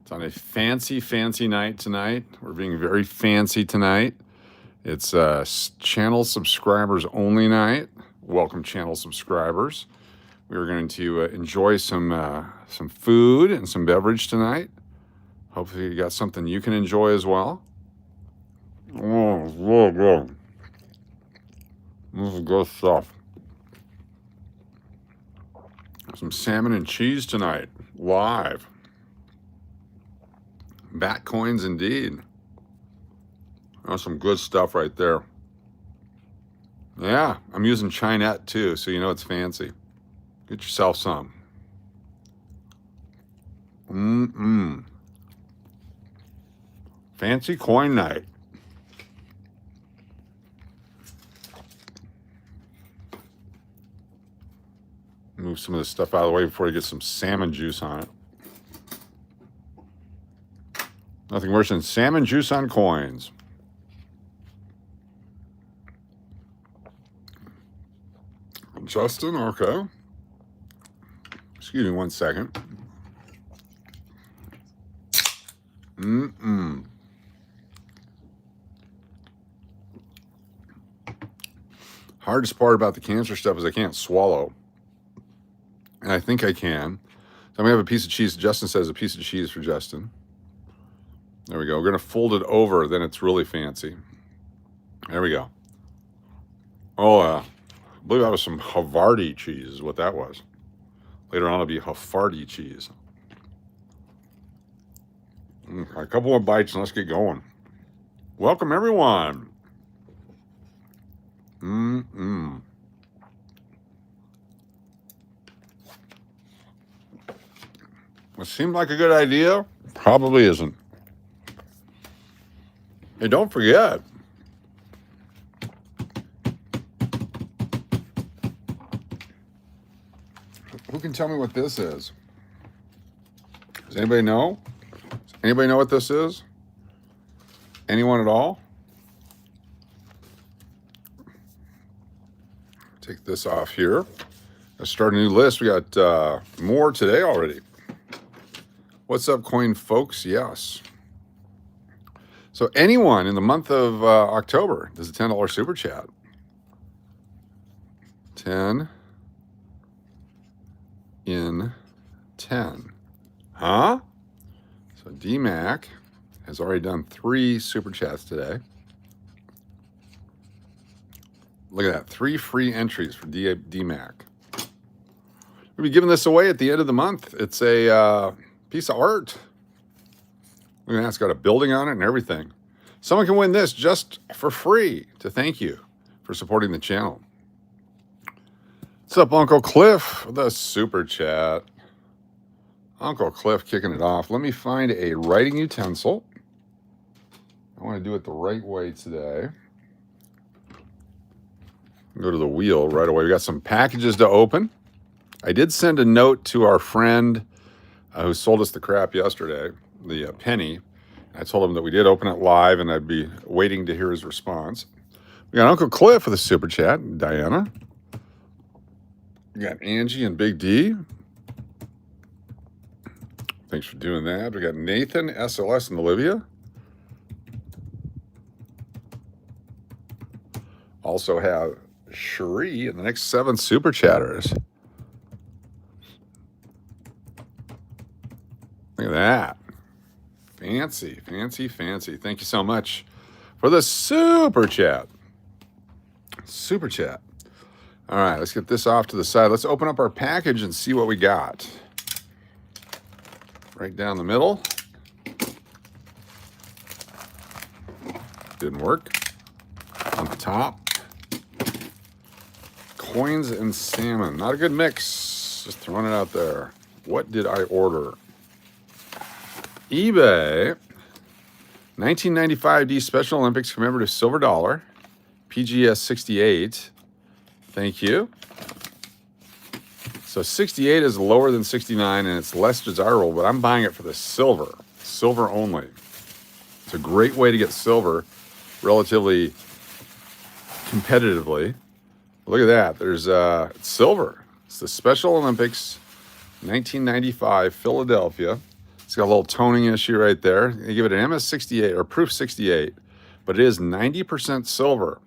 It's on a fancy, fancy night tonight. We're being very fancy tonight. It's channel subscribers only night. Welcome, channel subscribers. We are going to enjoy some food and some beverage tonight. Hopefully, you got something you can enjoy as well. Oh, whoa, whoa. This is good stuff. Some salmon and cheese tonight, live. Bat coins indeed. That's some good stuff right there. Yeah, I'm using Chinette too, so you know it's fancy. Get yourself some. Fancy coin night. Move some of this stuff out of the way before you get some salmon juice on it. Nothing worse than salmon juice on coins. Justin, okay. Excuse me 1 second. Hardest part about the cancer stuff is I can't swallow. And I think I can. So I'm going to have a piece of cheese. Justin says a piece of cheese for Justin. There we go. We're going to fold it over. Then it's really fancy. There we go. Oh, I believe that was some Havarti cheese is what that was. Later on, it'll be Havarti cheese. A couple more bites and let's get going. Welcome, everyone. It seemed like a good idea. Probably isn't. Hey, don't forget. Who can tell me what this is? Does anybody know? Does anybody know what this is? Anyone at all? Take this off here. Let's start a new list. We got more today already. What's up, coin folks? Yes. So anyone in the month of October does a $10 super chat. 10 in 10. Huh? So DMAC has already done 3 super chats today. Look at that. 3 free entries for DMAC. We'll be giving this away at the end of the month. It's a piece of art. Look at that. It's got a building on it and everything. Someone can win this just for free to thank you for supporting the channel. What's up, Uncle Cliff? The super chat. Uncle Cliff kicking it off. Let me find a writing utensil. I want to do it the right way today. Go to the wheel right away. We got some packages to open. I did send a note to our friend who sold us the crap yesterday, the penny. I told him that we did open it live and I'd be waiting to hear his response. We got Uncle Cliff with a super chat, and Diana. We got Angie and Big D. Thanks for doing that. We got Nathan, SLS, and Olivia. Also have Cherie and the next 7 super chatters. Look at that. Fancy, fancy, fancy. Thank you so much for the super chat. Super chat. All right, let's get this off to the side. Let's open up our package and see what we got. Right down the middle. Didn't work. On the top. Coins and salmon. Not a good mix. Just throwing it out there. What did I order? eBay. 1995 D Special Olympics commemorative silver dollar. PGS 68. Thank you. So 68 is lower than 69 and it's less desirable, but I'm buying it for the silver. Silver only. It's a great way to get silver relatively competitively. Look at that. There's it's silver. It's the Special Olympics 1995 Philadelphia. It's It's got a little toning issue right there. They give it an MS68 or proof 68, but it is 90% silver.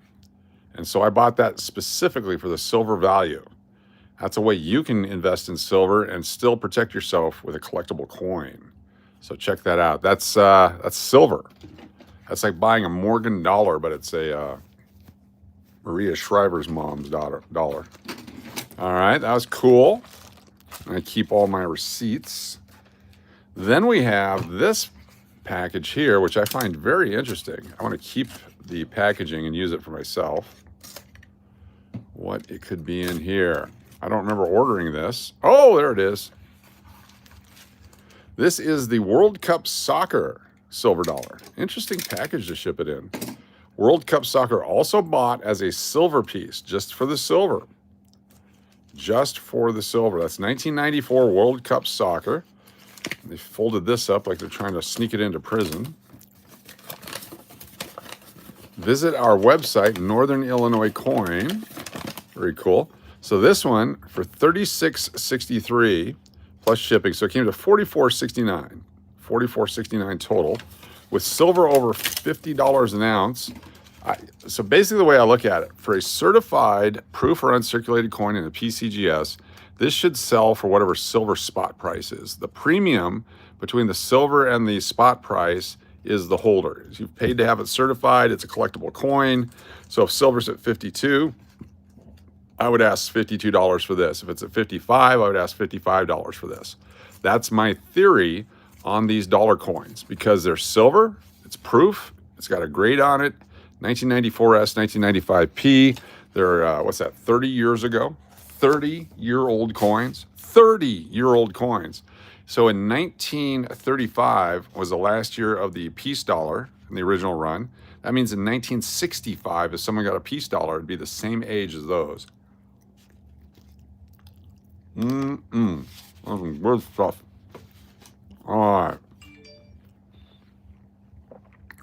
And so I bought that specifically for the silver value. That's a way you can invest in silver and still protect yourself with a collectible coin. So check that out. That's silver. That's like buying a Morgan dollar, but it's a Maria Shriver's mom's dollar. All right, that was cool. I keep all my receipts. Then we have this package here, which I find very interesting. I want to keep the packaging and use it for myself. What it could be in here. I don't remember ordering this. Oh, there it is. This is the World Cup Soccer silver dollar. Interesting package to ship it in. World Cup Soccer also bought as a silver piece, just for the silver. Just for the silver. That's 1994 World Cup Soccer. They folded this up like they're trying to sneak it into prison. Visit our website, Northern Illinois Coin. Very cool. So this one for $36.63 plus shipping. So it came to $44.69. $44.69 total. With silver over $50 an ounce. So basically the way I look at it, for a certified proof or uncirculated coin in a PCGS, this should sell for whatever silver spot price is. The premium between the silver and the spot price is the holder. You've paid to have it certified. It's a collectible coin. So if silver's at 52, I would ask $52 for this. If it's at 55, I would ask $55 for this. That's my theory on these dollar coins because they're silver. It's proof. It's got a grade on it. 1994S, 1995P. They're, what's that, 30 years ago? 30-year-old coins. 30-year-old coins. So in 1935 was the last year of the peace dollar in the original run. That means in 1965, if someone got a peace dollar, it'd be the same age as those. Good stuff. All right.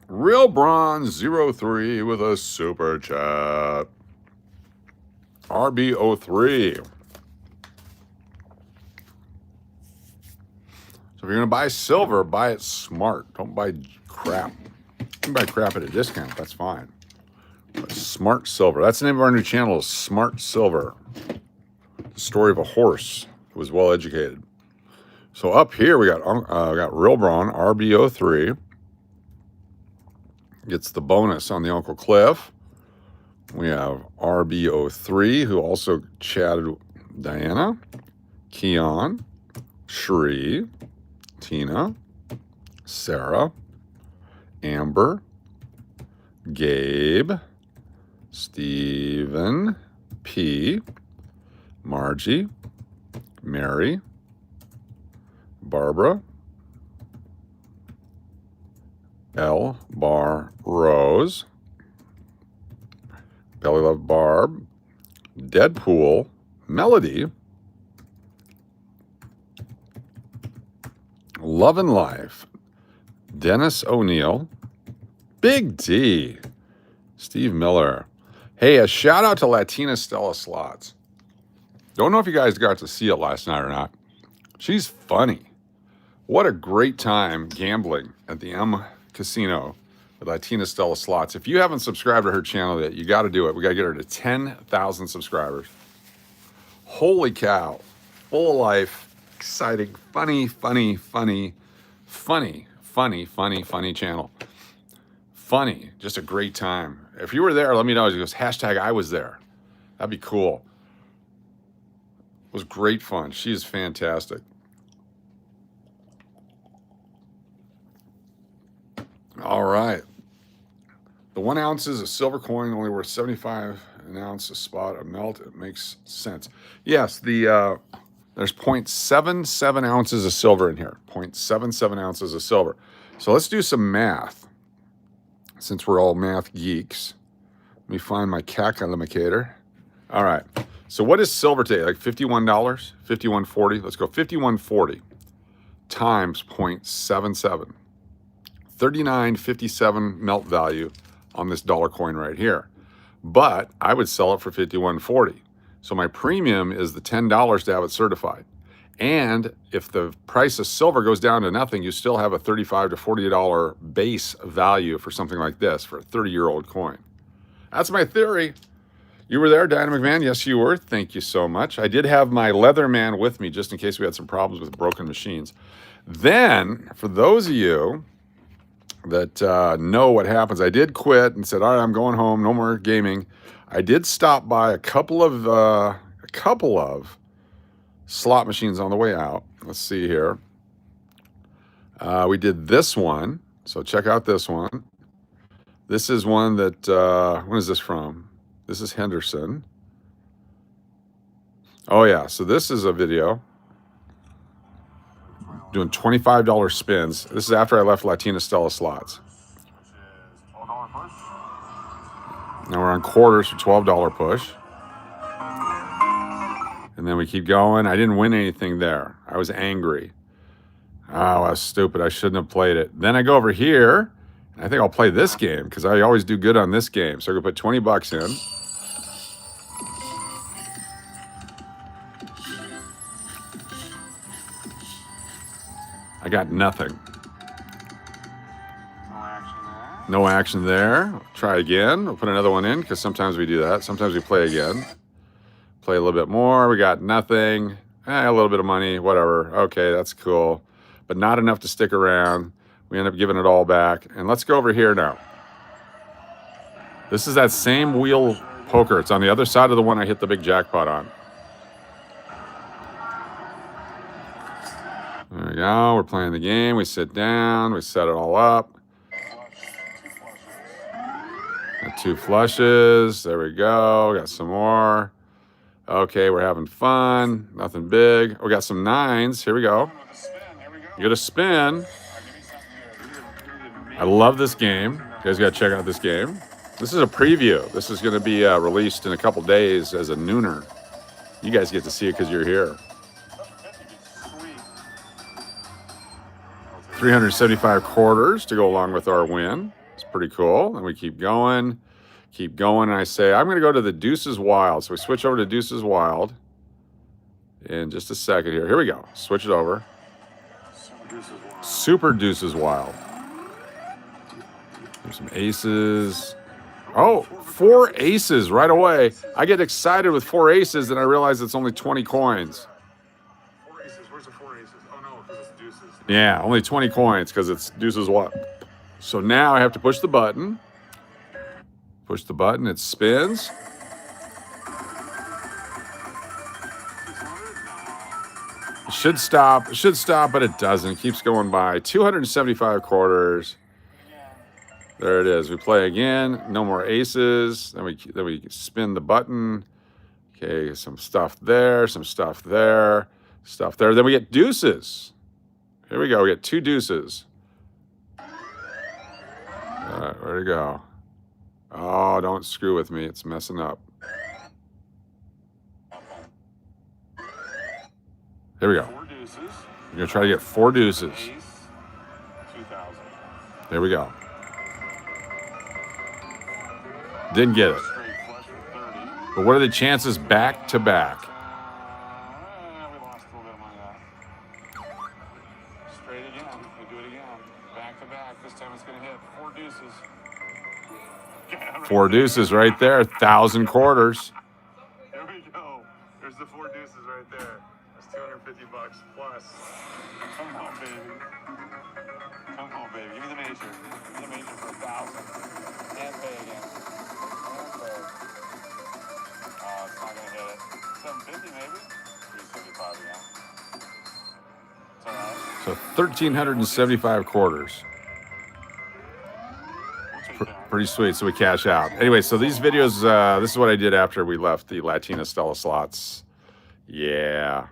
Real Bronze 03 with a super chat. RB03. So if you're going to buy silver, buy it smart. Don't buy crap. You can buy crap at a discount. That's fine. But smart silver. That's the name of our new channel, Smart Silver. The story of a horse who was well educated. So up here we got Real Braun RB03. Gets the bonus on the Uncle Cliff. We have RB03, who also chatted Diana, Keon, Shree, Tina, Sarah, Amber, Gabe, Stephen, P, Margie, Mary, Barbara, L Bar Rose, Belly Love Barb, Deadpool, Melody, Love and Life, Dennis O'Neill, Big D, Steve Miller. Hey, a shout out to Latina Stella Slots. Don't know if you guys got to see it last night or not. She's funny. What a great time gambling at the M Casino with Latina Stella Slots. If you haven't subscribed to her channel yet, you got to do it. We got to get her to 10,000 subscribers. Holy cow. Full of life, exciting, funny channel. Funny, just a great time. If you were there, let me know. He goes, hashtag I was there. That'd be cool. It was great fun. She is fantastic. All right. The 1 ounce is a silver coin, only worth 75 an ounce a spot, a melt. It makes sense. Yes, there's 0.77 ounces of silver in here. 0.77 ounces of silver. So let's do some math. Since we're all math geeks, let me find my calculator. All right. So what is silver today? Like $51? $51.40? Let's go $51.40 times 0.77. $39.57 melt value on this dollar coin right here. But I would sell it for $51.40. So my premium is the $10 to have it certified. And if the price of silver goes down to nothing, you still have a $35 to $40 base value for something like this, for a 30-year-old coin. That's my theory. You were there, Dynamic Man? Yes, you were. Thank you so much. I did have my leather man with me just in case we had some problems with broken machines. Then, for those of you that know what happens, I did quit and said, all right, I'm going home. No more gaming. I did stop by a couple of slot machines on the way out. Let's see here. We did this one. So check out this one. This is one that, when is this from? This is Henderson. Oh yeah, so this is a video doing $25 spins. This is after I left Latina Stella slots. Now we're on quarters for $12 push. And then we keep going. I didn't win anything there. I was angry. Oh, I was stupid. I shouldn't have played it. Then I go over here. I think I'll play this game because I always do good on this game. So I'm going to put 20 bucks in. I got nothing. No action there. Try again. We'll put another one in because sometimes we do that. Sometimes we play again. Play a little bit more. We got nothing. A little bit of money. Whatever. Okay, that's cool. But not enough to stick around. We end up giving it all back. And let's go over here now. This is that same wheel poker. It's on the other side of the one I hit the big jackpot on. There we go. We're playing the game. We sit down. We set it all up. Got 2 flushes. There we go. Got some more. Okay, we're having fun. Nothing big. We got some 9s. Here we go. You get a spin. I love this game. You guys got to check out this game. This is a preview. This is going to be released in a couple days as a nooner. You guys get to see it because you're here. 375 quarters to go along with our win. It's pretty cool. And we keep going. And I say, I'm going to go to the Deuces Wild. So we switch over to Deuces Wild in just a second here. Here we go. Switch it over. Super Deuces Wild. There's some aces. Oh, 4 aces right away. I get excited with 4 aces, and I realize it's only 20 coins. 4 aces. Where's the 4 aces? Oh, no, because it's deuces. Yeah, only 20 coins because it's Deuces Wild. So now I have to push the button. Push the button. It spins. It should stop. It should stop, but it doesn't. It keeps going by. 275 quarters. There it is. We play again. No more aces. Then we spin the button. Okay, some stuff there, some stuff there, stuff there. Then we get deuces. Here we go. We get 2 deuces. Where'd it go? Oh, don't screw with me. It's messing up. Here we go. 4 deuces. We're going to try to get 4 deuces. Ace, 2,000. There we go. Didn't get it. Straight flush for 30. But what are the chances back to back? We lost a little bit of money there. Straight again. We do it again. Back to back. This time it's going to hit 4 deuces. 4 deuces right there. 1,000 quarters. There we go. There's the 4 deuces right there. That's 250 bucks plus. Come on, baby. Come on, baby. Give me the major. Give me the major for 1,000. And pay again. And pay. Oh, it's not gonna hit it. 750 maybe. 375 again. It's all right. So 1,375 quarters. Pretty sweet. So we cash out. Anyway, so these videos, this is what I did after we left the Latina Stella slots. Yeah.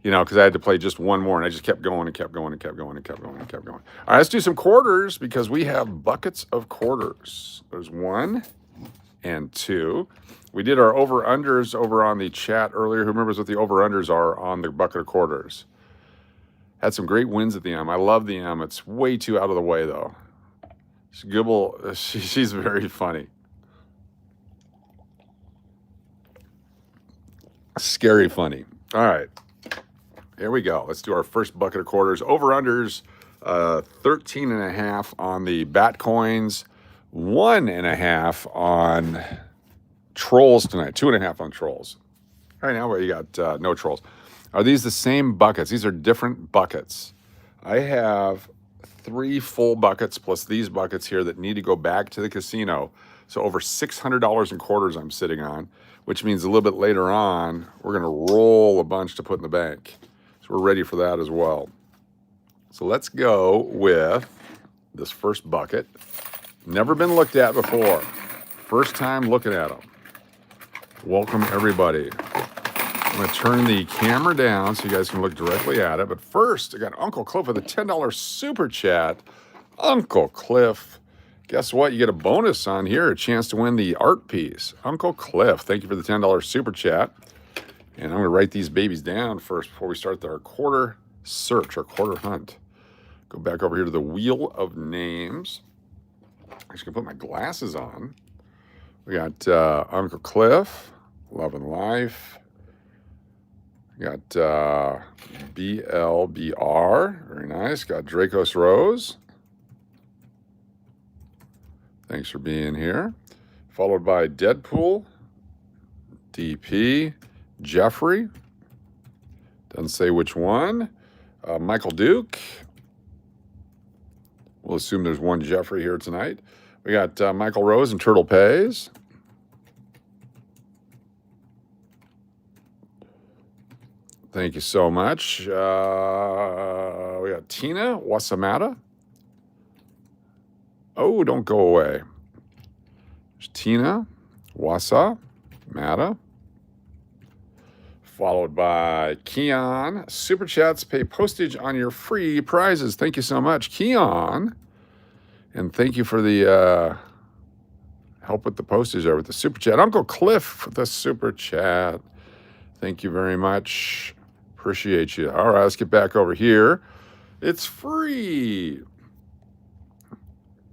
You know, because I had to play just one more, and I just kept going and kept going and kept going and kept going and kept going. All right, let's do some quarters because we have buckets of quarters. There's 1 and 2. We did our over-unders over on the chat earlier. Who remembers what the over-unders are on the bucket of quarters? Had some great wins at the M. I love the M. It's way too out of the way, though. Gibble, she's very funny. Scary funny. All right. Here we go. Let's do our first bucket of quarters. Over-unders, 13.5 on the bat coins, 1.5 on trolls tonight, 2.5 on trolls. All right, now you got no trolls. Are these the same buckets? These are different buckets. I have 3 full buckets plus these buckets here that need to go back to the casino. So over $600 in quarters I'm sitting on, which means a little bit later on, we're going to roll a bunch to put in the bank. So we're ready for that as well. So let's go with this first bucket. Never been looked at before. First time looking at them. Welcome, everybody. I'm going to turn the camera down so you guys can look directly at it. But first, I got Uncle Cliff with a $10 super chat. Uncle Cliff, guess what? You get a bonus on here, a chance to win the art piece. Uncle Cliff, thank you for the $10 super chat. And I'm going to write these babies down first before we start our quarter search, our quarter hunt. Go back over here to the wheel of names. I'm just going to put my glasses on. We got Uncle Cliff, Love and Life. We got BLBR, very nice. Got Dracos Rose. Thanks for being here. Followed by Deadpool, DP, Jeffrey. Doesn't say which one. Michael Duke. We'll assume there's one Jeffrey here tonight. We got Michael Rose and Turtle Pays. Thank you so much. We got Tina Wasamata. Oh, don't go away. There's Tina Wasamata. Followed by Keon. Super chats pay postage on your free prizes. Thank you so much, Keon. And thank you for the help with the postage there with the super chat. Uncle Cliff for the super chat. Thank you very much. Appreciate you. All right, let's get back over here. It's free.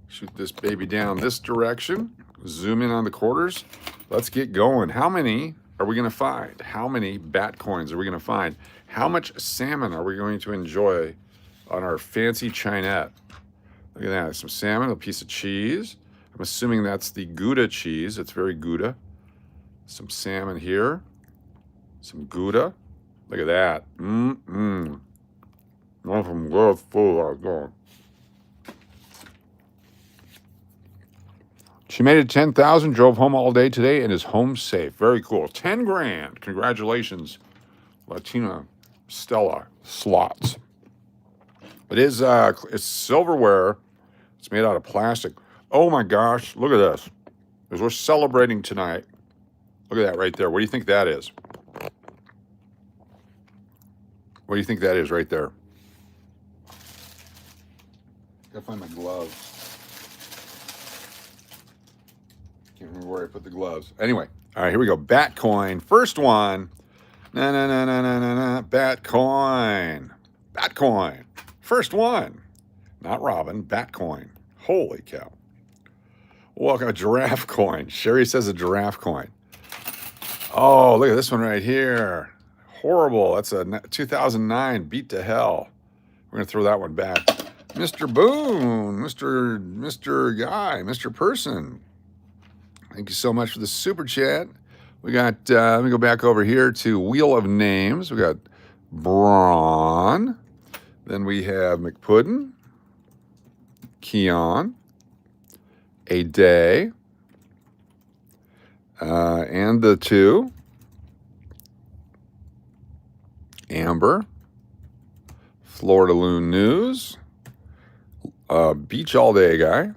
Shoot this baby down this direction. Zoom in on the quarters. Let's get going. How many are we going to find? How many bat coins are we going to find? How much salmon are we going to enjoy on our fancy chinette? Look at that. Some salmon, a piece of cheese. I'm assuming that's the Gouda cheese. It's very Gouda. Some salmon here. Some Gouda. Look at that. One from good food. She made it 10,000, drove home all day today, and is home safe. Very cool. 10 grand. Congratulations, Latina Stella Slots. It is it's silverware. It's made out of plastic. Oh my gosh, look at this. As we're celebrating tonight. Look at that right there. What do you think that is? What do you think that is right there? Gotta find my gloves. Can't remember where I put the gloves. Anyway, all right, here we go. Bat coin. First one. Bat coin. Bat coin. First one. Not Robin. Bat coin. Holy cow. Welcome, a giraffe coin. Sherry says a giraffe coin. Oh, look at this one right here. Horrible. That's a 2009 beat to hell. We're going to throw that one back. Mr. Boone, Mr. Guy, Mr. Person. Thank you so much for the super chat. We got, let me go back over here to Wheel of Names. We got Braun. Then we have McPuddin, Keon, A Day, and the two. Amber, Florida Loon News, Beach All Day Guy.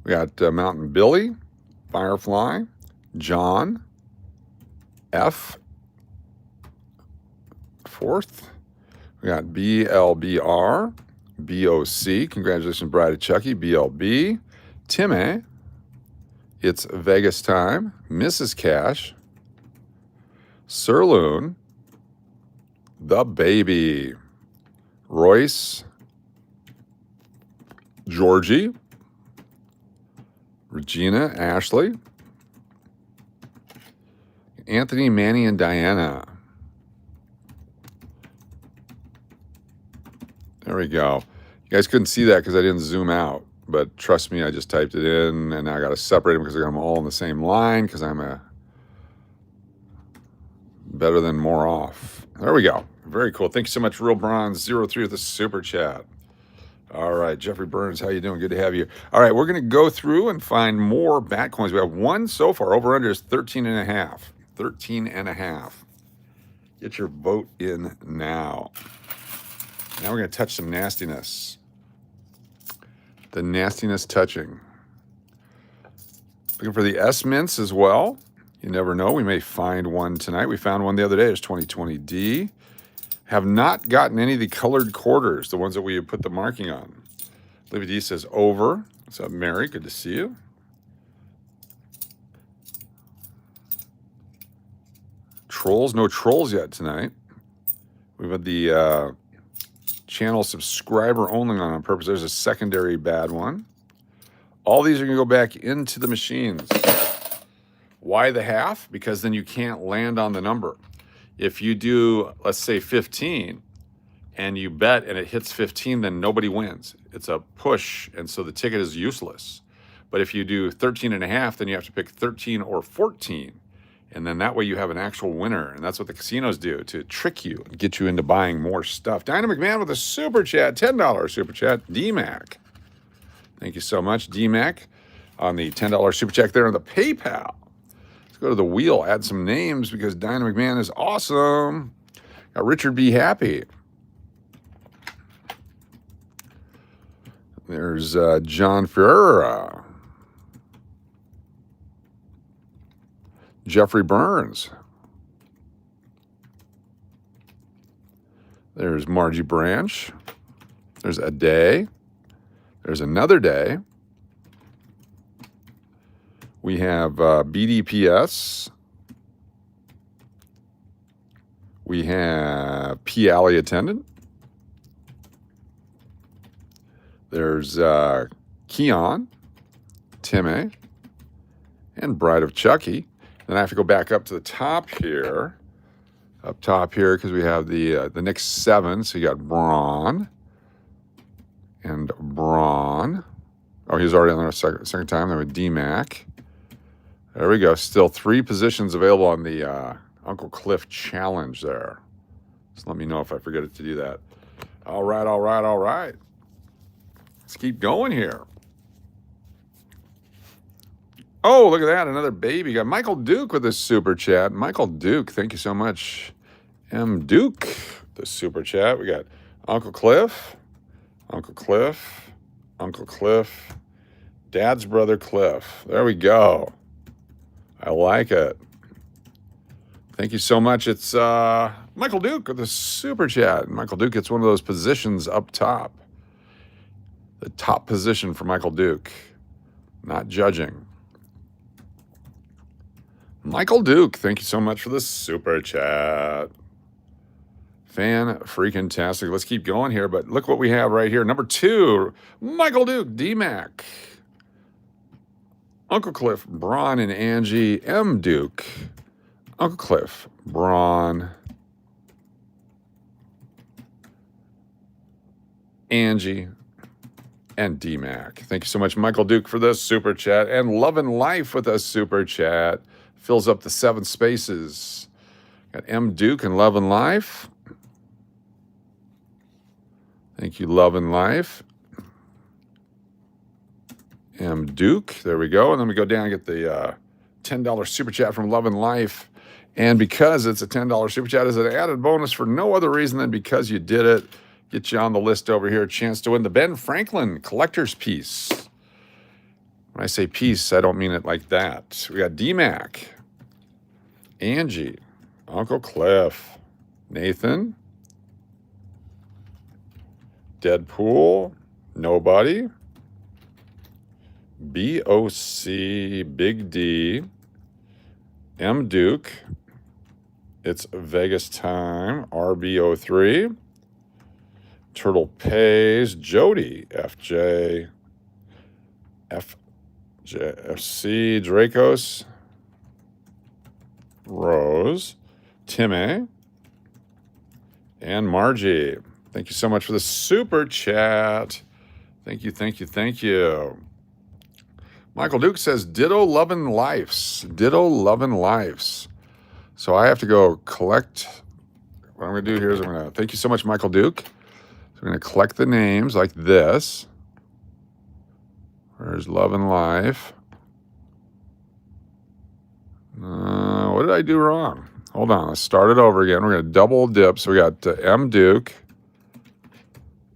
We got Mountain Billy, Firefly, John, F, Fourth. We got BLBR, BOC. Congratulations, Bride of Chucky, BLB, Timmy. It's Vegas Time, Mrs. Cash, Sirloon, The Baby, Royce, Georgie, Regina, Ashley, Anthony, Manny, and Diana, There we go. You guys couldn't see that because I didn't zoom out. But trust me, I just typed it in, and now I got to separate them because I got them all in the same line because I'm a better than more off. There we go. Very cool. Thank you so much, Real Bronze 03 with the super chat. All right, Jeffrey Burns, how you doing? Good to have you. All right, we're going to go through and find more bat coins. We have one so far. Over under is 13 and a half. 13 and a half. Get your vote in now. Now we're going to touch some nastiness. The nastiness touching. Looking for the S mints as well. You never know. We may find one tonight. We found one the other day. It's 2020D. Have not gotten any of the colored quarters, the ones that we put the marking on. Livy D says over. What's up, Mary? Good to see you. Trolls. No trolls yet tonight. We've had the channel subscriber only on purpose. There's a secondary bad one. All these are going to go back into the machines. Why the half? Because then you can't land on the number. If you do, let's say 15, and you bet and it hits 15, then nobody wins. It's a push, and so the ticket is useless. But if you do 13 and a half, then you have to pick 13 or 14. And then that way you have an actual winner. And that's what the casinos do to trick you and get you into buying more stuff. Dynamic Man with a super chat, $10 super chat, DMAC. Thank you so much, DMAC, on the $10 super chat there on the PayPal. Let's go to the wheel, add some names because Dynamic Man is awesome. Got Richard B. Happy. There's John Ferreira. Jeffrey Burns. There's Margie Branch. There's a day. There's another day. We have BDPS. We have P. Alley Attendant. There's Keon, Timmy, and Bride of Chucky. Then I have to go back up to the top here. Up top here because we have the next 7. So you got Braun and Braun. Oh, he's already on there second time. Then with DMAC. There we go. Still 3 positions available on the Uncle Cliff challenge there. Just let me know if I forget to do that. All right, all right, all right. Let's keep going here. Oh, look at that. Another baby. Got Michael Duke with a super chat. Michael Duke, thank you so much. M. Duke, the super chat. We got Uncle Cliff, Uncle Cliff, Uncle Cliff, Dad's brother Cliff. There we go. I like it. Thank you so much. It's Michael Duke with a super chat. Michael Duke gets one of those positions up top. The top position for Michael Duke. Not judging. Michael Duke, thank you so much for the super chat. Fan-freaking-tastic. Let's keep going here, but look what we have right here. Number 2, Michael Duke, DMAC. Uncle Cliff, Braun and Angie, M. Duke. Uncle Cliff, Braun, Angie, and DMAC. Thank you so much, Michael Duke, for the super chat. And Love and Life with a super chat. Fills up the 7 spaces. Got M. Duke and Love and Life. Thank you, Love and Life. M. Duke. There we go. And then we go down and get the $10 super chat from Love and Life. And because it's a $10 super chat, is an added bonus for no other reason than because you did it. Get you on the list over here. A chance to win the Ben Franklin collector's piece. When I say piece, I don't mean it like that. We got DMAC, Angie, Uncle Cliff, Nathan, Deadpool, Nobody, BOC, Big D, M. Duke, It's Vegas Time, RB03, Turtle Pays, Jody, FJ, FC, Dracos, Rose, Timmy, and Margie. Thank you so much for the super chat. Thank you, thank you, thank you. Michael Duke says, ditto lovin' lives. Ditto lovin' lives. So I have to go collect. What I'm going to do here is I'm going to, thank you so much, Michael Duke. So I'm going to collect the names like this. Where's Love and Life? What did I do wrong? Hold on, let's start it over again. We're going to double dip. So we got M. Duke.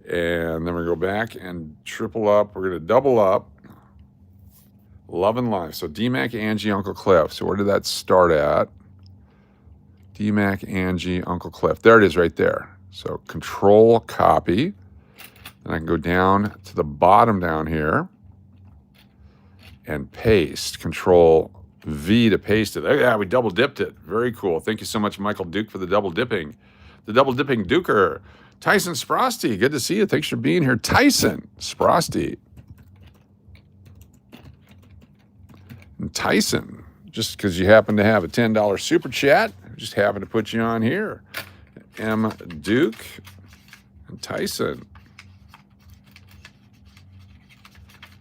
And then we're going to go back and triple up. We're going to double up. Love and Life. So DMAC, Angie, Uncle Cliff. So where did that start at? DMAC, Angie, Uncle Cliff. There it is right there. So control copy. Then I can go down to the bottom down here and paste. Control V to paste it. Oh, yeah, we double dipped it. Very cool. Thank you so much, Michael Duke, for the double dipping. The double dipping Duker. Tyson Sprosty, good to see you. Thanks for being here. Tyson Sprosty. And Tyson, just because you happen to have a $10 super chat, just happen to put you on here. M. Duke and Tyson.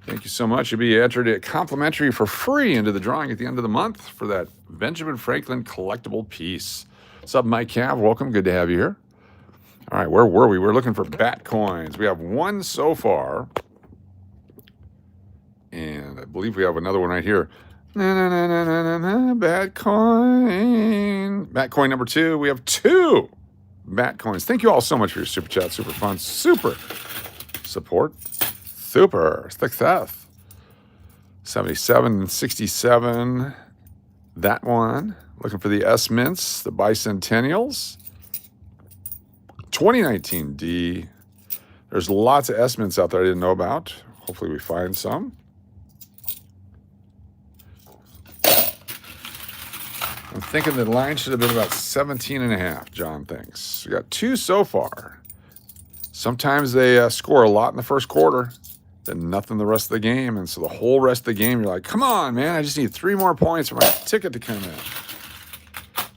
Thank you so much. You'll be entered complimentary for free into the drawing at the end of the month for that Benjamin Franklin collectible piece. What's up, Mike Cav? Welcome. Good to have you here. All right, where were we? We're looking for bat coins. We have one so far. And I believe we have another one right here. Bat coin. Bat coin number 2. We have 2 bat coins. Thank you all so much for your super chat, super fun, super support. Super success. 77 and 67. That one. Looking for the S Mints, the Bicentennials. 2019 D. There's lots of S Mints out there I didn't know about. Hopefully we find some. I'm thinking the line should have been about 17 and a half, John thinks. We got 2 so far. Sometimes they score a lot in the first quarter, then nothing the rest of the game. And so the whole rest of the game, you're like, come on, man, I just need 3 more points for my ticket to come in.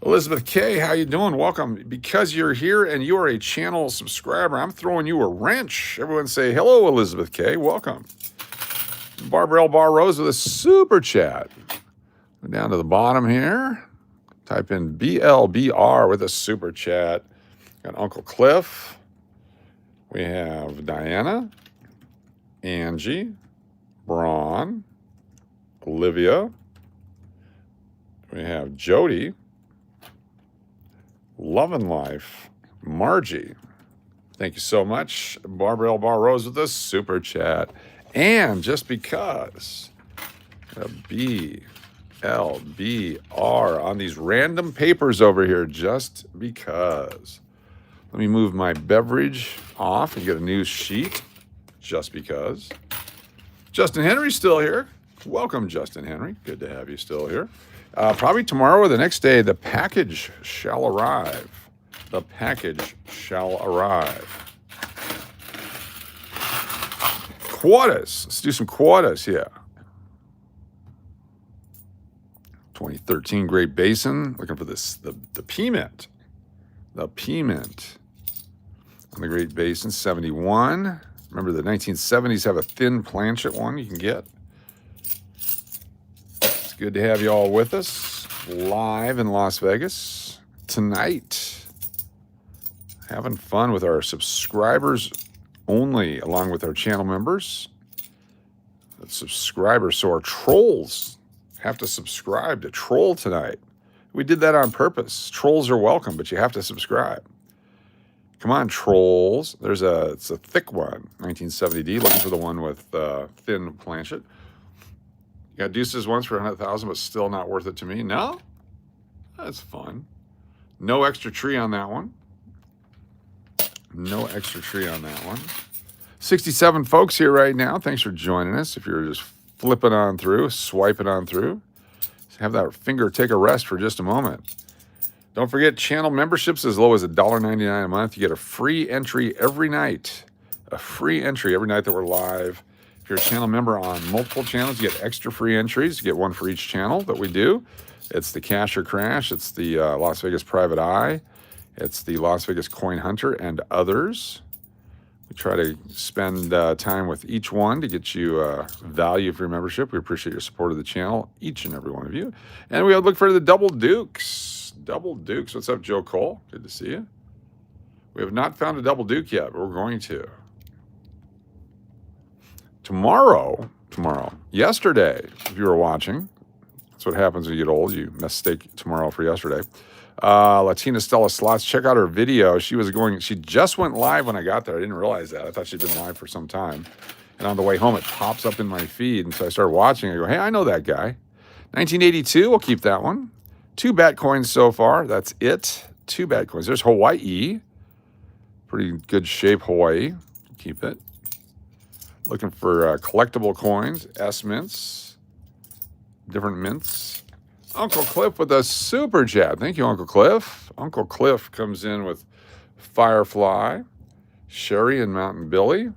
Elizabeth K., how you doing? Welcome. Because you're here and you are a channel subscriber, I'm throwing you a wrench. Everyone say, hello, Elizabeth K., welcome. Barbara L. Bar Rose with a super chat. Go down to the bottom here. Type in BLBR with a super chat. Got Uncle Cliff. We have Diana, Angie, Braun, Olivia. We have Jody, Love and Life, Margie. Thank you so much, Barbara L. Bar Rose with a super chat. And just because, BLBR on these random papers over here, just because. Let me move my beverage off and get a new sheet, just because. Justin Henry's still here. Welcome, Justin Henry. Good to have you still here. Probably tomorrow or the next day, the package shall arrive. The package shall arrive. Quotas. Let's do some quotas here. 2013 Great Basin. Looking for this, the P-Mint. The P-Mint on the Great Basin, 71. Remember the 1970s have a thin planchet one you can get. It's good to have you all with us live in Las Vegas tonight. Having fun with our subscribers only, along with our channel members. The subscribers, so our trolls have to subscribe to Troll tonight. We did that on purpose. Trolls are welcome, but you have to subscribe. Come on, trolls. It's a thick one, 1970D. Looking for the one with thin planchet. You got Deuces once for 100,000, but still not worth it to me. No, that's fun. No extra tree on that one. No extra tree on that one. 67 folks here right now. Thanks for joining us. If you're just flipping on through, swiping on through, have that finger take a rest for just a moment. Don't forget, channel memberships as low as $1.99 a month. You get a free entry every night. A free entry every night that we're live. If you're a channel member on multiple channels, you get extra free entries. You get one for each channel that we do. It's the Cash or Crash. It's the Las Vegas Private Eye. It's the Las Vegas Coin Hunter and others. We try to spend time with each one to get you value for your membership. We appreciate your support of the channel, each and every one of you. And we look for the Double Dukes. Double Dukes. What's up, Joe Cole? Good to see you. We have not found a Double Duke yet, but we're going to. Yesterday, if you were watching, that's what happens when you get old. You mistake tomorrow for yesterday. Latina Stella Slots, check out her video. She just went live when I got there. I didn't realize that. I thought she'd been live for some time. And on the way home, it pops up in my feed. And so I started watching. I go, hey, I know that guy. 1982, we'll keep that one. 2 bat coins so far. That's it. 2 bat coins. There's Hawaii. Pretty good shape, Hawaii. Keep it. Looking for collectible coins. S-mints. Different mints. Uncle Cliff with a super chat. Thank you, Uncle Cliff. Uncle Cliff comes in with Firefly, Sherry and Mountain Billy,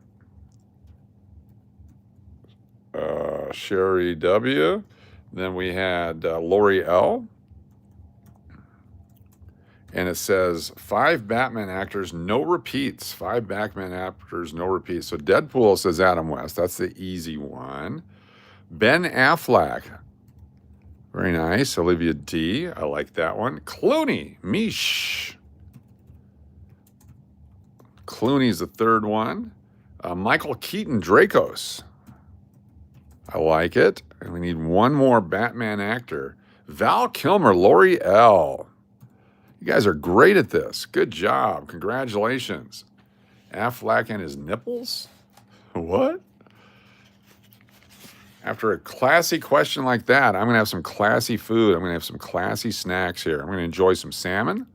Sherry W. Then we had Lori L. And it says 5 Batman actors, no repeats. 5 Batman actors, no repeats. So Deadpool says Adam West. That's the easy one. Ben Affleck. Very nice. Olivia D. I like that one. Clooney. Mish. Clooney's the 3rd one. Michael Keaton. Dracos. I like it. And we need one more Batman actor. Val Kilmer. Lori L. You guys are great at this. Good job. Congratulations. Affleck and his nipples? What? After a classy question like that, I'm going to have some classy food. I'm going to have some classy snacks here. I'm going to enjoy some salmon.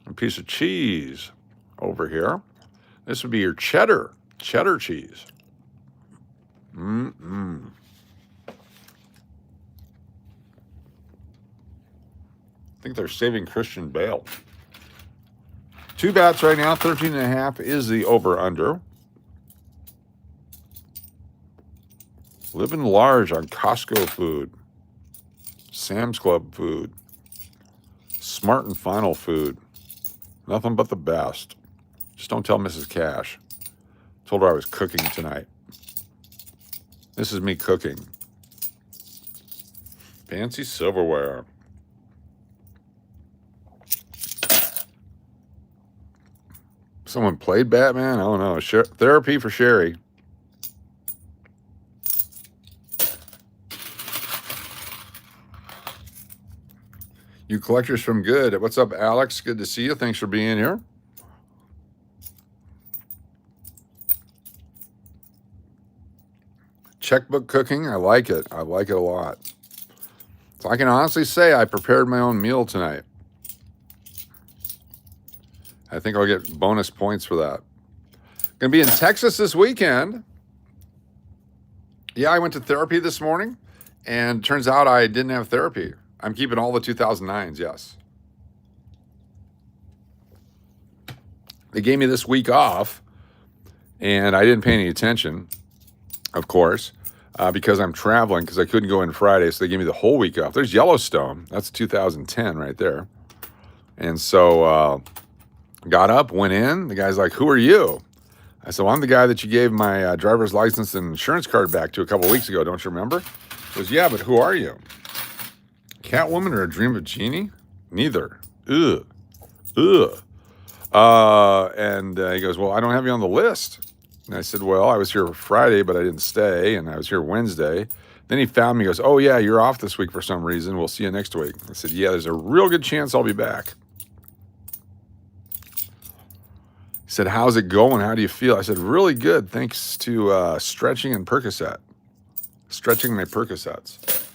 A piece of cheese over here. This would be your cheddar cheese. Mm-mm. I think they're saving Christian Bale. 2 bats right now. 13.5 is the over-under. Living large on Costco food, Sam's Club food, Smart and Final food. Nothing but the best. Just don't tell Mrs. Cash. Told her I was cooking tonight. This is me cooking. Fancy silverware. Someone played Batman? I don't know. Therapy for Sherry. You collectors from good. What's up, Alex? Good to see you. Thanks for being here. Checkbook cooking. I like it. I like it a lot. So I can honestly say I prepared my own meal tonight. I think I'll get bonus points for that. Going to be in Texas this weekend. Yeah, I went to therapy this morning, and turns out I didn't have therapy. I'm keeping all the 2009s, yes. They gave me this week off, and I didn't pay any attention, of course, because I'm traveling, because I couldn't go in Friday, so they gave me the whole week off. There's Yellowstone. That's 2010 right there. And so got up, went in. The guy's like, who are you? I said, well, I'm the guy that you gave my driver's license and insurance card back to a couple weeks ago. Don't you remember? He goes, yeah, but who are you? Catwoman or a Dream of Genie? Neither. Ugh. Ugh. And he goes, well, I don't have you on the list. And I said, well, I was here Friday, but I didn't stay, and I was here Wednesday. Then he found me. He goes, oh, yeah, you're off this week for some reason. We'll see you next week. I said, yeah, there's a real good chance I'll be back. He said, how's it going? How do you feel? I said, really good, thanks to stretching and Percocet. Stretching my Percocets.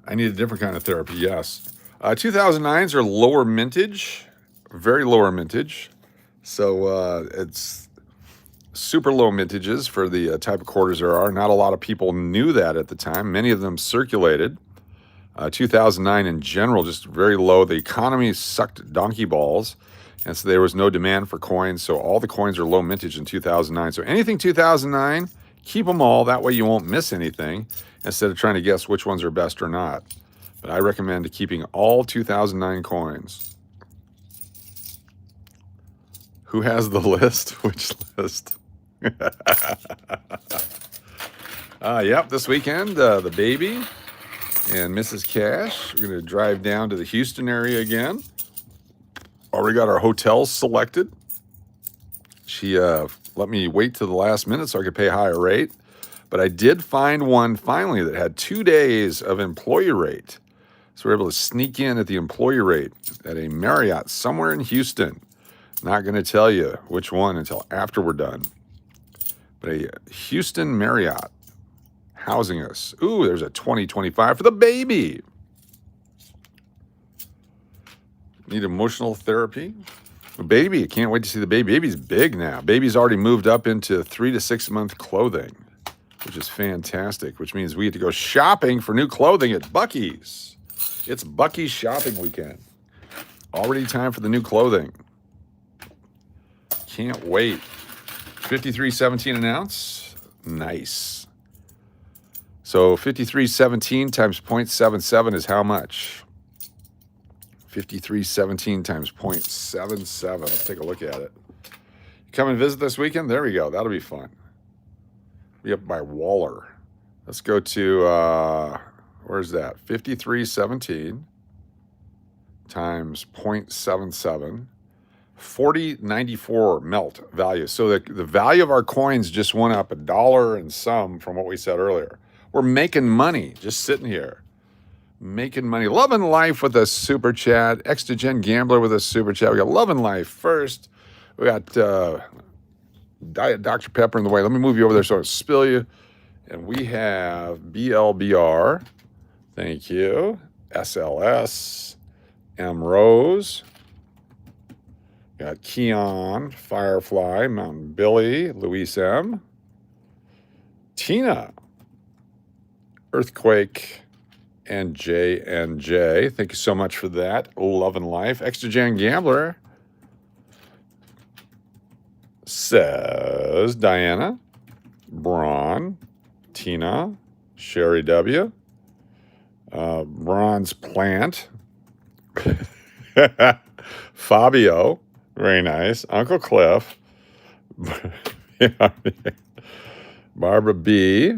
I need a different kind of therapy, yes. 2009s are lower mintage, very lower mintage. So it's super low mintages for the type of quarters there are. Not a lot of people knew that at the time. Many of them circulated. 2009 in general, just very low. The economy sucked donkey balls, and so there was no demand for coins. So all the coins are low mintage in 2009. So anything 2009, keep them all. That way you won't miss anything instead of trying to guess which ones are best or not. But I recommend keeping all 2009 coins. Who has the list? Which list? Yep, this weekend, the baby and Mrs. Cash. We're going to drive down to the Houston area again. Already got our hotels selected. She let me wait to the last minute so I could pay a higher rate. But I did find one finally that had 2 days of employee rate. So we're able to sneak in at the employee rate at a Marriott somewhere in Houston. Not going to tell you which one until after we're done. But a Houston Marriott housing us. Ooh, there's a 2025 for the baby. Need emotional therapy? Baby, I can't wait to see the baby. Baby's big now. Baby's already moved up into 3 to 6 month clothing, which is fantastic, which means we get to go shopping for new clothing at Buc-ee's. It's Buc-ee's shopping weekend. Already time for the new clothing. Can't wait. $53.17 an ounce. Nice. So 53.17 times 0.77 is how much? 53.17 times 0.77. Let's take a look at it. Come and visit this weekend? There we go. That'll be fun. Be up by Waller. Let's go to, where's that? 53.17 times 0.77. 40.94 melt value. So the value of our coins just went up $1 and some from what we said earlier. We're making money just sitting here. Making money. Loving Life with a super chat. Extra-Gen Gambler with a super chat. We got Loving Life first. We got Diet Dr. Pepper in the way. Let me move you over there so I don't spill you. And we have BLBR. Thank you. SLS. M. Rose. Got Keon, Firefly, Mountain Billy, Luis M. Tina. Earthquake. And J&J. Thank you so much for that. Love and Life. Extra-Gen Gambler says Diana, Braun, Tina, Sherry W, Bronze Plant, Fabio, very nice, Uncle Cliff, Barbara B,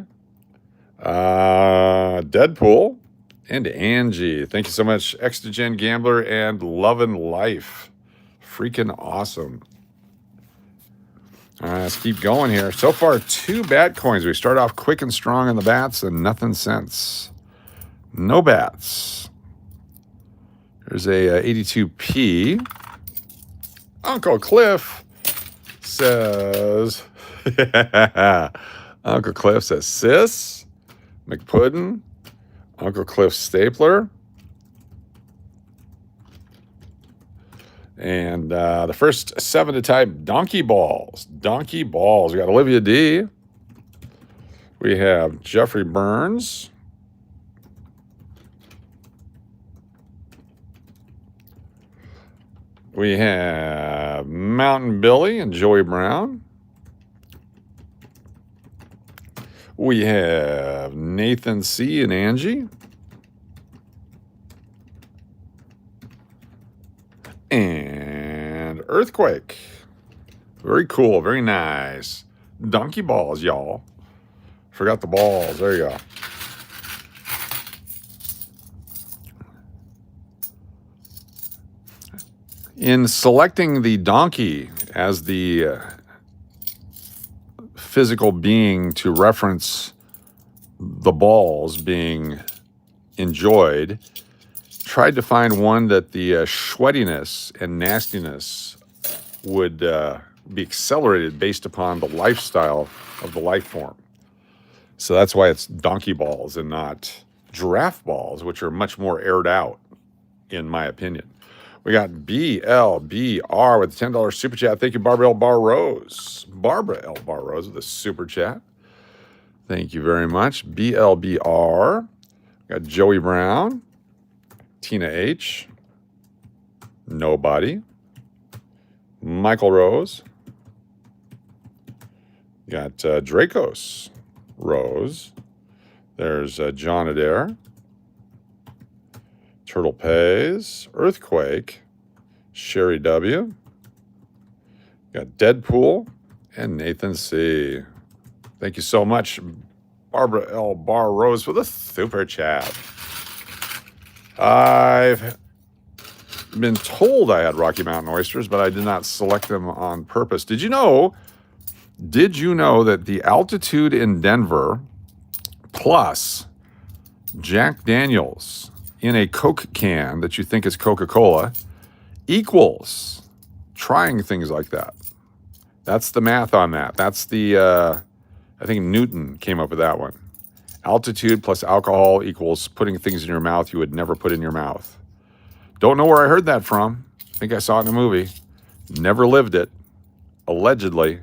Deadpool, and Angie. Thank you so much, Extra-Gen Gambler and Lovin' Life. Freaking awesome. All right, let's keep going here. So far, 2 bat coins. We start off quick and strong on the bats and nothing since. No bats. There's a 82p. Uncle Cliff says, Uncle Cliff says, Sis, McPuddin, Uncle Cliff Stapler. And the first 7 to type Donkey Balls. Donkey Balls. We got Olivia D. We have Jeffrey Burns. We have Mountain Billy and Joey Brown. We have Nathan C. and Angie. And Earthquake. Very cool. Very nice. Donkey Balls, y'all. Forgot the balls. There you go. In selecting the donkey as the physical being to reference the balls being enjoyed, tried to find one that the sweatiness and nastiness would be accelerated based upon the lifestyle of the life form. So that's why it's donkey balls and not giraffe balls, which are much more aired out, in my opinion. We got BLBR with a $10 super chat. Thank you, Barbara L. Barrose. Barbara L. Barrose with a super chat. Thank you very much. BLBR. Got Joey Brown. Tina H. Nobody. Michael Rose. Got Dracos Rose. There's John Adair. Turtle Pays. Earthquake. Sherry W. Got Deadpool and Nathan C. Thank you so much, Barbara L. Bar Rose, for the super chat. I've been told I had Rocky Mountain oysters, but I did not select them on purpose. Did you know that the altitude in Denver plus Jack Daniels in a Coke can that you think is Coca-Cola equals trying things like that? That's the math on that. That's the, I think Newton came up with that one. Altitude plus alcohol equals putting things in your mouth you would never put in your mouth. Don't know where I heard that from. I think I saw it in a movie. Never lived it. Allegedly.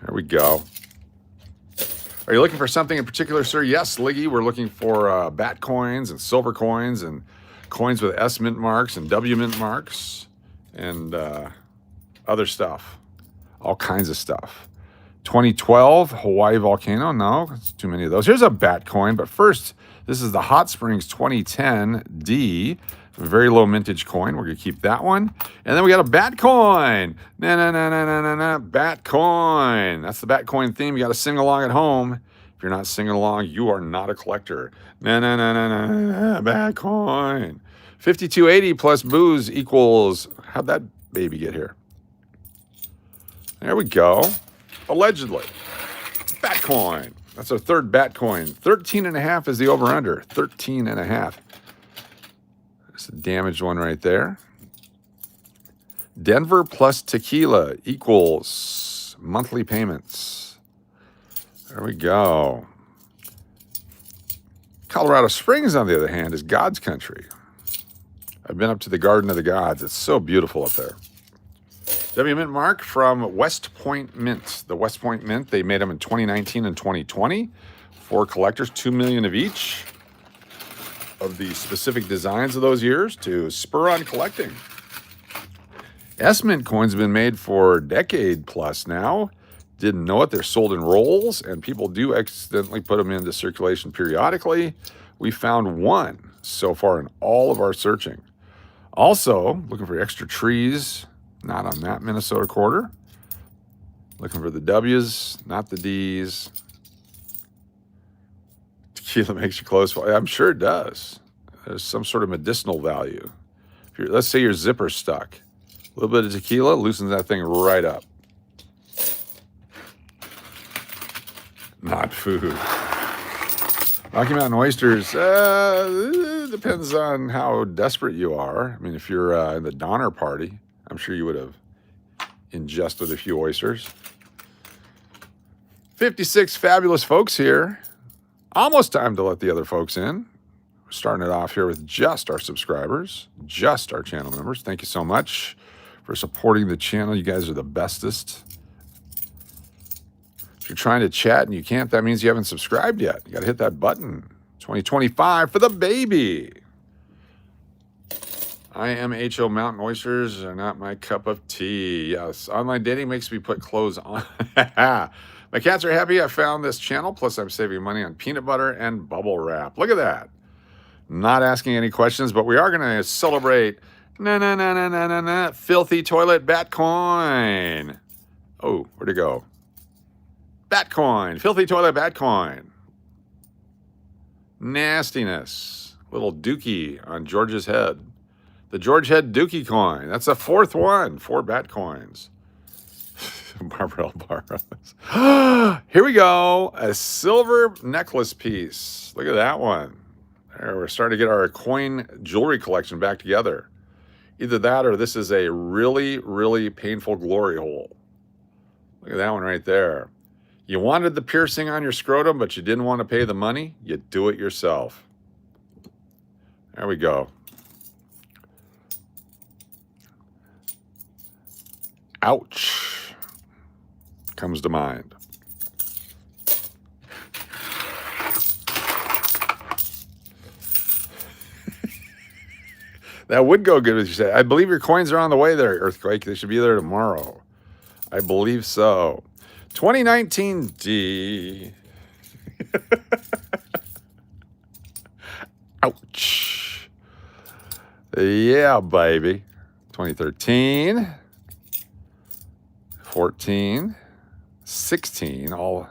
There we go. Are you looking for something in particular, sir? Yes, Liggy. We're looking for bat coins and silver coins and coins with S mint marks and W mint marks and other stuff. All kinds of stuff. 2012 Hawaii volcano. No, it's too many of those. Here's a bat coin, but first, this is the Hot Springs 2010 D. Very low mintage coin. We're going to keep that one. And then we got a bat coin. Bat coin. That's the bat coin theme. You got to sing along at home. If you're not singing along, you are not a collector. Bat coin. 5280 plus booze equals, how'd that baby get here? There we go. Allegedly. Bat coin. That's our third bat coin. 13.5 is the over-under. 13.5. There's a damaged one right there. Denver plus tequila equals monthly payments. There we go. Colorado Springs, on the other hand, is God's country. I've been up to the Garden of the Gods. It's so beautiful up there. W Mint Mark from West Point Mint. The West Point Mint, they made them in 2019 and 2020 for collectors, 2 million of each of the specific designs of those years to spur on collecting. S Mint coins have been made for a decade plus now. Didn't know it. They're sold in rolls, and people do accidentally put them into circulation periodically. We found one so far in all of our searching. Also, looking for extra trees. Not on that Minnesota quarter. Looking for the W's, not the D's. Tequila makes your clothes fall. I'm sure it does. There's some sort of medicinal value. Let's say your zipper's stuck. A little bit of tequila loosens that thing right up. Not food. Rocky Mountain oysters, depends on how desperate you are. I mean, if you're in the Donner Party, I'm sure you would have ingested a few oysters. 56 fabulous folks here. Almost time to let the other folks in. We're starting it off here with just our subscribers, just our channel members. Thank you so much for supporting the channel. You guys are the bestest. If you're trying to chat and you can't, that means you haven't subscribed yet. You got to hit that button. 2025 for the baby. IMHO Mountain oysters are not my cup of tea. Yes, online dating makes me put clothes on. My cats are happy I found this channel. Plus, I'm saving money on peanut butter and bubble wrap. Look at that. Not asking any questions, but we are going to celebrate filthy toilet bat coin. Oh, where'd it go? Bat coin. Filthy toilet bat coin. Nastiness. Little dookie on George's head. The George Head Dookie coin. That's the fourth one. 4 bat coins. Barbara L. Barros. Here we go. A silver necklace piece. Look at that one. There, we're starting to get our coin jewelry collection back together. Either that or this is a really, really painful glory hole. Look at that one right there. You wanted the piercing on your scrotum, but you didn't want to pay the money? You do it yourself. There we go. Ouch. Comes to mind. That would go good, as you say. I believe your coins are on the way there, Earthquake. They should be there tomorrow. I believe so. 2019 D. Ouch. Yeah, baby. 2013, 14, 16, all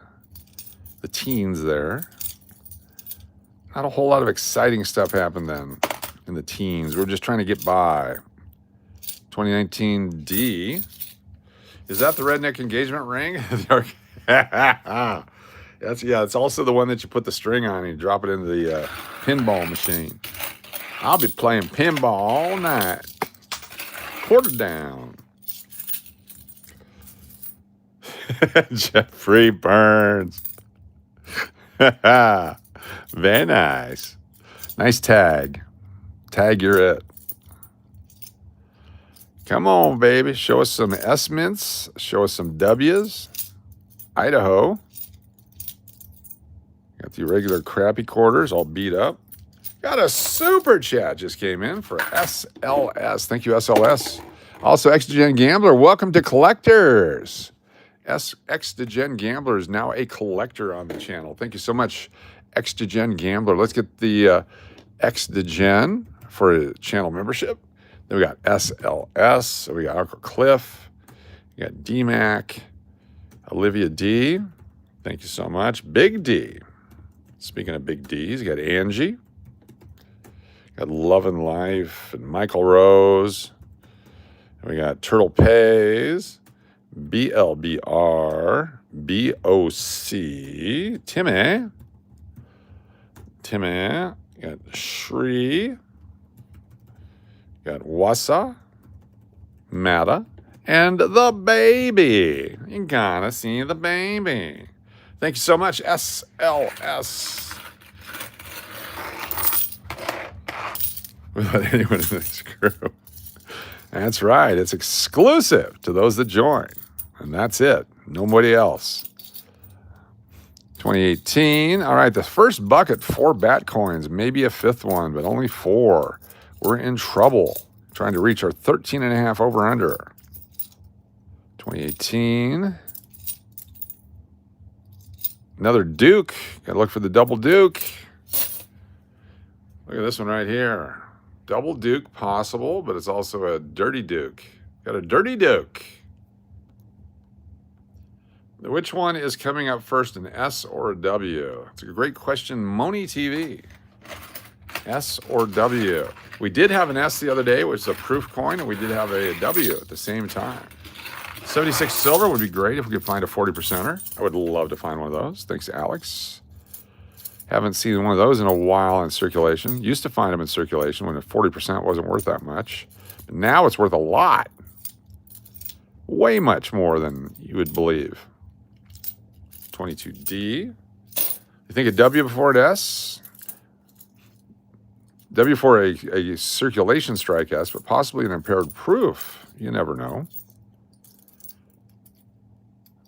the teens there. Not a whole lot of exciting stuff happened then in the teens. We're just trying to get by. 2019 D. Is that the redneck engagement ring? It's also the one that you put the string on and you drop it into the pinball machine. I'll be playing pinball all night. Quarter down. Jeffrey Burns. Very nice. Nice tag. Tag, you're it. Come on, baby. Show us some S-mints. Show us some W's. Idaho. Got the regular crappy quarters all beat up. Got a super chat just came in for SLS. Thank you, SLS. Also, Extragen Gambler, welcome to Collectors. Extragen Gambler is now a collector on the channel. Thank you so much, Extragen Gambler. Let's get the Extragen for a channel membership. Then we got SLS. So we got Uncle Cliff. We got DMAC. Olivia D. Thank you so much. Big D. Speaking of big D's, you got Angie. Got Love and Life and Michael Rose. And we got Turtle Pays. BLBR. BOC. Timmy. Got Shri. Got Wassa. Mata. And the baby. You gotta see the baby. Thank you so much, SLS. Without anyone in this group. That's right. It's exclusive to those that join. And that's it. Nobody else. 2018. All right, the first bucket, 4 bat coins, maybe a 5th one, but only 4. We're in trouble. Trying to reach our 13.5 over under. 2018. Another Duke. Gotta look for the double Duke. Look at this one right here. Double Duke possible, but it's also a dirty Duke. Got a dirty Duke. Which one is coming up first, an S or a W? It's a great question, Moni TV. S or W? We did have an S the other day, which is a proof coin, and we did have a W at the same time. 76 silver would be great if we could find a 40%er. I would love to find one of those. Thanks, Alex. Haven't seen one of those in a while in circulation. Used to find them in circulation when a 40% wasn't worth that much. But now it's worth a lot. Way much more than you would believe. 22D. You think a W before an S? W for a circulation strike S, but possibly an impaired proof. You never know.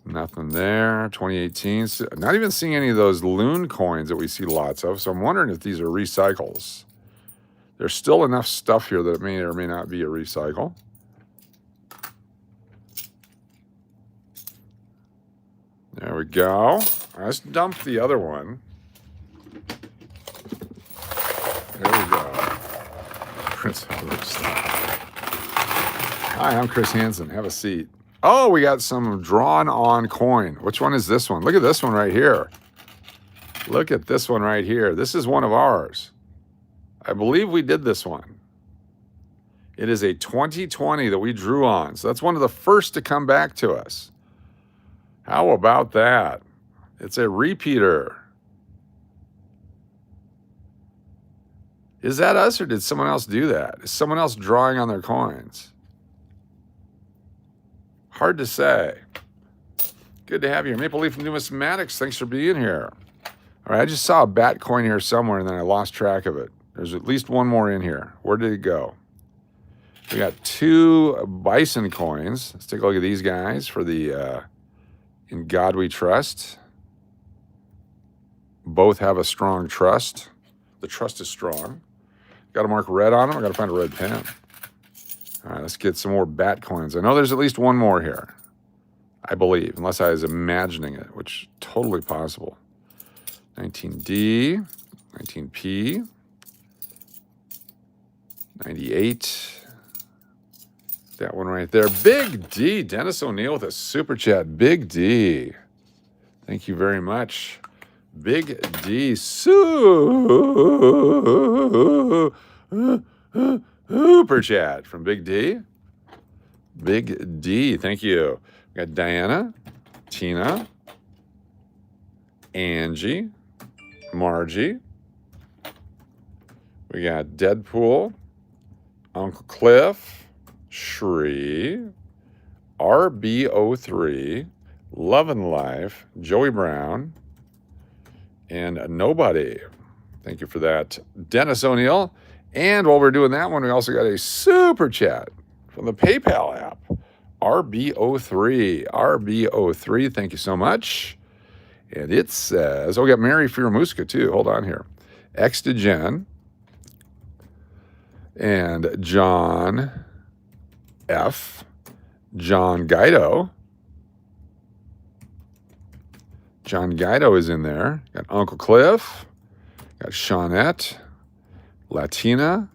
Nothing there. 2018. Not even seeing any of those loon coins that we see lots of. So I'm wondering if these are recycles. There's still enough stuff here that it may or may not be a recycle. There we go. Let's dump the other one. There we go. Prince Hi, I'm Chris Hansen. Have a seat. Oh, we got some drawn on coin. Which one is this one? Look at this one right here. Look at this one right here. This is one of ours. I believe we did this one. It is a 2020 that we drew on. So that's one of the first to come back to us. How about that? It's a repeater. Is that us or did someone else do that? Is someone else drawing on their coins? Hard to say. Good to have you here. Maple Leaf Numismatics, thanks for being here. All right, I just saw a bat coin here somewhere and then I lost track of it. There's at least one more in here. Where did it go? We got 2 bison coins. Let's take a look at these guys for the In God We Trust. Both have a strong trust. The trust is strong. Got to mark red on them. I got to find a red pen. All right, let's get some more bat coins. I know there's at least one more here, I believe, unless I was imagining it, which is totally possible. 19D, 19P, 98, That one right there. Big D. Dennis O'Neill with a super chat. Big D. Thank you very much. Big D. Super chat from Big D. Big D. Thank you. We got Diana, Tina, Angie, Margie. We got Deadpool, Uncle Cliff, Shree, RB03, Love and Life, Joey Brown, and Nobody. Thank you for that, Dennis O'Neill. And while we're doing that one, we also got a super chat from the PayPal app, RB03. RB03, thank you so much. And it says, oh, we got Mary Firamuska too. Hold on here. X to Jen and John F. John Guido. John Guido is in there. Got Uncle Cliff. Got Shawnette. Latina.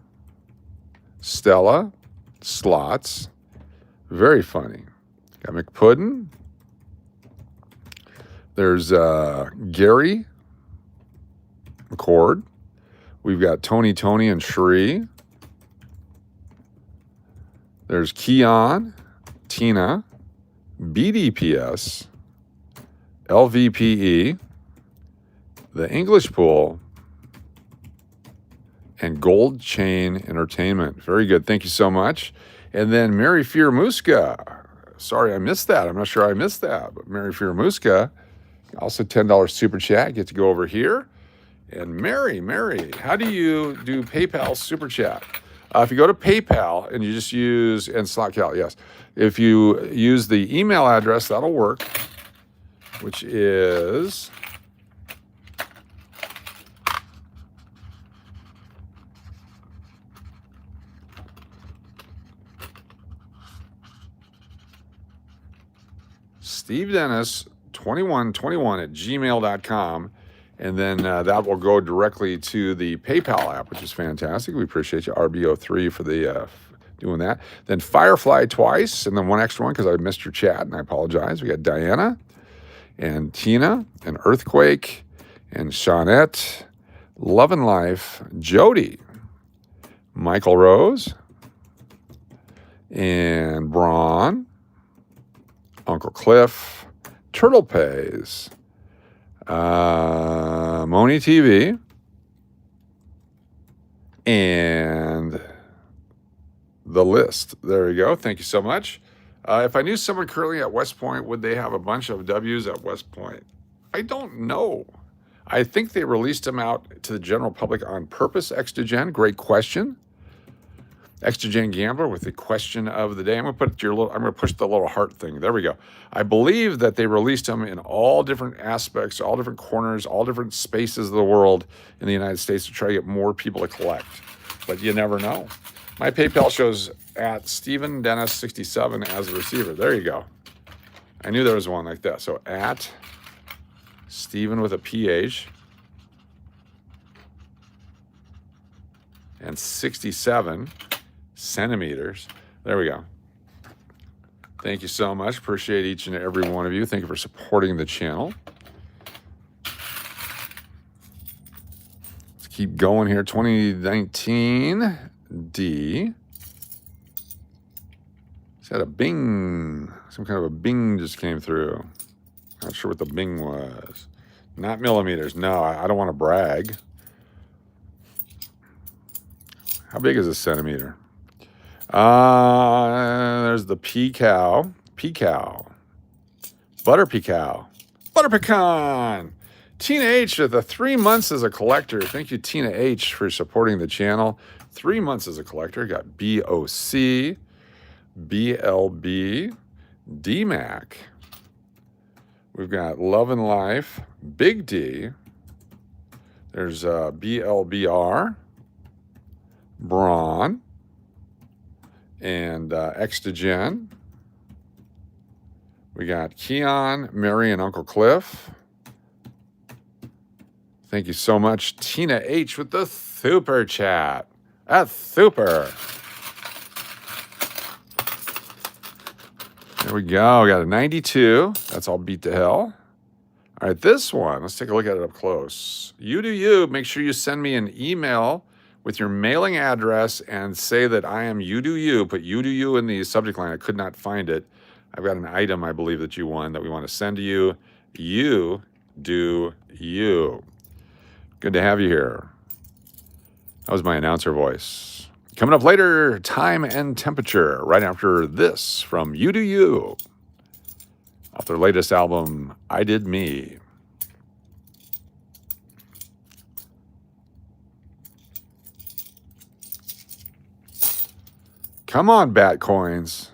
Stella. Slots. Very funny. Got McPuddin. There's Gary McCord. We've got Tony, and Shree. There's Keon, Tina, BDPS, LVPE, The English Pool, and Gold Chain Entertainment. Very good. Thank you so much. And then Mary Firamuska. Sorry, I missed that. I'm not sure I missed that. But Mary Firamuska, also $10 super chat. Get to go over here. And Mary, how do you do PayPal super chat? If you go to PayPal and you just use, and Slackcal, yes. If you use the email address, that'll work, which is stevedennis2121@gmail.com. And then that will go directly to the PayPal app, which is fantastic. We appreciate you, RBO3, for the doing that. Then Firefly twice, and then one extra one because I missed your chat, and I apologize. We got Diana and Tina and Earthquake and Shawnette, Love and Life, Jody, Michael Rose, and Braun, Uncle Cliff, Turtle Pays, Moni TV, and the list. There you go. Thank you so much. If I knew someone currently at West Point, would they have a bunch of W's at West Point? I don't know. I think they released them out to the general public on purpose. Extogen, great question. Extogen Gambler with the question of the day. I'm going to push the little heart thing. There we go. I believe that they released them in all different aspects, all different corners, all different spaces of the world in the United States to try to get more people to collect. But you never know. My PayPal shows at Stephen Dennis 67 as a receiver. There you go. I knew there was one like that. So at Stephen with a PH and 67 centimeters. There we go. Thank you so much. Appreciate each and every one of you. Thank you for supporting the channel. Let's keep going here. 2019 D. Is that a bing? Some kind of a bing just came through. Not sure what the bing was. Not millimeters. No, I don't want to brag. How big is a centimeter? There's the pecan, butter pecan. Tina H with the 3 months as a collector. Thank you, Tina H, for supporting the channel. 3 months as a collector. Got BOC, BLB, DMAC. We've got Love and Life, Big D. There's BLBR, Braun, and Extogen. We got Keon, Mary, and Uncle Cliff. Thank you so much, Tina H, with the super chat. That's super. There we go. We got a 92. That's all beat to hell. All right, this one, let's take a look at it up close. You do you. Make sure you send me an email with your mailing address and say that I am you do you. Put you do you in the subject line. I could not find it. I've got an item, I believe, that you won that we want to send to you. You do you. Good to have you here. That was my announcer voice. Coming up later, time and temperature, right after this from You Do You, off their latest album, I Did Me. Come on, Batcoins.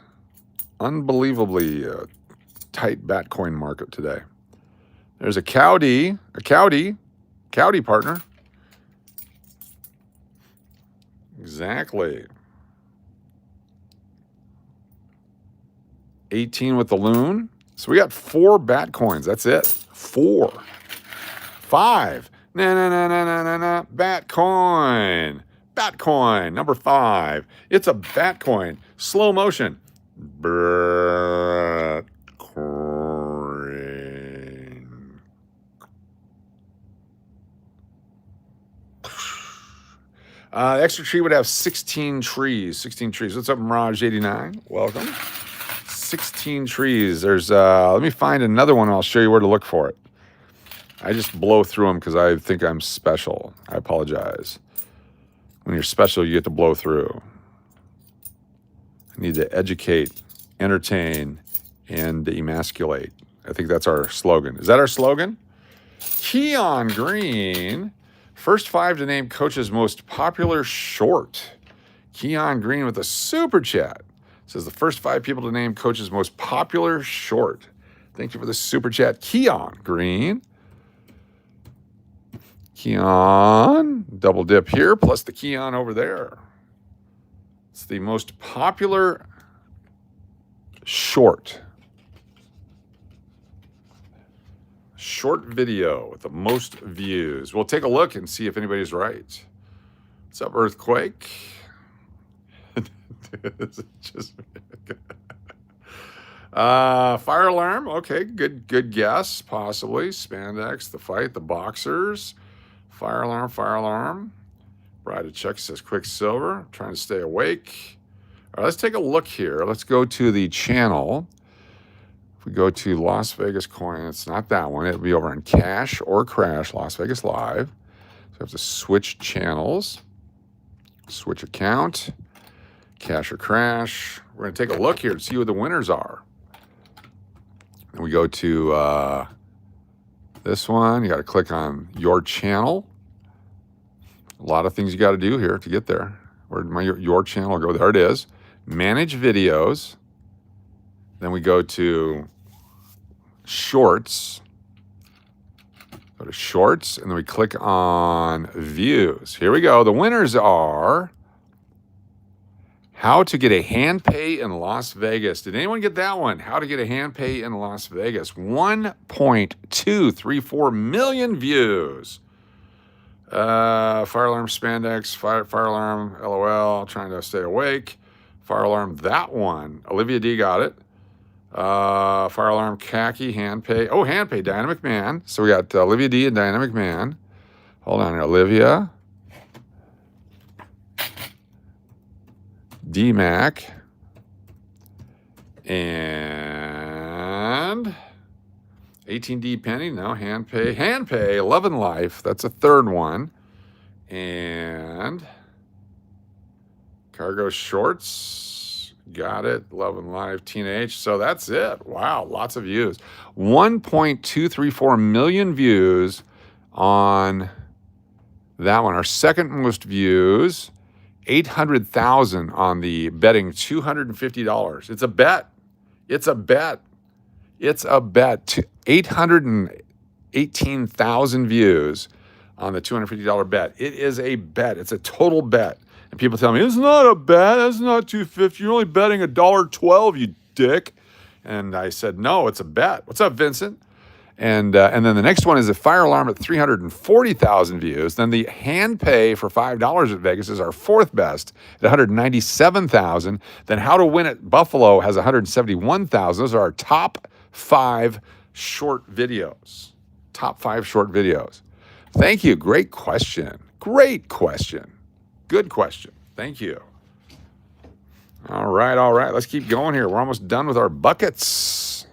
Unbelievably tight Batcoin market today. There's a Cowdy partner. Exactly. 18 with the loon. So we got 4 Batcoins. That's it. 4. 5. Na. Batcoin. Batcoin. Number 5. It's a Batcoin. Slow motion. Batcoin. Extra tree would have 16 trees. 16 trees. What's up, Mirage89? Welcome. 16 trees. There's, let me find another one and I'll show you where to look for it. I just blow through them because I think I'm special. I apologize. When you're special, you get to blow through. I need to educate, entertain, and emasculate. I think that's our slogan. Is that our slogan? Keon Green. First 5 to name Coach's most popular short. Keon Green with a super chat. Says the first 5 people to name Coach's most popular short. Thank you for the super chat, Keon Green. Keon, double dip here, plus the Keon over there. It's the most popular short. Short video with the most views. We'll take a look and see if anybody's right. What's up, Earthquake? Fire alarm. Okay, good guess. Possibly spandex, the fight, the boxers. Fire alarm. Bride of Chuck says Quicksilver. Trying to stay awake. All right, let's take a look here. Let's go to the channel. If we go to Las Vegas Coin, it's not that one. It'll be over on Cash or Crash, Las Vegas Live. So I have to switch channels, switch account, Cash or Crash. We're going to take a look here to see who the winners are. And we go to this one. You got to click on your channel. A lot of things you got to do here to get there. Where did your channel go? There it is. Manage videos. Then we go to Shorts. Go to Shorts, and then we click on Views. Here we go. The winners are How to Get a Hand Pay in Las Vegas. Did anyone get that one? How to Get a Hand Pay in Las Vegas. 1.234 million views. Fire alarm spandex, fire alarm, LOL, trying to stay awake. Fire alarm, that one. Olivia D got it. Fire alarm, khaki, hand pay. Oh, hand pay, Dynamic Man. So we got Olivia D and Dynamic Man. Hold on here, Olivia. D-Mac. And 18D Penny, no, hand pay. Hand pay, Love and Life. That's a third one. And Cargo Shorts. Got it. Love and Life, Teenage. So that's it. Wow, lots of views. 1.234 million views on that one. Our second most views, 800,000 on the betting $250. It's a bet. It's a bet. It's a bet. 818,000 views on the $250 bet. It is a bet. It's a total bet. And people tell me, it's not a bet. That's not $250. You're only betting $1.12, you dick. And I said, no, it's a bet. What's up, Vincent? And then the next one is a fire alarm at 340,000 views. Then the hand pay for $5 at Vegas is our fourth best at 197,000. Then How to Win at Buffalo has 171,000. Those are our top 5 short videos. Top 5 short videos. Thank you. Great question. Great question. Good question. Thank you. All right. Let's keep going here. We're almost done with our buckets.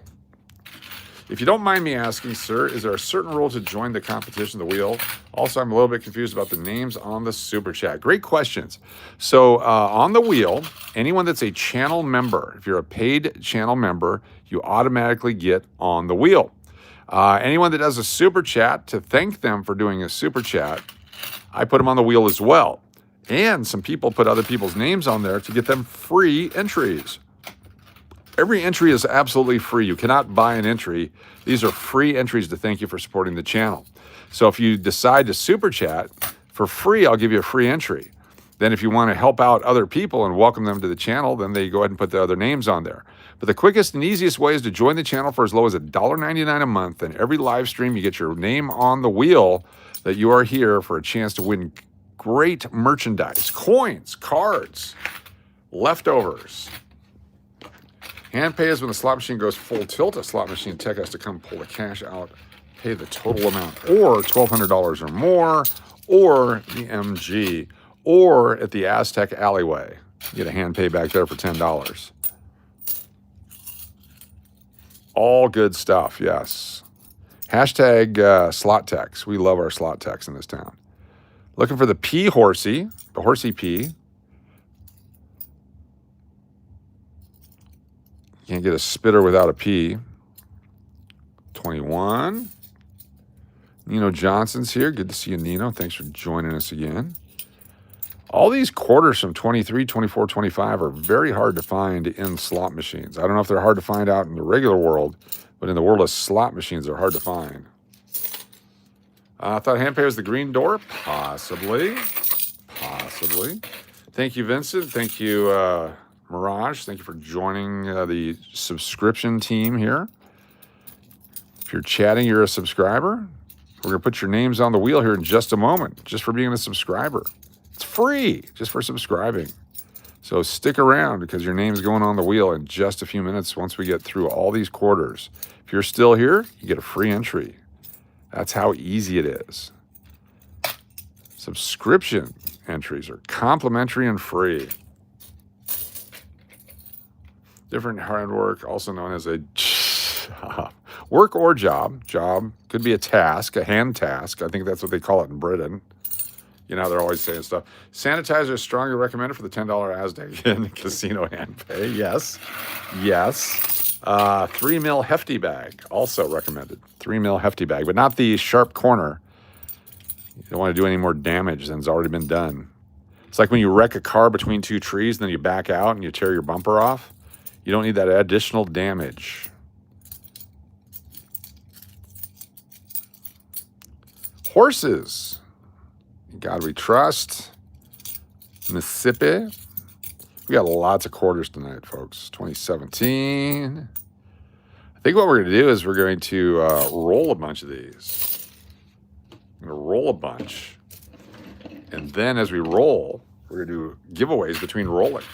If you don't mind me asking, sir, is there a certain rule to join the competition, the wheel? Also, I'm a little bit confused about the names on the Super Chat. Great questions. So on the wheel, anyone that's a channel member, if you're a paid channel member, you automatically get on the wheel. Anyone that does a Super Chat, to thank them for doing a Super Chat, I put them on the wheel as well. And some people put other people's names on there to get them free entries. Every entry is absolutely free. You cannot buy an entry. These are free entries to thank you for supporting the channel. So if you decide to Super Chat, for free, I'll give you a free entry. Then if you want to help out other people and welcome them to the channel, then they go ahead and put the other names on there. But the quickest and easiest way is to join the channel for as low as $1.99 a month. And every live stream, you get your name on the wheel that you are here for a chance to win great merchandise, coins, cards, leftovers. Hand pay is when the slot machine goes full tilt. A slot machine tech has to come pull the cash out, pay the total amount, or $1,200 or more, or the MG, or at the Aztec alleyway. You get a hand pay back there for $10. All good stuff, yes. Hashtag slot techs. We love our slot techs in this town. Looking for the P horsey, the horsey P. Can't get a spitter without a P. 21. Nino Johnson's here. Good to see you, Nino. Thanks for joining us again. All these quarters from 23, 24, 25 are very hard to find in slot machines. I don't know if they're hard to find out in the regular world, but in the world of slot machines, they're hard to find. I thought hand pay was the green door. Possibly. Thank you, Vincent. Thank you, Mirage, thank you for joining the subscription team here. If you're chatting, you're a subscriber. We're going to put your names on the wheel here in just a moment, just for being a subscriber. It's free, just for subscribing. So stick around because your name's going on the wheel in just a few minutes once we get through all these quarters. If you're still here, you get a free entry. That's how easy it is. Subscription entries are complimentary and free. Different hard work, also known as a job. Work or job. Job could be a task, a hand task. I think that's what they call it in Britain. You know, they're always saying stuff. Sanitizer is strongly recommended for the $10 Aztec in casino hand pay. Yes. 3 mil hefty bag, also recommended. 3 mil hefty bag, but not the sharp corner. You don't want to do any more damage than's already been done. It's like when you wreck a car between two trees and then you back out and you tear your bumper off. You don't need that additional damage. Horses. God we trust. Mississippi. We got lots of quarters tonight, folks. 2017. I think what we're going to do is we're going to roll a bunch of these. I'm going to roll a bunch. And then as we roll, we're going to do giveaways between rolling.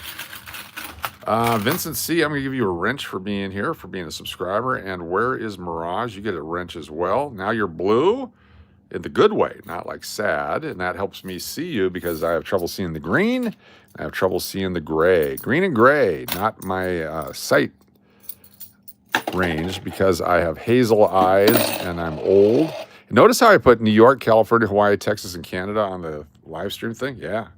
Vincent C., I'm going to give you a wrench for being here, for being a subscriber. And where is Mirage? You get a wrench as well. Now you're blue in the good way, not like sad. And that helps me see you because I have trouble seeing the green. I have trouble seeing the gray. Green and gray, not my sight range because I have hazel eyes and I'm old. Notice how I put New York, California, Hawaii, Texas, and Canada on the live stream thing? Yeah.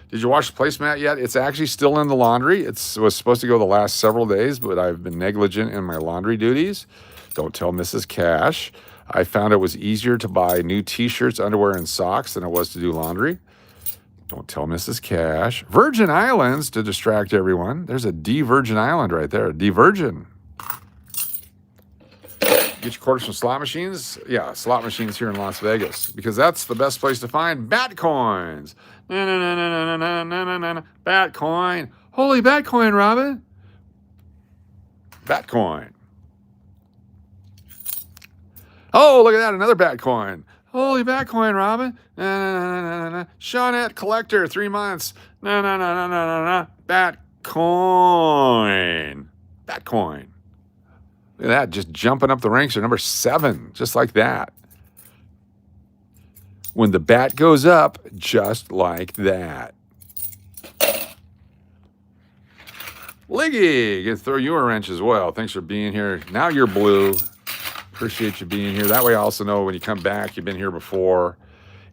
Did you wash the placemat yet? It's actually still in the laundry. It was supposed to go the last several days, but I've been negligent in my laundry duties. Don't tell Mrs. Cash. I found it was easier to buy new t-shirts, underwear, and socks than it was to do laundry. Don't tell Mrs. Cash. Virgin Islands, to distract everyone. There's a D Virgin Island right there. D Virgin. Get your quarters from slot machines? Yeah, slot machines here in Las Vegas. Because that's the best place to find bat coins. Bat coin. Holy bat coin, Robin. Bat coin. Oh, look at that. Another bat coin. Holy bat coin, Robin. Na, na, na, na, na, na. Shawnette collector, 3 months. Na, na, na, na, na, na, na. Bat coin. Bat coin. Look at that. Just jumping up the ranks to number 7. Just like that. When the bat goes up, just like that. Liggy, gonna throw you a wrench as well. Thanks for being here. Now you're blue. Appreciate you being here. That way I also know when you come back, you've been here before.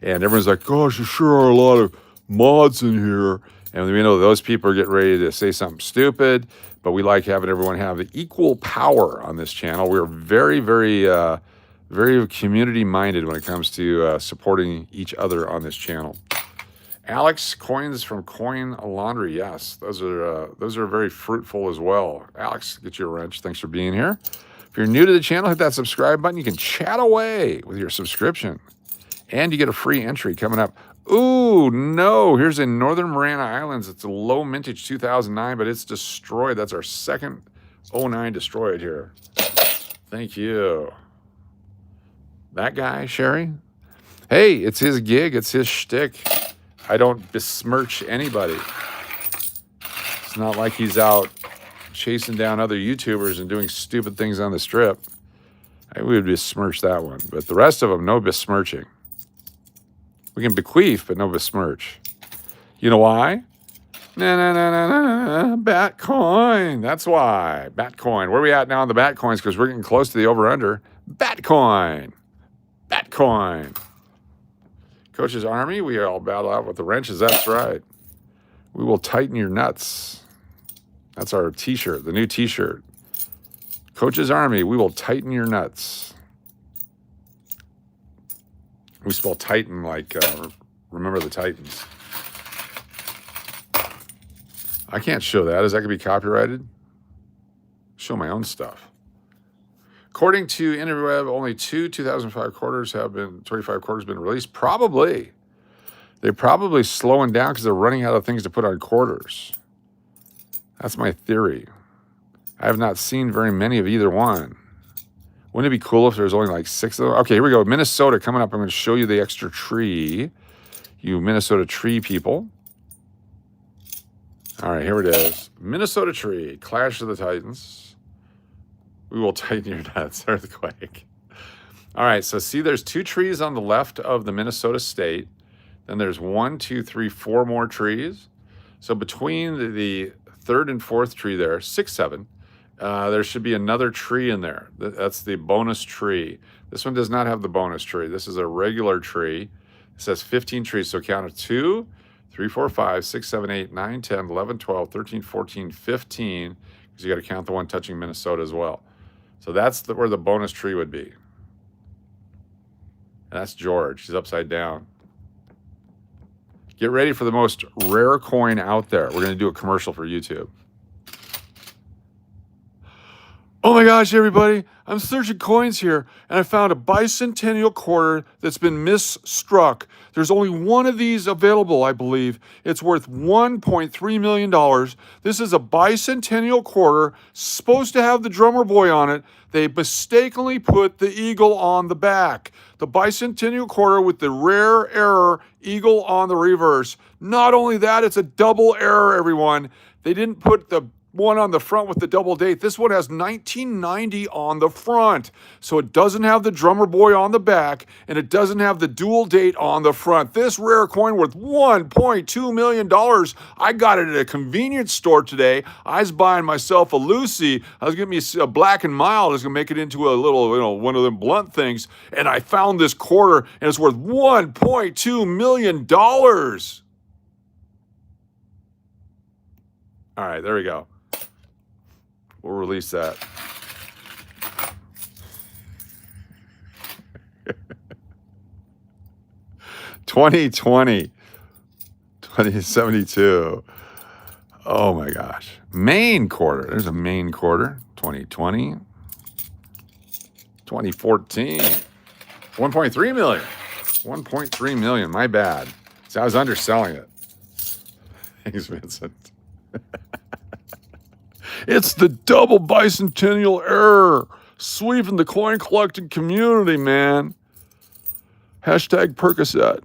And everyone's like, gosh, there sure are a lot of mods in here. And we know those people are getting ready to say something stupid, but we like having everyone have the equal power on this channel. We're very, very, very community-minded when it comes to supporting each other on this channel. Alex, coins from Coin Laundry. Yes, those are very fruitful as well. Alex, get you a wrench. Thanks for being here. If you're new to the channel, hit that subscribe button. You can chat away with your subscription. And you get a free entry coming up. Ooh, no. Here's in Northern Mariana Islands. It's a low mintage 2009, but it's destroyed. That's our second 09 destroyed here. Thank you. That guy, Sherry? Hey, it's his gig. It's his shtick. I don't besmirch anybody. It's not like he's out chasing down other YouTubers and doing stupid things on the strip. We would besmirch that one. But the rest of them, no besmirching. We can bequeath, but no besmirch. You know why? Na, bat coin. That's why. Bat coin. Where are we at now on the bat coins? Because we're getting close to the over-under. Bat coin. Bat coin. Coach's Army, we all battle out with the wrenches. That's right. We will tighten your nuts. That's our t-shirt, the new t-shirt. Coach's Army, we will tighten your nuts. We spell Titan like remember the Titans. I can't show that. Is that going to be copyrighted? Show my own stuff. According to Interweb, only 2 2005 quarters have been, 25 quarters been released. Probably. They're probably slowing down because they're running out of things to put on quarters. That's my theory. I have not seen very many of either one. Wouldn't it be cool if there's only like 6 of them? Okay, here we go. Minnesota coming up. I'm going to show you the extra tree. You Minnesota tree people. All right, here it is. Minnesota tree. Clash of the Titans. We will tighten your nuts. Earthquake. All right, so see there's 2 trees on the left of the Minnesota state. Then there's 1, 2, 3, 4 more trees. So between the 3rd and 4th tree there, 6, 7, there should be another tree in there. That's the bonus tree. This one does not have the bonus tree. This is a regular tree. It says 15 trees, so count of 2, 3, 4, 5, 6, 7, 8, 9, 10, 11, 12, 13, 14, 15, because you got to count the one touching Minnesota as well. So that's where the bonus tree would be. And that's George. He's upside down. Get ready for the most rare coin out there. We're going to do a commercial for YouTube. Oh my gosh, everybody. I'm searching coins here, and I found a bicentennial quarter that's been misstruck. There's only one of these available, I believe. It's worth $1.3 million. This is a bicentennial quarter, supposed to have the drummer boy on it. They mistakenly put the eagle on the back. The bicentennial quarter with the rare error, eagle on the reverse. Not only that, it's a double error, everyone. They didn't put the one on the front with the double date. This one has 1990 on the front. So it doesn't have the drummer boy on the back, and it doesn't have the dual date on the front. This rare coin worth $1.2 million. I got it at a convenience store today. I was buying myself a Lucy. I was getting me a Black and Mild. I was going to make it into a little, one of them blunt things. And I found this quarter, and it's worth $1.2 million. All right, there we go. We'll release that. $20.20, $20.72. Oh my gosh. Main quarter. There's a main quarter. 2020. 2014. 1.3 million. 1.3 million. My bad. See, I was underselling it. Thanks, Vincent. It's the double bicentennial error. Sweeping the coin collecting community, man. Hashtag Percocet.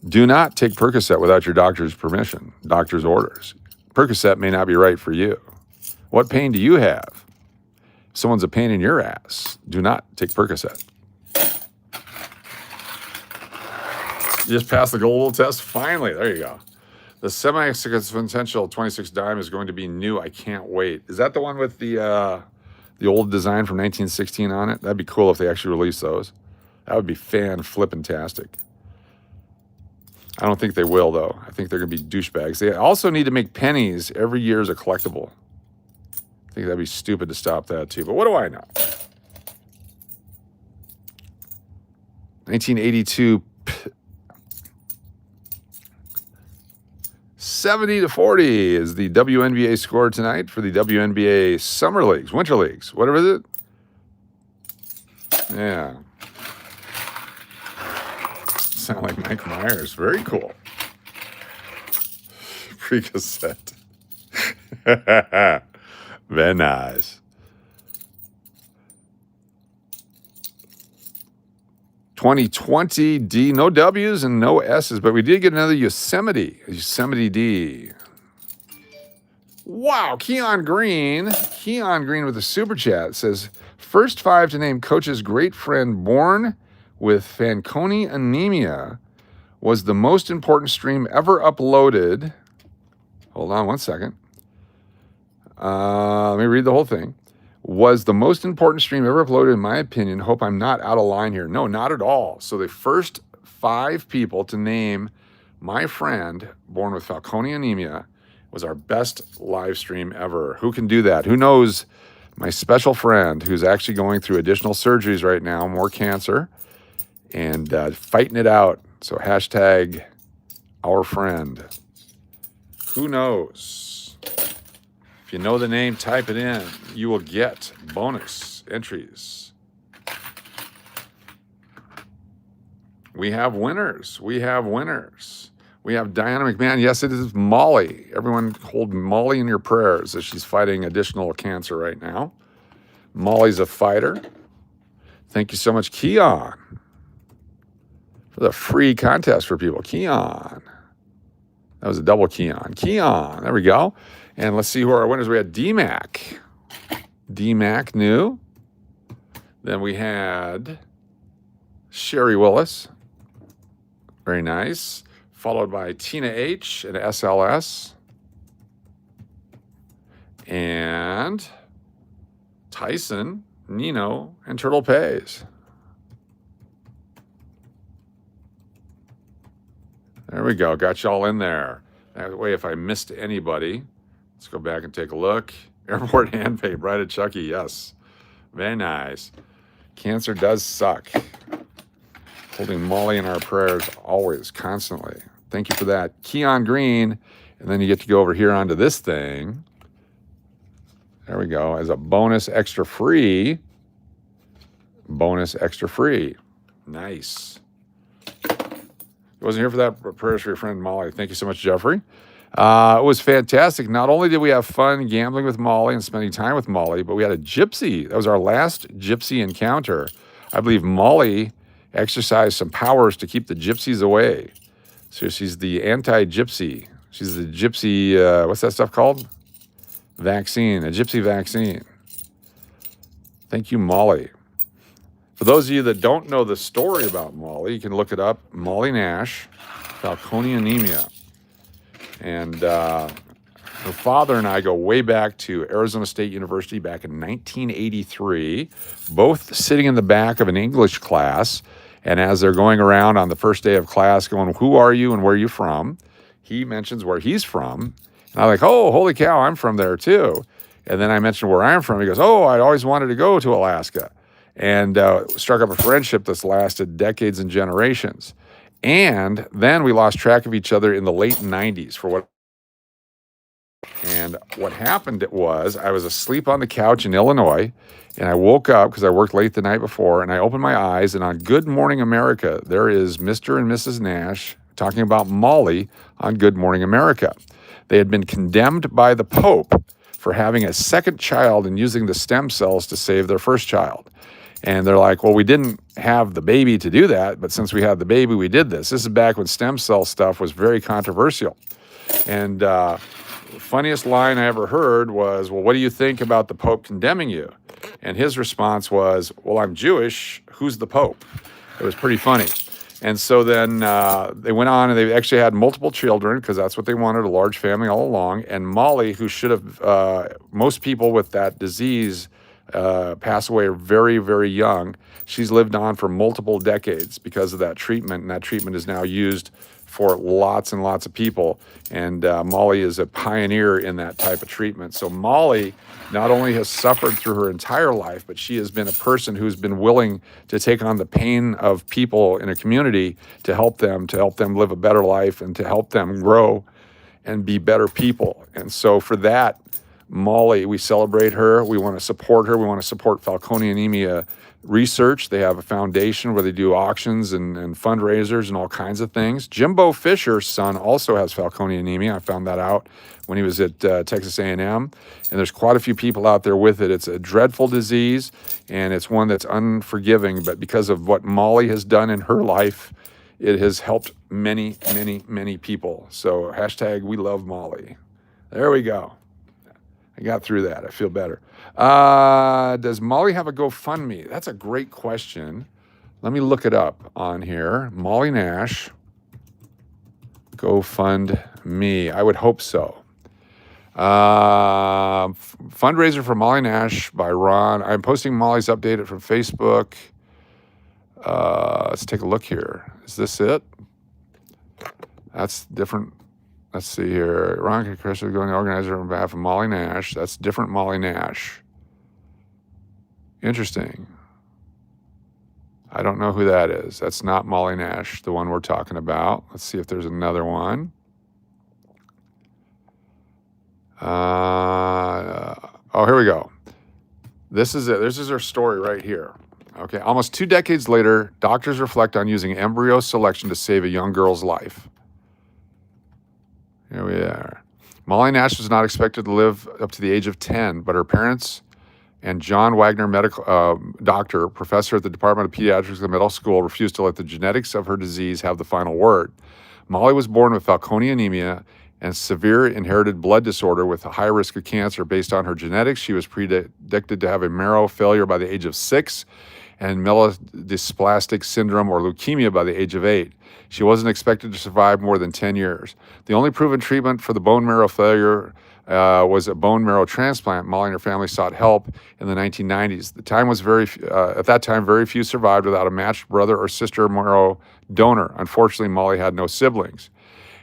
Do not take Percocet without your doctor's permission, doctor's orders. Percocet may not be right for you. What pain do you have? If someone's a pain in your ass, do not take Percocet. You just passed the global test? Finally, there you go. The semi-exponential 26 dime is going to be new. I can't wait. Is that the one with the old design from 1916 on it? That'd be cool if they actually released those. That would be fan-flippin-tastic. I don't think they will, though. I think they're going to be douchebags. They also need to make pennies every year as a collectible. I think that'd be stupid to stop that, too. But what do I know? 1982... 70-40 is the WNBA score tonight for the WNBA Summer Leagues, Winter Leagues. Whatever is it? Yeah. Sound like Mike Myers. Very cool. Pre-cassette. Very nice. 2020 D, no W's and no S's, but we did get another Yosemite D. Wow, Keon Green with a super chat says, first 5 to name coach's great friend born with Fanconi anemia was the most important stream ever uploaded. Hold on one second. Let me read the whole thing. Was the most important stream ever uploaded, in my opinion. Hope I'm not out of line here. No, not at all. So the first 5 people to name my friend born with Fanconi anemia was our best live stream ever. Who can do that? Who knows my special friend who's actually going through additional surgeries right now, more cancer, and fighting it out. So hashtag our friend. Who knows? If you know the name, type it in. You will get bonus entries. We have winners. We have Diana McMahon. Yes, it is Molly. Everyone hold Molly in your prayers as she's fighting additional cancer right now. Molly's a fighter. Thank you so much, Keon, for the free contest for people. Keon. That was a double Keon. Keon. There we go. And let's see who our winners. We had D-Mac. D-Mac new. Then we had Sherry Willis. Very nice. Followed by Tina H. and SLS. And Tyson, Nino, and Turtle Pays. There we go. Got you all in there. That way, if I missed anybody, let's go back and take a look. Airport hand pay, Bride of Chucky, yes. Very nice. Cancer does suck. Holding Molly in our prayers always, constantly. Thank you for that. Keon Green, and then you get to go over here onto this thing. There we go. As a bonus extra free. Bonus extra free. Nice. Wasn't here for that. Prayers for your friend Molly. Thank you so much, Jeffrey. It was fantastic. Not only did we have fun gambling with Molly and spending time with Molly, but we had a gypsy. That was our last gypsy encounter. I believe Molly exercised some powers to keep the gypsies away. So she's the anti-gypsy. She's the gypsy, what's that stuff called? Vaccine, a gypsy vaccine. Thank you, Molly. For those of you that don't know the story about Molly, you can look it up. Molly Nash, Fanconi anemia. And her father and I go way back to Arizona State University back in 1983, both sitting in the back of an English class. And as they're going around on the first day of class going, who are you and where are you from? He mentions where he's from. And I'm like, oh, holy cow, I'm from there too. And then I mentioned where I'm from. He goes, oh, I'd always wanted to go to Alaska. And struck up a friendship that's lasted decades and generations. And then we lost track of each other in the late 90s for what. And what happened was I was asleep on the couch in Illinois, and I woke up because I worked late the night before, and I opened my eyes, and on Good Morning America, there is Mr. and Mrs. Nash talking about Molly on Good Morning America. They had been condemned by the Pope for having a second child and using the stem cells to save their first child. And they're like, well, we didn't have the baby to do that, but since we had the baby, we did this. This is back when stem cell stuff was very controversial. And the funniest line I ever heard was, well, what do you think about the Pope condemning you? And his response was, well, I'm Jewish. Who's the Pope? It was pretty funny. And so then they went on and they actually had multiple children because that's what they wanted, a large family all along. And Molly, who should have, most people with that disease pass away very, very young. She's lived on for multiple decades because of that treatment. And that treatment is now used for lots and lots of people. And Molly is a pioneer in that type of treatment. So Molly not only has suffered through her entire life, but she has been a person who's been willing to take on the pain of people in a community to help them live a better life and to help them grow and be better people. And so for that, Molly, we celebrate her. We want to support her. We want to support Fanconi anemia research. They have a foundation where they do auctions and fundraisers and all kinds of things. Jimbo Fisher's son also has Fanconi anemia. I found that out when he was at Texas A&M. And there's quite a few people out there with it. It's a dreadful disease, and it's one that's unforgiving. But because of what Molly has done in her life, it has helped many, many, many people. So hashtag we love Molly. There we go. I got through that. I feel better. Does Molly have a GoFundMe? That's a great question. Let me look it up on here. Molly Nash, GoFundMe. I would hope so. Fundraiser for Molly Nash by Ron. I'm posting Molly's updated from Facebook. Let's take a look here. Is this it? That's different. Let's see here. Ron Chris is going to organizer on behalf of Molly Nash. That's different Molly Nash. Interesting. I don't know who that is. That's not Molly Nash, the one we're talking about. Let's see if there's another one. Here we go. This is it. This is her story right here. Okay. Almost 2 decades later, doctors reflect on using embryo selection to save a young girl's life. Here we are. Molly Nash was not expected to live up to the age of 10, but her parents and John Wagner, medical doctor, professor at the Department of Pediatrics at the medical school, refused to let the genetics of her disease have the final word. Molly was born with Fanconi anemia and severe inherited blood disorder with a high risk of cancer. Based on her genetics, she was predicted to have a marrow failure by the age of 6 and myelodysplastic syndrome or leukemia by the age of 8. She wasn't expected to survive more than 10 years. The only proven treatment for the bone marrow failure was a bone marrow transplant. Molly and her family sought help in the 1990s. At that time, very few survived without a matched brother or sister marrow donor. Unfortunately, Molly had no siblings.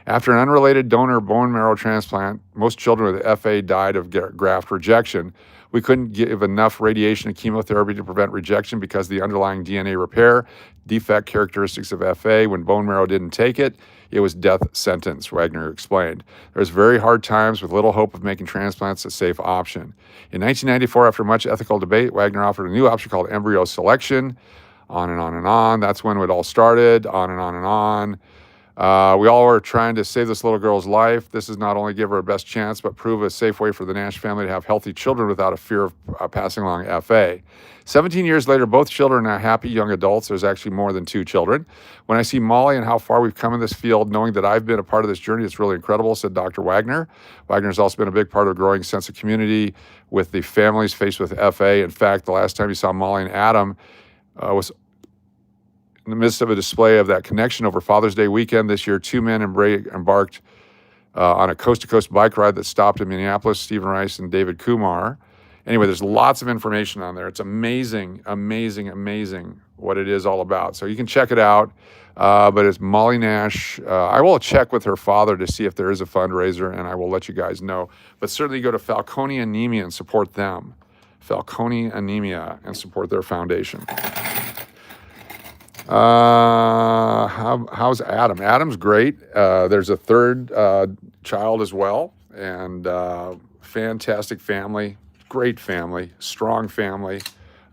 After an unrelated donor bone marrow transplant, most children with FA died of graft rejection. We couldn't give enough radiation and chemotherapy to prevent rejection because of the underlying DNA repair defect characteristics of FA. When bone marrow didn't take it, it was death sentence, Wagner explained. There was very hard times with little hope of making transplants a safe option. In 1994, after much ethical debate, Wagner offered a new option called embryo selection. On and on and on. That's when it all started, on and on and on. We all are trying to save this little girl's life. This is not only give her a best chance, but prove a safe way for the Nash family to have healthy children without a fear of passing along FA. 17 years later, both children are happy young adults. There's actually more than 2 children. When I see Molly and how far we've come in this field, knowing that I've been a part of this journey, it's really incredible, said Dr. Wagner. Wagner's also been a big part of a growing sense of community with the families faced with FA. In fact, the last time you saw Molly and Adam was in the midst of a display of that connection over Father's Day weekend this year. 2 men embarked on a coast-to-coast bike ride that stopped in Minneapolis, Stephen Rice and David Kumar. Anyway, there's lots of information on there. It's amazing, amazing, amazing what it is all about. So you can check it out, but it's Molly Nash. I will check with her father to see if there is a fundraiser, and I will let you guys know. But certainly go to Fanconi Anemia and support them. Fanconi Anemia and support their foundation. How's Adam? Adam's great. There's a third child as well, and fantastic family, great family, strong family.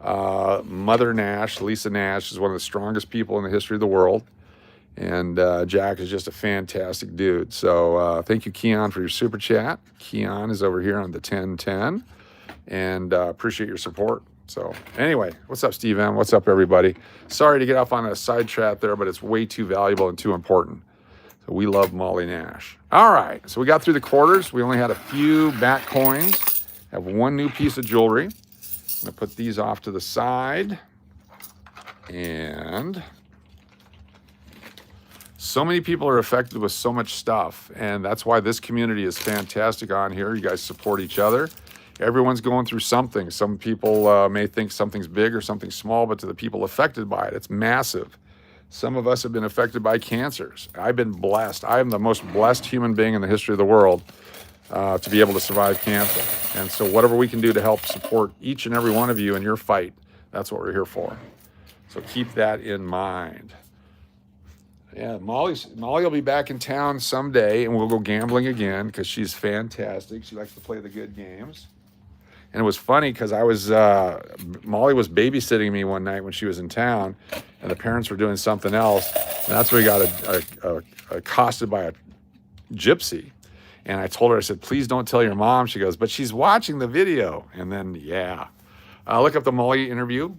Mother Nash, Lisa Nash, is one of the strongest people in the history of the world, And Jack is just a fantastic dude. So thank you, Keon, for your super chat. Keon is over here on the 1010, and appreciate your support. So anyway, what's up, Steve M? What's up, everybody? Sorry to get off on a side chat there, but it's way too valuable and too important. So we love Molly Nash. All right, so we got through the quarters. We only had a few back coins. Have one new piece of jewelry. I'm gonna put these off to the side. And so many people are affected with so much stuff, and that's why this community is fantastic on here. You guys support each other. Everyone's going through something. Some people may think something's big or something small, but to the people affected by it, it's massive. Some of us have been affected by cancers. I've been blessed. I am the most blessed human being in the history of the world to be able to survive cancer. And so whatever we can do to help support each and every one of you in your fight, that's what we're here for. So keep that in mind. Yeah, Molly will be back in town someday, and we'll go gambling again because she's fantastic. She likes to play the good games. And it was funny because Molly was babysitting me one night when she was in town, and the parents were doing something else. And that's where we got accosted by a gypsy. And I told her, I said, please don't tell your mom. She goes, but she's watching the video. And then, yeah. Look up the Molly interview.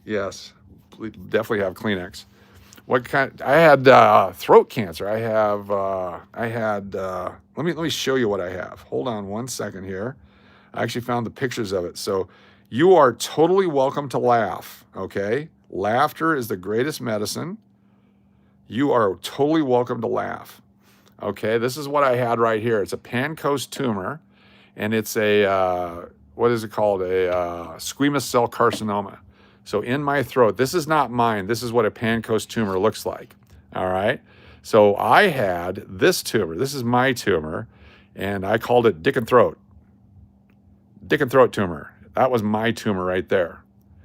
Yes, definitely have Kleenex. What kind? I had throat cancer. Let me show you what I have. Hold on one second here. I actually found the pictures of it. So you are totally welcome to laugh, okay? Laughter is the greatest medicine. You are totally welcome to laugh, okay? This is what I had right here. It's a Pancoast tumor, and it's what is it called? A squamous cell carcinoma. So in my throat, this is not mine. This is what a Pancoast tumor looks like, all right? So I had this tumor. This is my tumor, and I called it dick and throat. Dick and throat tumor. That was my tumor right there.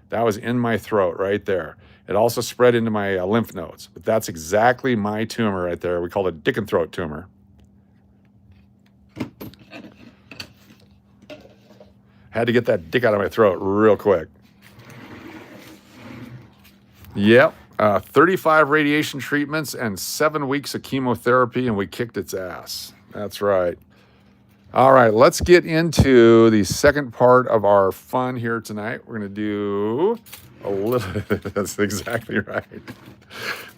That was in my throat right there. It also spread into my lymph nodes, but that's exactly my tumor right there. We call it dick and throat tumor. Had to get that dick out of my throat real quick. Yep. 35 radiation treatments and 7 weeks of chemotherapy, and we kicked its ass. That's right. All right, let's get into the second part of our fun here tonight. We're going to do a little, that's exactly right.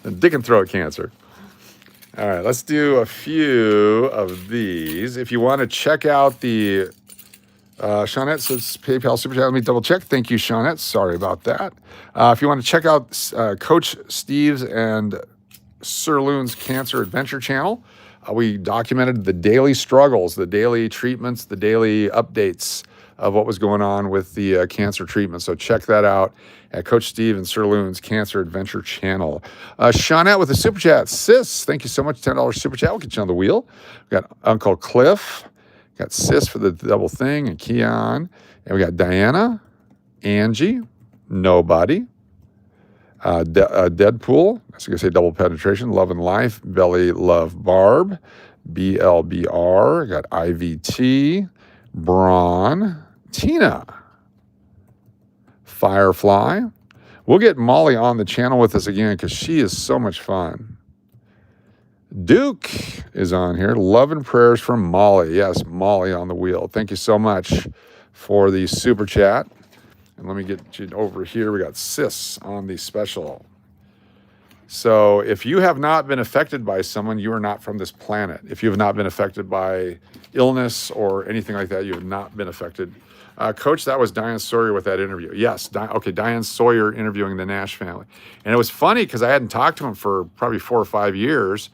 The dick and throat cancer. All right, let's do a few of these. If you want to check out the, Shawnette says PayPal Super Chat. Let me double check. Thank you, Shawnette. Sorry about that. If you want to check out Coach Steve's and Sir Loon's Cancer Adventure channel, we documented the daily struggles, the daily treatments, the daily updates of what was going on with the cancer treatment. So check that out at Coach Steve and Sir Loon's Cancer Adventure channel. Shawnette with the Super Chat. Sis, thank you so much. $10 Super Chat. We'll get you on the wheel. We got Uncle Cliff. Got Sis for the double thing and Keon. And we got Diana, Angie, Nobody, Deadpool, I was going to say double penetration, Love and Life, Belly Love Barb, BLBR, got IVT, Braun, Tina, Firefly. We'll get Molly on the channel with us again because she is so much fun. Duke is on here. Love and prayers from Molly. Yes, Molly on the wheel. Thank you so much for the super chat. And let me get you over here. We got Sis on the special. So if you have not been affected by someone, you are not from this planet. If you have not been affected by illness or anything like that, you have not been affected. Coach, that was Diane Sawyer with that interview. Yes, Diane Sawyer interviewing the Nash family. And it was funny because I hadn't talked to him for probably 4 or 5 years.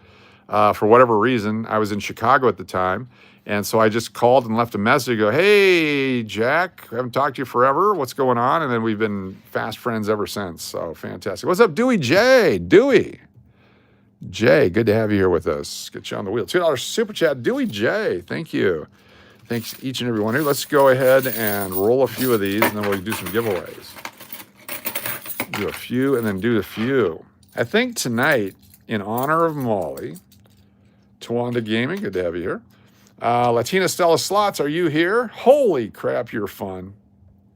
For whatever reason, I was in Chicago at the time. And so I just called and left a message. Go, hey, Jack, I haven't talked to you forever. What's going on? And then we've been fast friends ever since. So fantastic. What's up, Dewey J? Dewey J, good to have you here with us. Get you on the wheel. $2 super chat. Dewey J, thank you. Thanks each and every one here. Let's go ahead and roll a few of these, and then we'll do some giveaways. Do a few and then do a few. I think tonight, in honor of Molly, Tawanda Gaming, good to have you here. Latina Stella Slots, are you here? Holy crap, you're fun.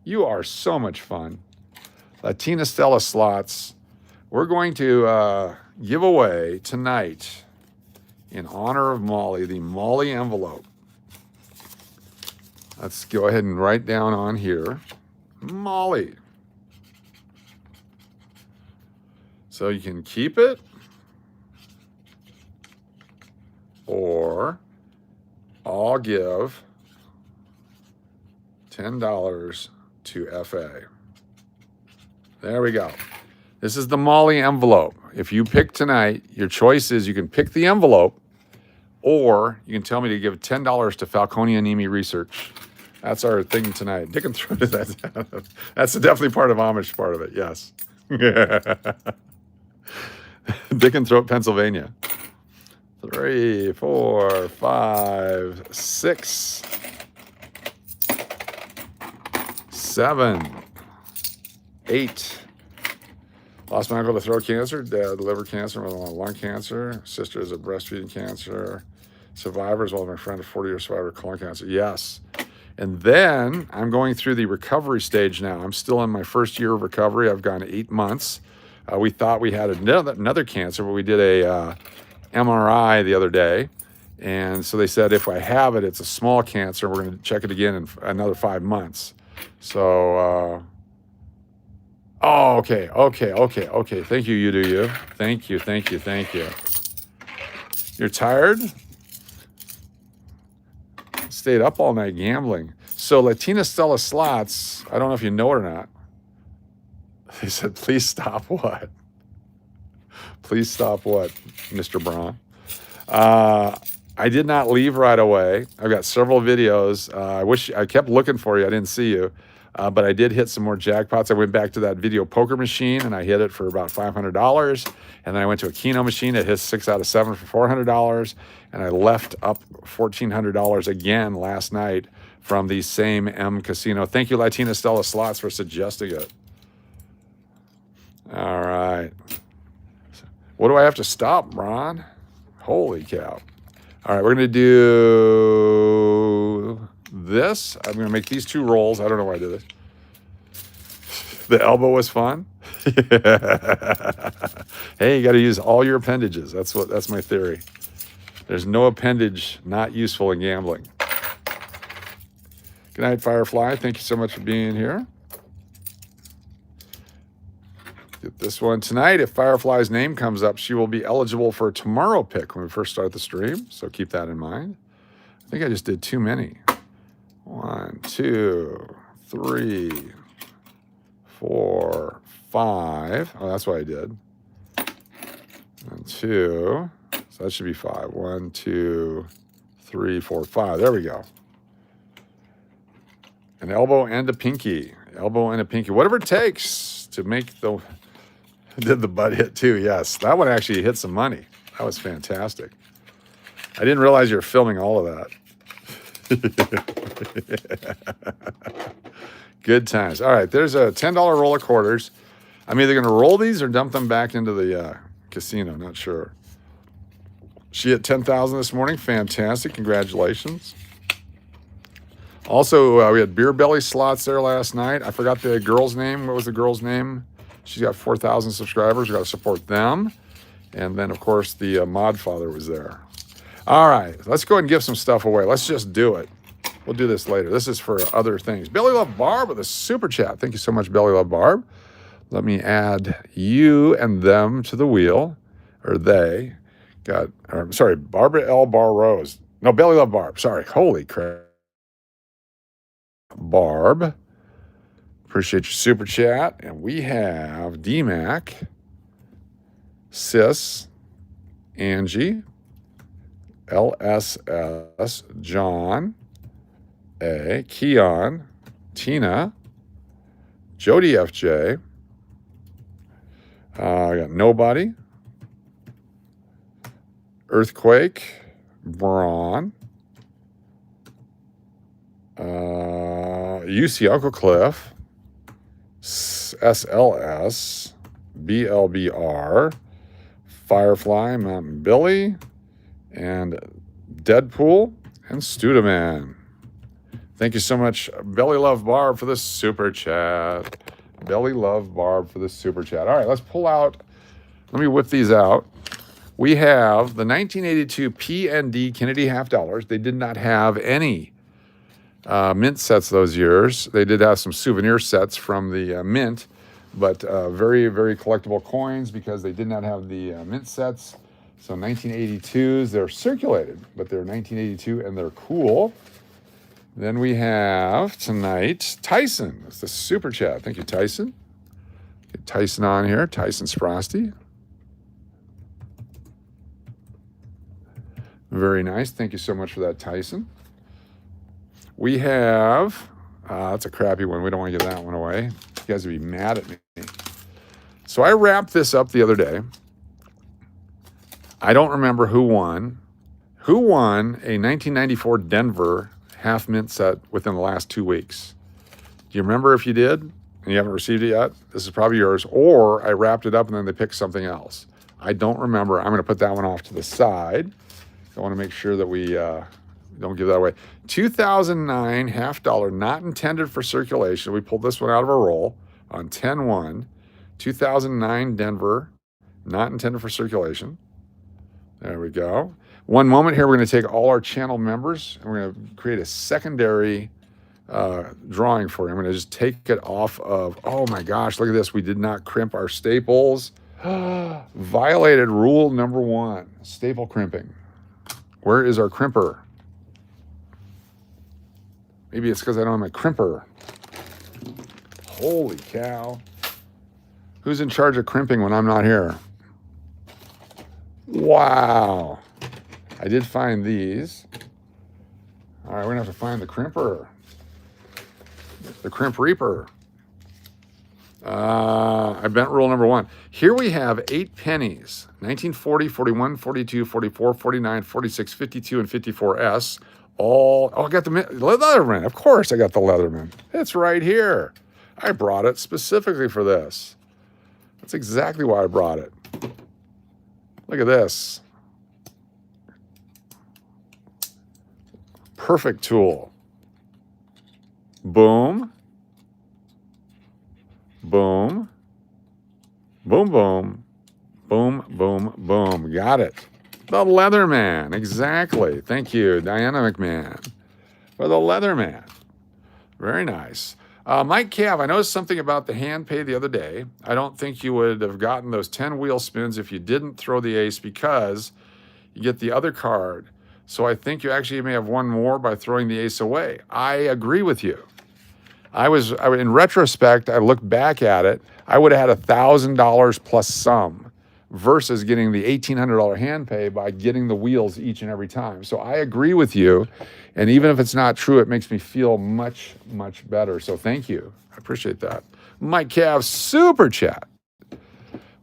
You are so much fun. Latina Stella Slots. We're going to giveaway tonight in honor of Molly, the Molly envelope. Let's go ahead and write down on here, Molly. So you can keep it, or I'll give $10 to FA. There we go. This is the Molly envelope. If you pick tonight, your choice is you can pick the envelope, or you can tell me to give $10 to Falcone Anemi Research. That's our thing tonight. Dick and throat. That's definitely part of Amish, part of it. Yes. Dick and Throat, Pennsylvania. 3, 4, 5, 6, 7, 8. Lost my uncle to throat cancer, dad liver cancer, mother lung cancer, sister is a breastfeeding cancer, survivors, well, my friend, a 40-year survivor of colon cancer. Yes. And then I'm going through the recovery stage now. I'm still in my first year of recovery. I've gone 8 months. We thought we had another cancer, but we did a MRI the other day. And so they said, if I have it, it's a small cancer. We're going to check it again in another 5 months. So, oh, okay. Thank you, you do you. Thank you. You're tired? Stayed up all night gambling. So Latina Stella Slots, I don't know if you know it or not. They said, please stop what? Please stop what, Mr. Braun? I did not leave right away. I've got several videos. I kept looking for you. I didn't see you. But I did hit some more jackpots. I went back to that video poker machine, and I hit it for about $500. And then I went to a Keno machine that hit 6 out of 7 for $400. And I left up $1,400 again last night from the same M Casino. Thank you, Latina Stella Slots, for suggesting it. All right. What do I have to stop, Ron? Holy cow. All right, we're going to do this. I'm going to make these 2 rolls. I don't know why I did this. The elbow was fun. Hey, you got to use all your appendages. That's my theory. There's no appendage not useful in gambling. Good night, Firefly. Thank you so much for being here. Get this one tonight. If Firefly's name comes up, she will be eligible for a tomorrow pick when we first start the stream. So keep that in mind. I think I just did too many. 1, 2, 3, 4, 5. Oh, that's what I did. 1, 2. So that should be 5. 1, 2, 3, 4, 5. There we go. An elbow and a pinky. Elbow and a pinky. Whatever it takes to make the... Did the butt hit too? Yes. That one actually hit some money. That was fantastic. I didn't realize you were filming all of that. Good times. All right. There's a $10 roll of quarters. I'm either going to roll these or dump them back into the casino. Not sure. She hit 10,000 this morning. Fantastic. Congratulations. Also, we had Beer Belly Slots there last night. I forgot the girl's name. What was the girl's name? She's got 4,000 subscribers. We got to support them. And then, of course, the Mod Father was there. All right. Let's go ahead and give some stuff away. Let's just do it. We'll do this later. This is for other things. Belly Love Barb with a super chat. Thank you so much, Belly Love Barb. Let me add you and them to the wheel. Or they. Sorry, Barbara L. Barrose. No, Belly Love Barb. Sorry. Holy crap. Barb. Appreciate your super chat. And we have DMAC, Sis, Angie, LSS, John, A, Keon, Tina, Jody FJ. I got Nobody, Earthquake, Braun, UC Uncle Cliff, SLS, BLBR, Firefly, Mountain Billy, and Deadpool, and Studeman. Thank you so much, Belly Love Barb, for the super chat. Belly Love Barb for the super chat. All right, let's pull out Let me whip these out. We have the 1982 P&D Kennedy half dollars. They did not have any mint sets those years. They did have some souvenir sets from the mint, but very, very collectible coins because they did not have the mint sets. So 1982s, they're circulated, but they're 1982 and they're cool. Then we have tonight Tyson. That's the super chat. Thank you, Tyson. Get Tyson on here. Tyson Sprosty. Very nice. Thank you so much for that, Tyson. We have, that's a crappy one. We don't want to give that one away. You guys would be mad at me. So I wrapped this up the other day. I don't remember who won. Who won a 1994 Denver half mint set within the last 2 weeks? Do you remember if you did and you haven't received it yet? This is probably yours. Or I wrapped it up and then they picked something else. I don't remember. I'm going to put that one off to the side. I want to make sure that we don't give that away. 2009 half dollar, not intended for circulation. We pulled this one out of a roll on 10-1. 2009 Denver, not intended for circulation. There we go. One moment here, we're going to take all our channel members and we're going to create a secondary drawing for you. I'm going to just take it off of, oh my gosh, look at this. We did not crimp our staples. Violated rule number 1, staple crimping. Where is our crimper? Maybe it's because I don't have my crimper. Holy cow. Who's in charge of crimping when I'm not here? Wow. I did find these. All right, we're going to have to find the crimper. The crimp reaper. I bent rule number 1. Here we have 8 pennies. 1940, 41, 42, 44, 49, 46, 52, and 54S. All, oh, I got the Leatherman. Of course I got the Leatherman. It's right here. I brought it specifically for this. That's exactly why I brought it. Look at this. Perfect tool. Boom. Boom. Boom, boom. Boom, boom, boom. Got it. The Leatherman. Exactly. Thank you, Diana McMahon, for the Leatherman. Very nice. Mike Cav, I noticed something about the hand pay the other day. I don't think you would have gotten those 10 wheel spins if you didn't throw the ace because you get the other card. So I think you actually may have won more by throwing the ace away. I agree with you. In retrospect, I look back at it, I would have had $1,000 plus some versus getting the $1,800 hand pay by getting the wheels each and every time. So I agree with you. And even if it's not true, it makes me feel much, much better. So thank you. I appreciate that. Mike Cav, super chat.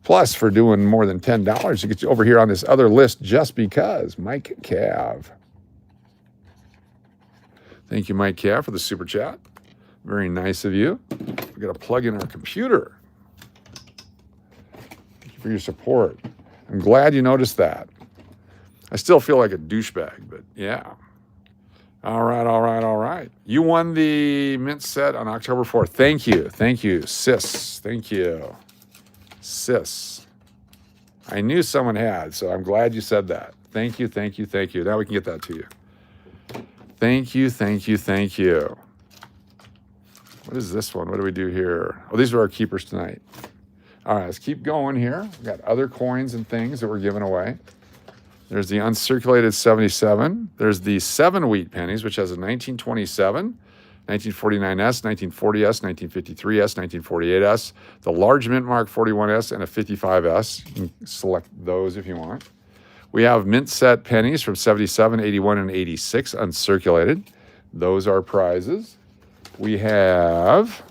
Plus, for doing more than $10 to get you over here on this other list just because. Mike Cav. Thank you, Mike Cav, for the super chat. Very nice of you. We got to plug in our computer. Thank you for your support. I'm glad you noticed that. I still feel like a douchebag, but yeah. All right, all right, all right. You won the mint set on October 4th. Thank you, sis. Thank you, sis. I knew someone had, so I'm glad you said that. Thank you, thank you, thank you. Now we can get that to you. Thank you, thank you, thank you. What is this one? What do we do here? Oh, these are our keepers tonight. All right, let's keep going here. We've got other coins and things that we're giving away. There's the uncirculated 77. There's the 7 wheat pennies, which has a 1927, 1949S, 1940S, 1953S, 1948S, the large mint mark 41S, and a 55S. You can select those if you want. We have mint set pennies from 77, 81, and 86 uncirculated. Those are prizes. We have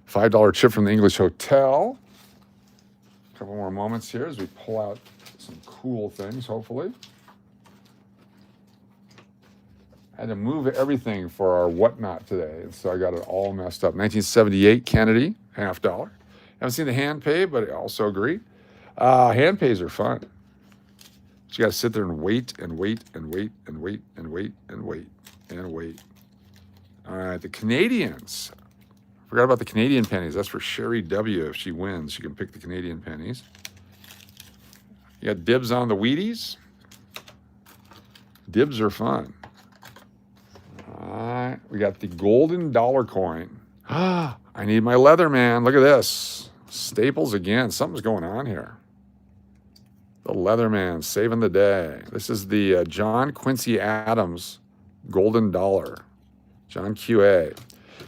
$5 chip from the English Hotel. A couple more moments here as we pull out some cool things, hopefully. I had to move everything for our whatnot today, and so I got it all messed up. 1978 Kennedy, half dollar. Haven't seen the hand pay, but I also agree. Hand pays are fun. But you got to sit there and wait and wait and wait and wait and wait and wait and wait. All right, the Canadians Forgot about the Canadian pennies. That's for Sherry W. If she wins, she can pick the Canadian pennies. You got dibs on the Wheaties. Dibs are fun. All right. We got the golden dollar coin. Ah, I need my leather, man. Look at this. Staples again. Something's going on here. The Leatherman saving the day. This is the John Quincy Adams golden dollar. John QA.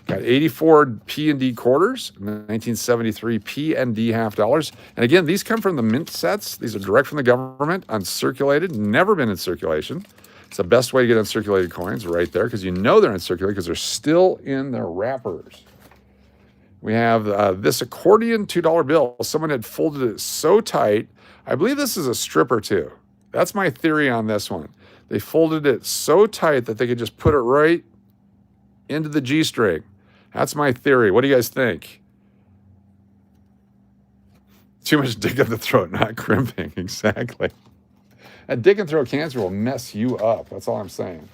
Got 84 P&D quarters, 1973 P&D half dollars. And again, these come from the mint sets. These are direct from the government, uncirculated, never been in circulation. It's the best way to get uncirculated coins right there because you know they're uncirculated because they're still in their wrappers. We have this accordion $2 bill. Someone had folded it so tight. I believe this is a stripper too. That's my theory on this one. They folded it so tight that they could just put it right into the G-string. That's my theory. What do you guys think? Too much dick up the throat, not crimping. Exactly. And dick and throat cancer will mess you up. That's all I'm saying.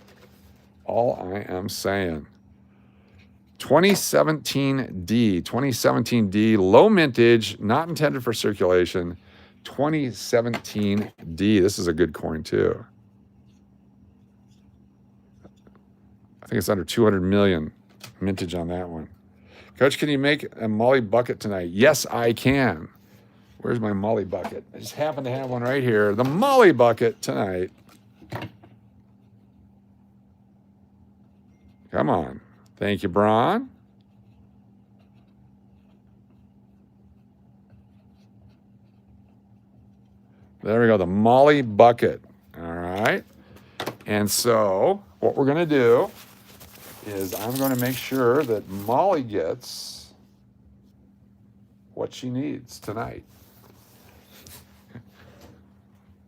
All I am saying. 2017D, low mintage, not intended for circulation. 2017D. This is a good coin too. I think it's under 200 million mintage on that one. Coach, can you make a Molly bucket tonight? Yes, I can. Where's my Molly bucket? I just happen to have one right here. The Molly bucket tonight. Come on. Thank you, Braun. There we go, the Molly bucket. All right. And so what we're going to do is I'm going to make sure that Molly gets what she needs tonight.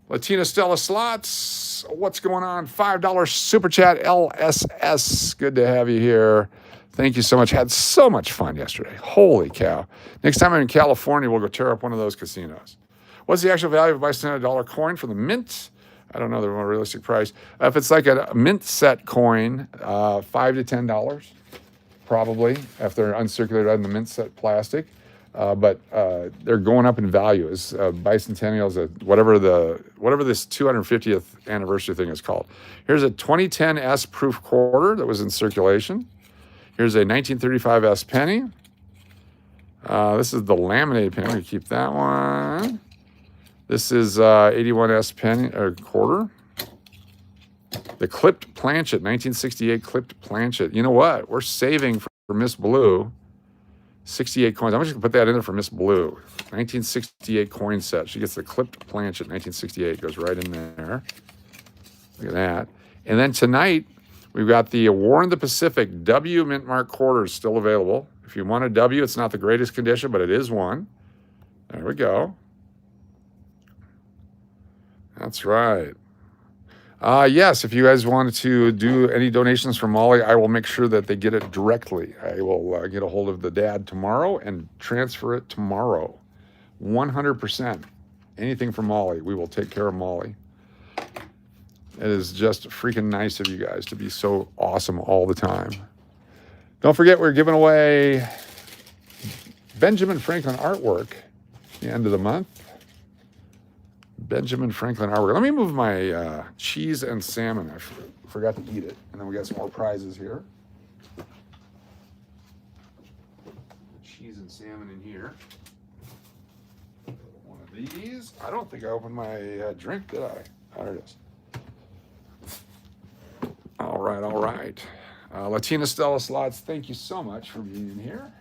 Latina Stella Slots, what's going on? $5 Super Chat LSS. Good to have you here. Thank you so much. Had so much fun yesterday. Holy cow. Next time I'm in California, we'll go tear up one of those casinos. What's the actual value of a bicentennial dollar coin for the mint? I don't know the more realistic price. If it's like a mint set coin, $5 to $10, probably, if they're uncirculated on the mint set plastic. But they're going up in value as bicentennials, whatever this 250th anniversary thing is called. Here's a 2010 S proof quarter that was in circulation. Here's a 1935 S penny. This is the laminated penny. We keep that one. This is 81 S penny or quarter. The clipped planchet, 1968 clipped planchet. You know what? We're saving for Miss Blue. 68 coins. I'm just going to put that in there for Miss Blue. 1968 coin set. She gets the clipped planchet, 1968. Goes right in there. Look at that. And then tonight, we've got the War in the Pacific W Mint Mark quarters still available. If you want a W, it's not the greatest condition, but it is one. There we go. That's right. Yes, if you guys wanted to do any donations for Molly, I will make sure that they get it directly. I will get a hold of the dad tomorrow and transfer it tomorrow. 100%. Anything for Molly, we will take care of Molly. It is just freaking nice of you guys to be so awesome all the time. Don't forget, we're giving away Benjamin Franklin artwork at the end of the month. Benjamin Franklin artwork. Let me move my cheese and salmon. I forgot to eat it. And then we got some more prizes here. Cheese and salmon in here. One of these. I don't think I opened my drink, did I? Oh, there it is. All right, all right. Latina Stella Slots, thank you so much for being here.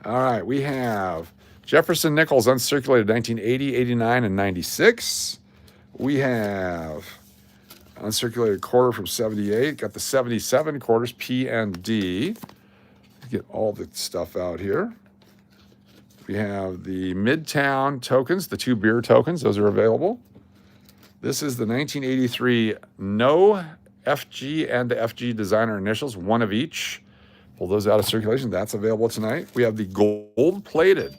All right, we have Jefferson Nichols, uncirculated, 1980, 89, and 96. We have uncirculated quarter from 78. Got the 77 quarters, P and D. Get all the stuff out here. We have the Midtown tokens, the 2 beer tokens. Those are available. This is the 1983 No FG and FG designer initials, one of each. Pull those out of circulation. That's available tonight. We have the gold-plated.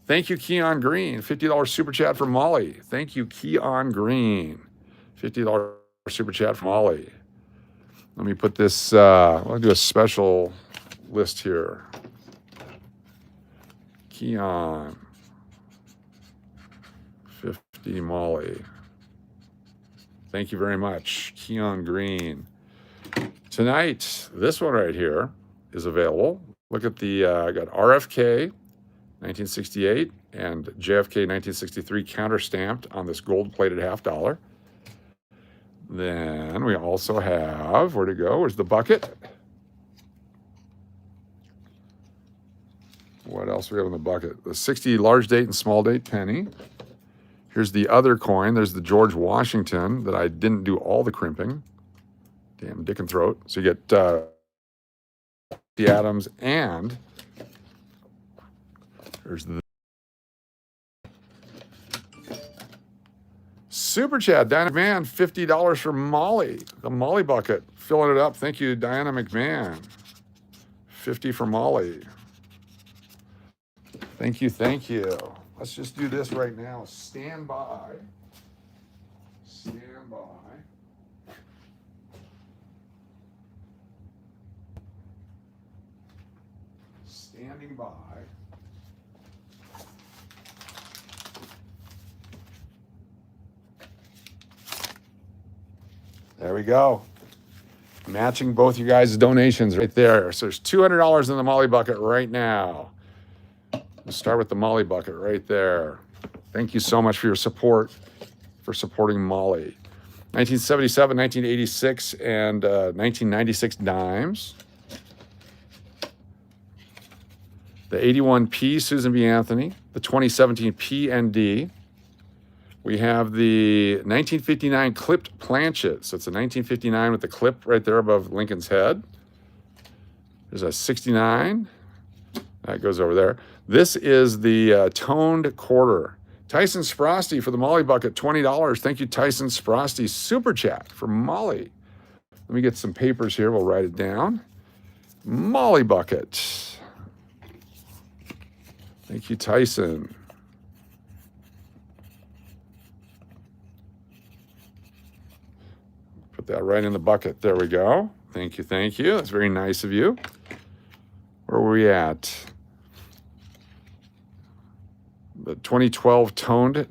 Thank you, Keon Green. $50 super chat for Molly. Thank you, Keon Green. $50 super chat for Molly. Let me put this, I'll do a special list here. Keon, 50 Molly. Thank you very much, Keon Green. Tonight, this one right here is available. Look at the, I got RFK 1968 and JFK 1963 counter stamped on this gold-plated $50. Then we also have, where'd it go? Where's the bucket? What else do we have in the bucket? The 60 large date and small date penny. Here's the other coin. There's the George Washington that I didn't do all the crimping. Damn dick and throat. So you get the Adams, and there's the Super Chat. Diana McMahon, $50 for Molly. The Molly bucket. Filling it up. Thank you, Diana McMahon. 50 for Molly. Thank you, thank you. Let's just do this right now. Stand by. Stand by. Standing by. There we go. Matching both you guys' donations right there. So there's $200 in the Molly bucket right now. Let's start with the Molly bucket right there. Thank you so much for your support, for supporting Molly. 1977, 1986, and 1996 dimes. The 81P, Susan B. Anthony. The 2017 P&D. We have the 1959 clipped planchet. So it's a 1959 with the clip right there above Lincoln's head. There's a 69. That goes over there. This is the toned quarter. Tyson Sprosty for the Molly bucket, $20. Thank you, Tyson Sprosty. Super chat for Molly. Let me get some papers here. We'll write it down. Molly bucket. Thank you, Tyson. Put that right in the bucket. There we go. Thank you, thank you. That's very nice of you. Where were we at? The 2012 toned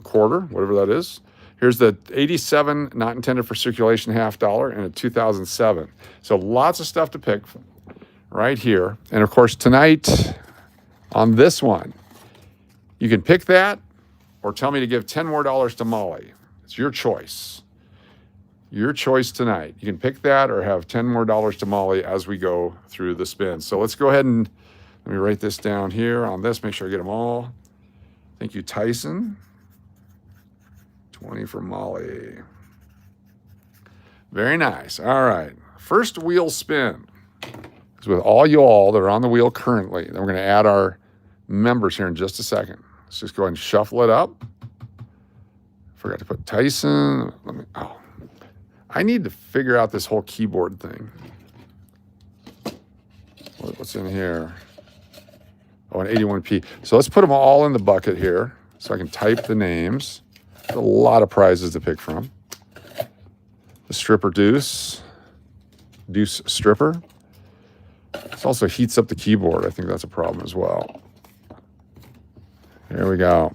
quarter, whatever that is. Here's the 87 not intended for circulation $50 and a 2007. So lots of stuff to pick from right here. And of course, tonight on this one, you can pick that or tell me to give $10 more to Molly. It's your choice. Your choice tonight. You can pick that or have $10 more to Molly as we go through the spin. So let's go ahead and let me write this down here on this. Make sure I get them all. Thank you, Tyson. 20 for Molly. Very nice. All right. First wheel spin is with all you all that are on the wheel currently. Then we're going to add our members here in just a second. Let's just go ahead and shuffle it up. Forgot to put Tyson. I need to figure out this whole keyboard thing. What's in here? Oh, an 81P. So let's put them all in the bucket here so I can type the names. There's a lot of prizes to pick from. The stripper deuce. Deuce stripper. This also heats up the keyboard. I think that's a problem as well. Here we go.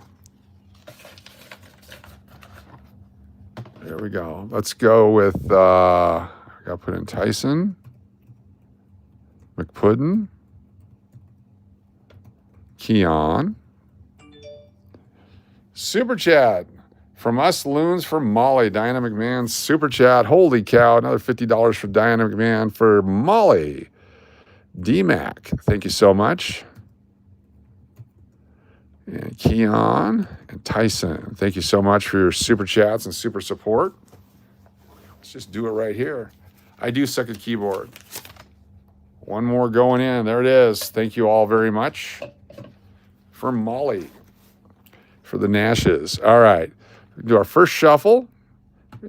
There we go. Let's go with, I got to put in Tyson. McPuddin. Keon. Super chat from us loons for Molly. Diana McMahon, super chat. Holy cow, another $50 for Diana McMahon for Molly. D-Mac, thank you so much. And Keon and Tyson, thank you so much for your super chats and super support. Let's just do it right here. I do suck at keyboard. One more going in. There it is. Thank you all very much. For Molly, for the Nashes. All right, do our first shuffle.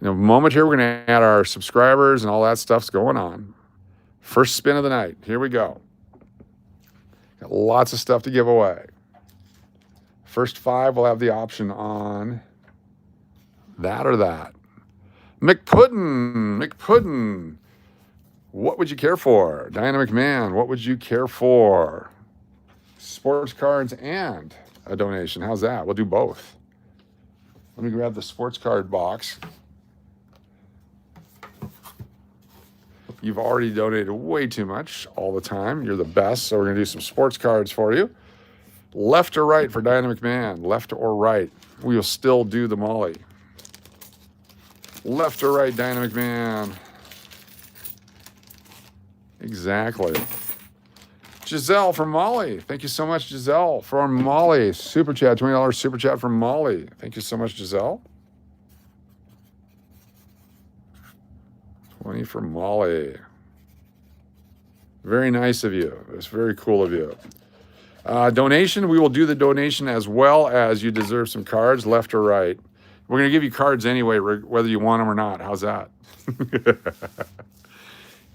In a moment here, we're going to add our subscribers and all that stuff's going on. First spin of the night. Here we go. Got lots of stuff to give away. First five will have the option on that or that. McPuddin. What would you care for? Dynamic Man, what would you care for? Sports cards and a donation. How's that? We'll do both. Let me grab the sports card box. You've already donated way too much all the time. You're the best. So we're going to do some sports cards for you. Left or right for Dynamic Man? Left or right? We will still do the Molly. Left or right, Dynamic Man? Exactly. Giselle from Molly. Thank you so much, Giselle, from Molly. Super chat, $20 super chat from Molly. Thank you so much, Giselle. 20 from Molly. Very nice of you. It's very cool of you. Donation, we will do the donation as well as you deserve some cards, left or right. We're going to give you cards anyway, whether you want them or not. How's that?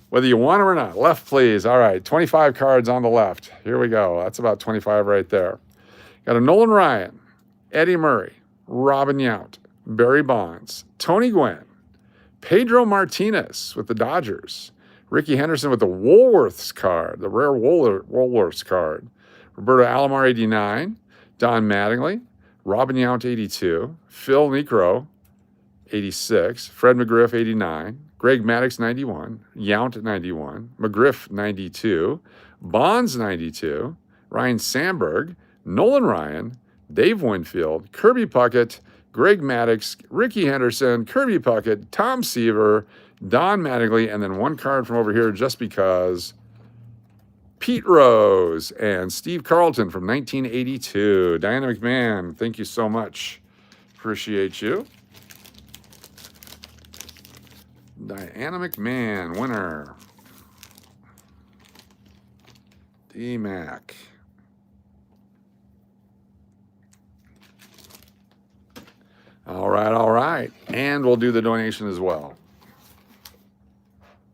Whether you want them or not. Left, please. All right, 25 cards on the left. Here we go. That's about 25 right there. Got a Nolan Ryan, Eddie Murray, Robin Yount, Barry Bonds, Tony Gwynn, Pedro Martinez with the Dodgers, Ricky Henderson with the Woolworths card, the rare Woolworths card, Roberto Alomar, 89, Don Mattingly, Robin Yount, 82, Phil Niekro, 86, Fred McGriff, 89, Greg Maddux, 91, Yount, 91, McGriff, 92, Bonds, 92, Ryan Sandberg, Nolan Ryan, Dave Winfield, Kirby Puckett, Greg Maddux, Ricky Henderson, Kirby Puckett, Tom Seaver, Don Mattingly, and then one card from over here just because, Pete Rose and Steve Carlton from 1982. Dynamic Man, thank you so much. Appreciate you. Dynamic Man, winner. D-Mac. All right, all right. And we'll do the donation as well.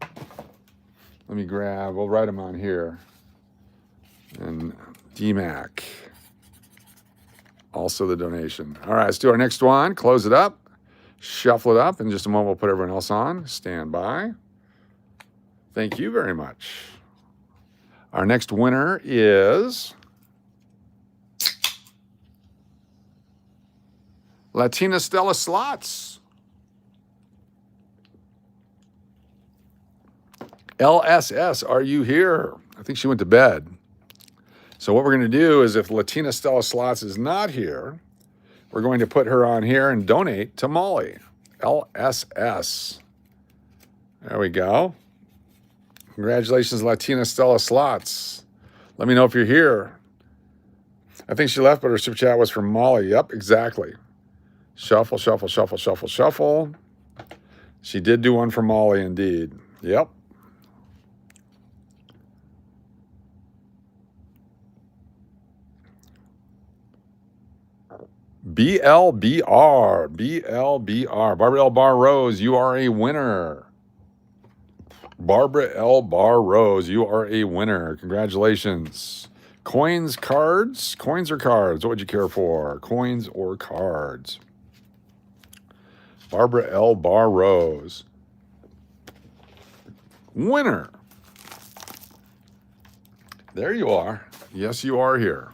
Let me grab, we'll write them on here. And D-Mac. Also the donation. All right, let's do our next one. Close it up. Shuffle it up. In just a moment, we'll put everyone else on. Stand by. Thank you very much. Our next winner is Latina Stella Slots. LSS, are you here? I think she went to bed. So what we're going to do is if Latina Stella Slots is not here, we're going to put her on here and donate to Molly. LSS. There we go. Congratulations, Latina Stella Slots. Let me know if you're here. I think she left, but her super chat was from Molly. Yep, exactly. Shuffle, shuffle, shuffle, shuffle, shuffle. She did do one for Molly, indeed. Yep. BLBR. Barbara L. Bar Rose, you are a winner. Barbara L. Bar Rose, you are a winner. Congratulations. Coins, cards? Coins or cards? What would you care for? Coins or cards? Barbara L. Bar Rose. Winner. There you are. Yes, you are here.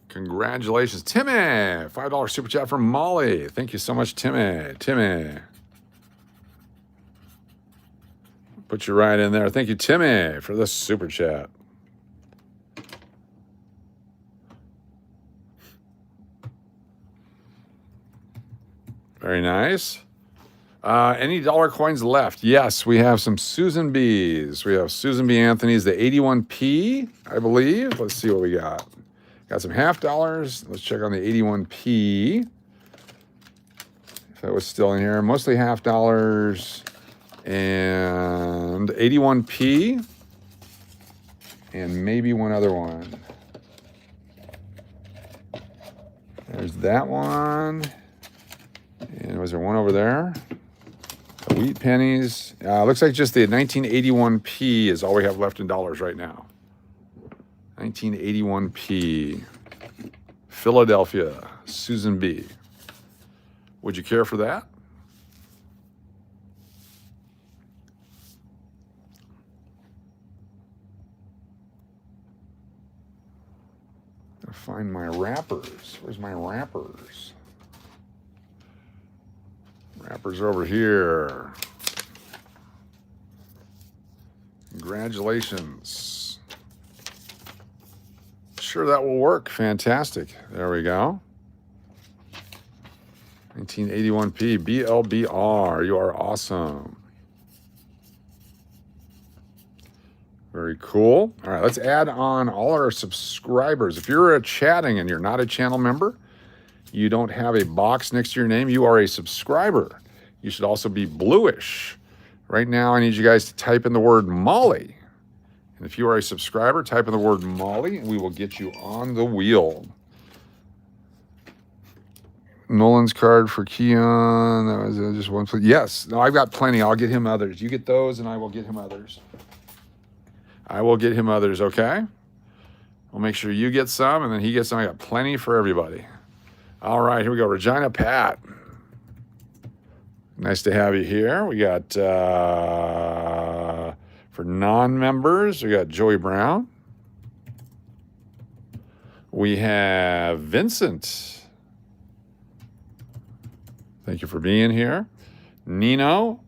Congratulations. Timmy, $5 super chat from Molly. Thank you so much, Timmy. Timmy. Put you right in there. Thank you, Timmy, for this super chat. Very nice. Any dollar coins left? Yes, we have some Susan B's. We have Susan B. Anthony's, the 81p, I believe. Let's see what we got. Got some half dollars. Let's check on the 81p. If that was still in here. Mostly half dollars and 81p. And maybe one other one. There's that one. And was there one over there? The wheat pennies. Looks like just the 1981p is all we have left in dollars right now. 1981p. Philadelphia. Susan B. Would you care for that? Gotta find my wrappers. Where's my wrappers? Wrappers over here. Congratulations. Sure, that will work. Fantastic. There we go. 1981p BLBR. You are awesome. Very cool. All right, let's add on all our subscribers. If you're chatting and you're not a channel member, you don't have a box next to your name, you are a subscriber. You should also be bluish. Right now, I need you guys to type in the word Molly. And if you are a subscriber, type in the word Molly, and we will get you on the wheel. Nolan's card for Keon. That was just one. Yes. No, I've got plenty. I'll get him others. You get those, and I will get him others. I will get him others, okay? We'll make sure you get some, and then he gets some. I got plenty for everybody. All right, here we go. Regina Pat. Nice to have you here. We got, for non-members, we got Joey Brown. We have Vincent. Thank you for being here. Nino.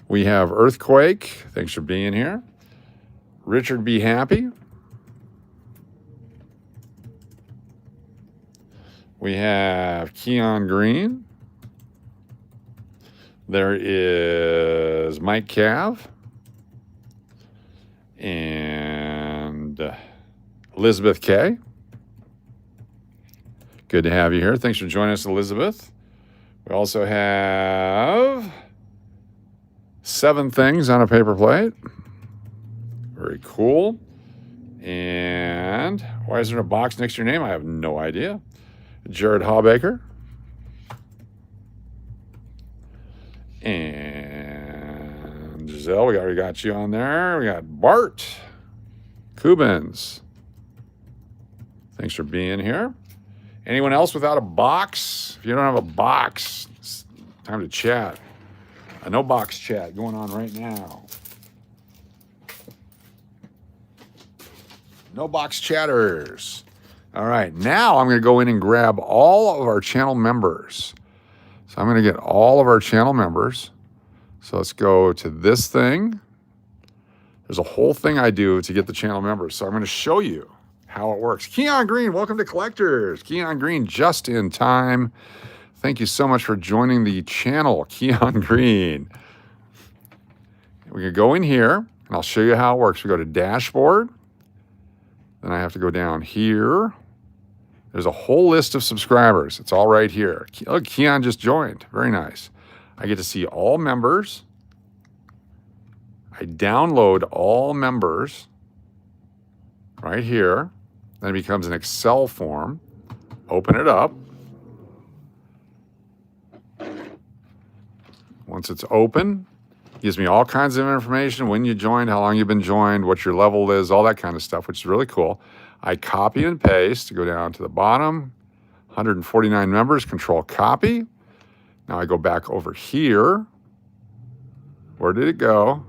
We have Earthquake. Thanks for being here. Richard Be Happy. We have Keon Green. There is Mike Cav. And Elizabeth K. Good to have you here. Thanks for joining us, Elizabeth. We also have 7 things on a paper plate. Very cool. And why is there a box next to your name? I have no idea. Jared Hawbaker. And Giselle, we already got you on there. We got Bart Kubins. Thanks for being here. Anyone else without a box? If you don't have a box, it's time to chat. A no box chat going on right now. No box chatters. All right, now I'm going to go in and grab all of our channel members. So I'm going to get all of our channel members. So let's go to this thing. There's a whole thing I do to get the channel members. So I'm going to show you how it works. Keon Green, welcome to Collectors. Keon Green, just in time. Thank you so much for joining the channel, Keon Green. We can go in here, and I'll show you how it works. We go to Dashboard. Then I have to go down here. There's a whole list of subscribers. It's all right here. Look, Keon just joined. Very nice. I get to see all members. I download all members right here. Then it becomes an Excel form. Open it up. Once it's open, it gives me all kinds of information, when you joined, how long you've been joined, what your level is, all that kind of stuff, which is really cool. I copy and paste to go down to the bottom. 149 members, Control Copy. Now I go back over here. Where did it go?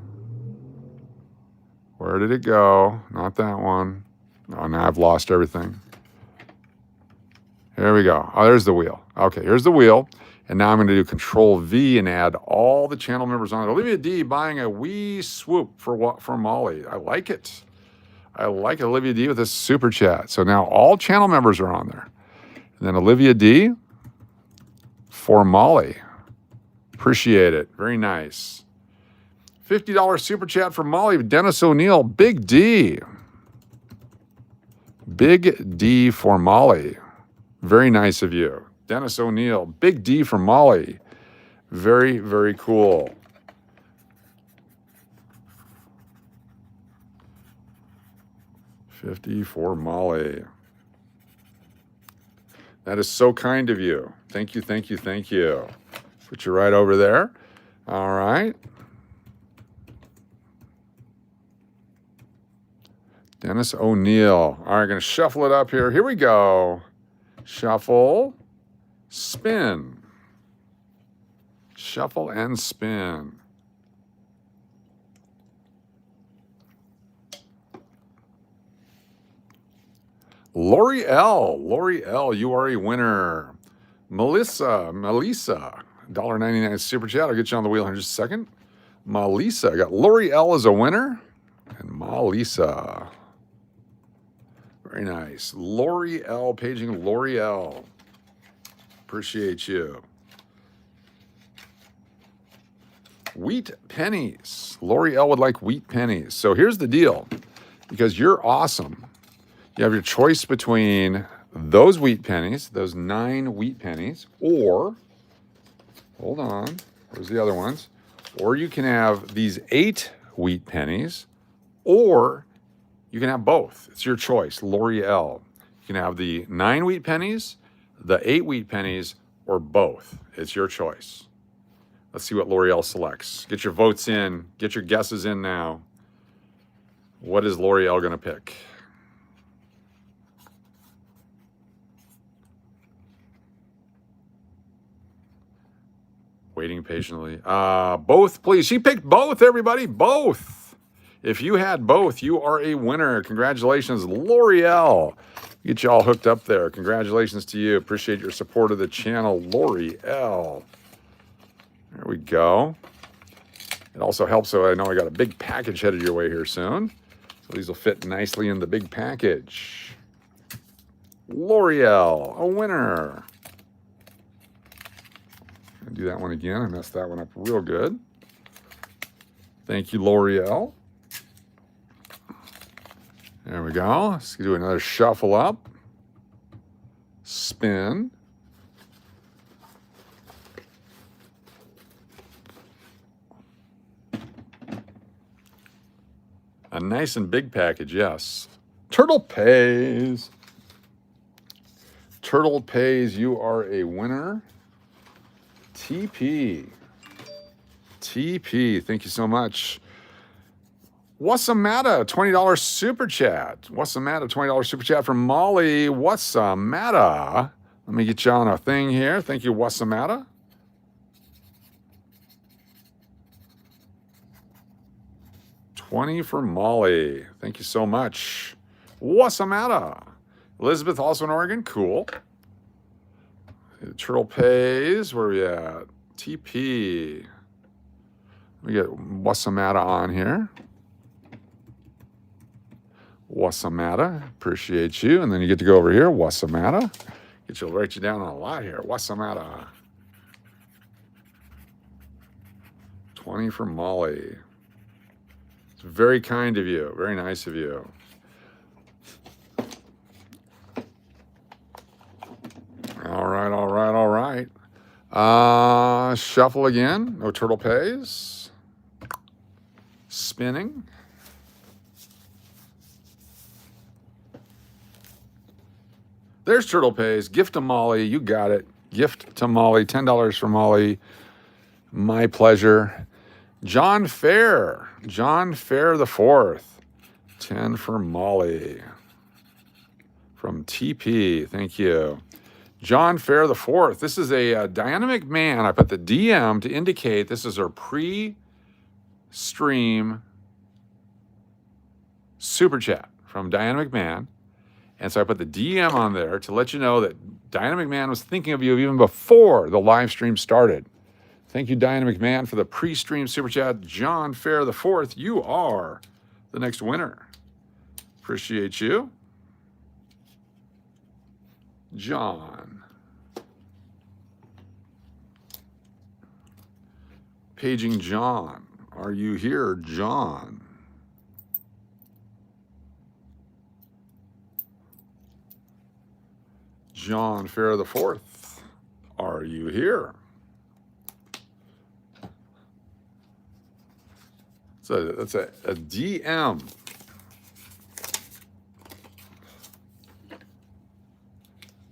Where did it go? Not that one. Oh, now I've lost everything. Here we go. Oh, there's the wheel. Okay, here's the wheel. And now I'm going to do Control V and add all the channel members on it. Olivia D buying a wee swoop for Molly. I like it. I like Olivia D with a super chat. So now all channel members are on there. And then Olivia D for Molly. Appreciate it. Very nice. $50 super chat for Molly. Dennis O'Neill. Big D. Big D for Molly. Very nice of you. Dennis O'Neill. Big D for Molly. Very, very cool. $50 for Molly. That is so kind of you. Thank you, thank you, thank you. Put you right over there. All right. Dennis O'Neill. All right, going to shuffle it up here. Here we go. Shuffle, spin. Shuffle and spin. L'Oreal, you are a winner. Melissa, $1.99 super chat. I'll get you on the wheel in just a second. Melissa, I got L'Oreal as a winner. And Melissa. Very nice. L'Oreal, paging L'Oreal. Appreciate you. Wheat pennies. L'Oreal would like wheat pennies. So here's the deal. Because you're awesome, you have your choice between those wheat pennies, those 9 wheat pennies, or, hold on, where's the other ones? Or you can have these 8 wheat pennies, or you can have both. It's your choice, L'Oreal. You can have the 9 wheat pennies, the 8 wheat pennies, or both. It's your choice. Let's see what L'Oreal selects. Get your votes in. Get your guesses in now. What is L'Oreal going to pick? Waiting patiently. Both, please. She picked both, everybody. Both. If you had both, you are a winner. Congratulations, L'Oreal. Get you all hooked up there. Congratulations to you. Appreciate your support of the channel, L'Oreal. There we go. It also helps, so I know I got a big package headed your way here soon. So these will fit nicely in the big package. L'Oreal, a winner. I'll do that one again. I messed that one up real good. Thank you, L'Oreal. There we go. Let's do another shuffle up. Spin. A nice and big package, yes. Turtle Pays. Turtle Pays, you are a winner. TP. TP, thank you so much. What's the matter? $20 super chat. What's the matter? $20 super chat from Molly. What's the matter? Let me get you on a thing here. Thank you. What's the matter? $20 for Molly. Thank you so much. What's the matter? Elizabeth, also in Oregon. Cool. Turtle Pays. Where are we at? TP. We get what's the matter on here. What's the matter? Appreciate you. And then you get to go over here. What's the matter? I'll write you down on a lot here. What's the matter? 20 for Molly. It's very kind of you. Very nice of you. All right, all right, all right. Shuffle again. No Turtle Pays. Spinning. There's Turtle Pays. Gift to Molly. You got it. Gift to Molly. $10 for Molly. My pleasure. John Fair. John Fair the Fourth. 10 for Molly. From TP. Thank you. John Fair the Fourth. This is a Diana McMahon. I put the DM to indicate this is her pre-stream super chat from Diana McMahon. And so I put the DM on there to let you know that Diana McMahon was thinking of you even before the live stream started. Thank you, Diana McMahon, for the pre-stream super chat. John Fair the Fourth, you are the next winner. Appreciate you. John. Paging John. Are you here, John? John Fair the Fourth. Are you here? That's a DM.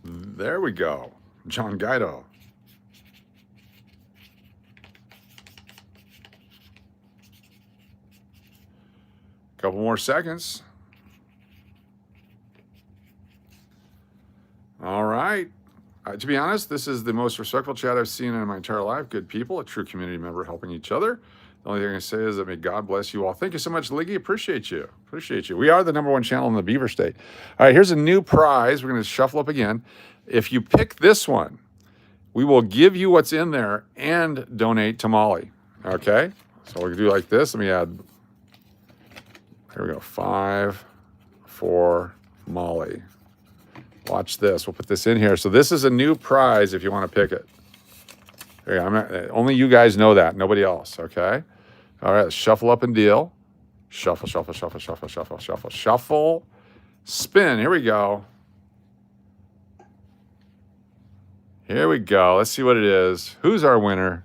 There we go. John Guido. Couple more seconds. All right. To be honest, this is the most respectful chat I've seen in my entire life. Good people, a true community member helping each other. The only thing I can say is that may God bless you all. Thank you so much, Liggy. Appreciate you. Appreciate you. We are the #1 channel in the Beaver State. All right, here's a new prize. We're going to shuffle up again. If you pick this one, we will give you what's in there and donate to Molly. Okay? So we can do like this. Let me add, here we go, 5 for Molly. Watch this. We'll put this in here. So this is a new prize if you want to pick it. There you go. I'm not, only you guys know that. Nobody else. Okay? All right. Let's shuffle up and deal. Shuffle, shuffle, shuffle, shuffle, shuffle, shuffle, shuffle. Spin. Here we go. Here we go. Let's see what it is. Who's our winner?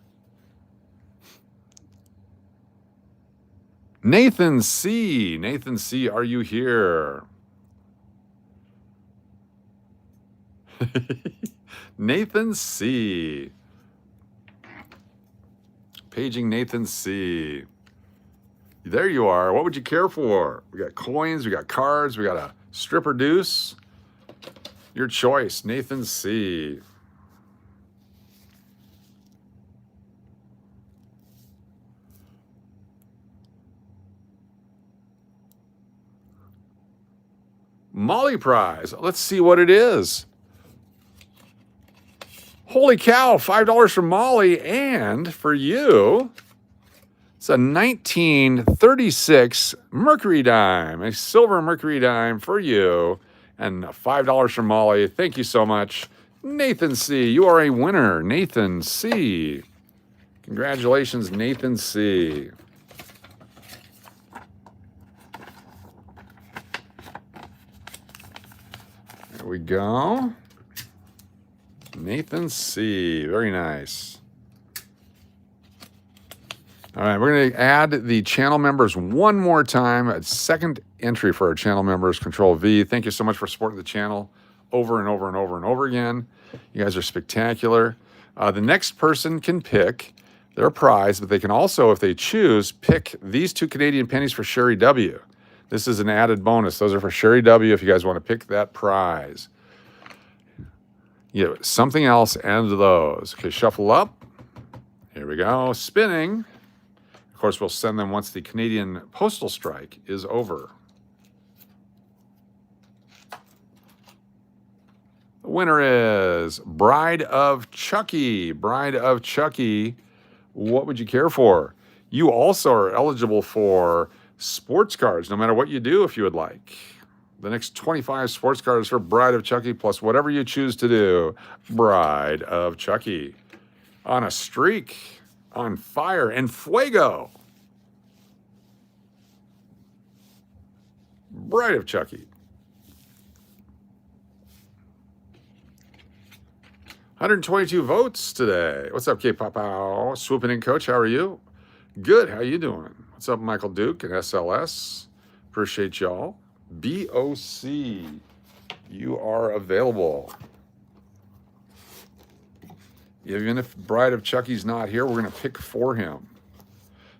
Nathan C. Nathan C., are you here? Nathan C. Paging Nathan C. There you are. What would you care for? We got coins, we got cards, we got a stripper deuce. Your choice, Nathan C. Molly prize. Let's see what it is. Holy cow, $5 from Molly, and for you, it's a 1936 Mercury dime, a silver Mercury dime for you, and $5 from Molly. Thank you so much. Nathan C., you are a winner. Nathan C. Congratulations, Nathan C. There we go. Nathan C. Very nice. All right, we're going to add the channel members one more time. A second entry for our channel members, Control V. Thank you so much for supporting the channel over and over and over and over again. You guys are spectacular. The next person can pick their prize, but they can also, if they choose, pick these 2 Canadian pennies for Sherry W. This is an added bonus. Those are for Sherry W. if you guys want to pick that prize. Something else and those. Okay, shuffle up. Here we go. Spinning. Of course, we'll send them once the Canadian postal strike is over. The winner is Bride of Chucky. Bride of Chucky. What would you care for? You also are eligible for sports cards, no matter what you do if you would like. The next 25 sports cards for Bride of Chucky, plus whatever you choose to do. Bride of Chucky. On a streak, on fire, and fuego. Bride of Chucky. 122 votes today. What's up, K-Pop? Swooping in, Coach. How are you? Good. How you doing? What's up, Michael Duke and SLS? Appreciate y'all. BOC, you are available. Even if Bride of Chucky's not here, we're going to pick for him.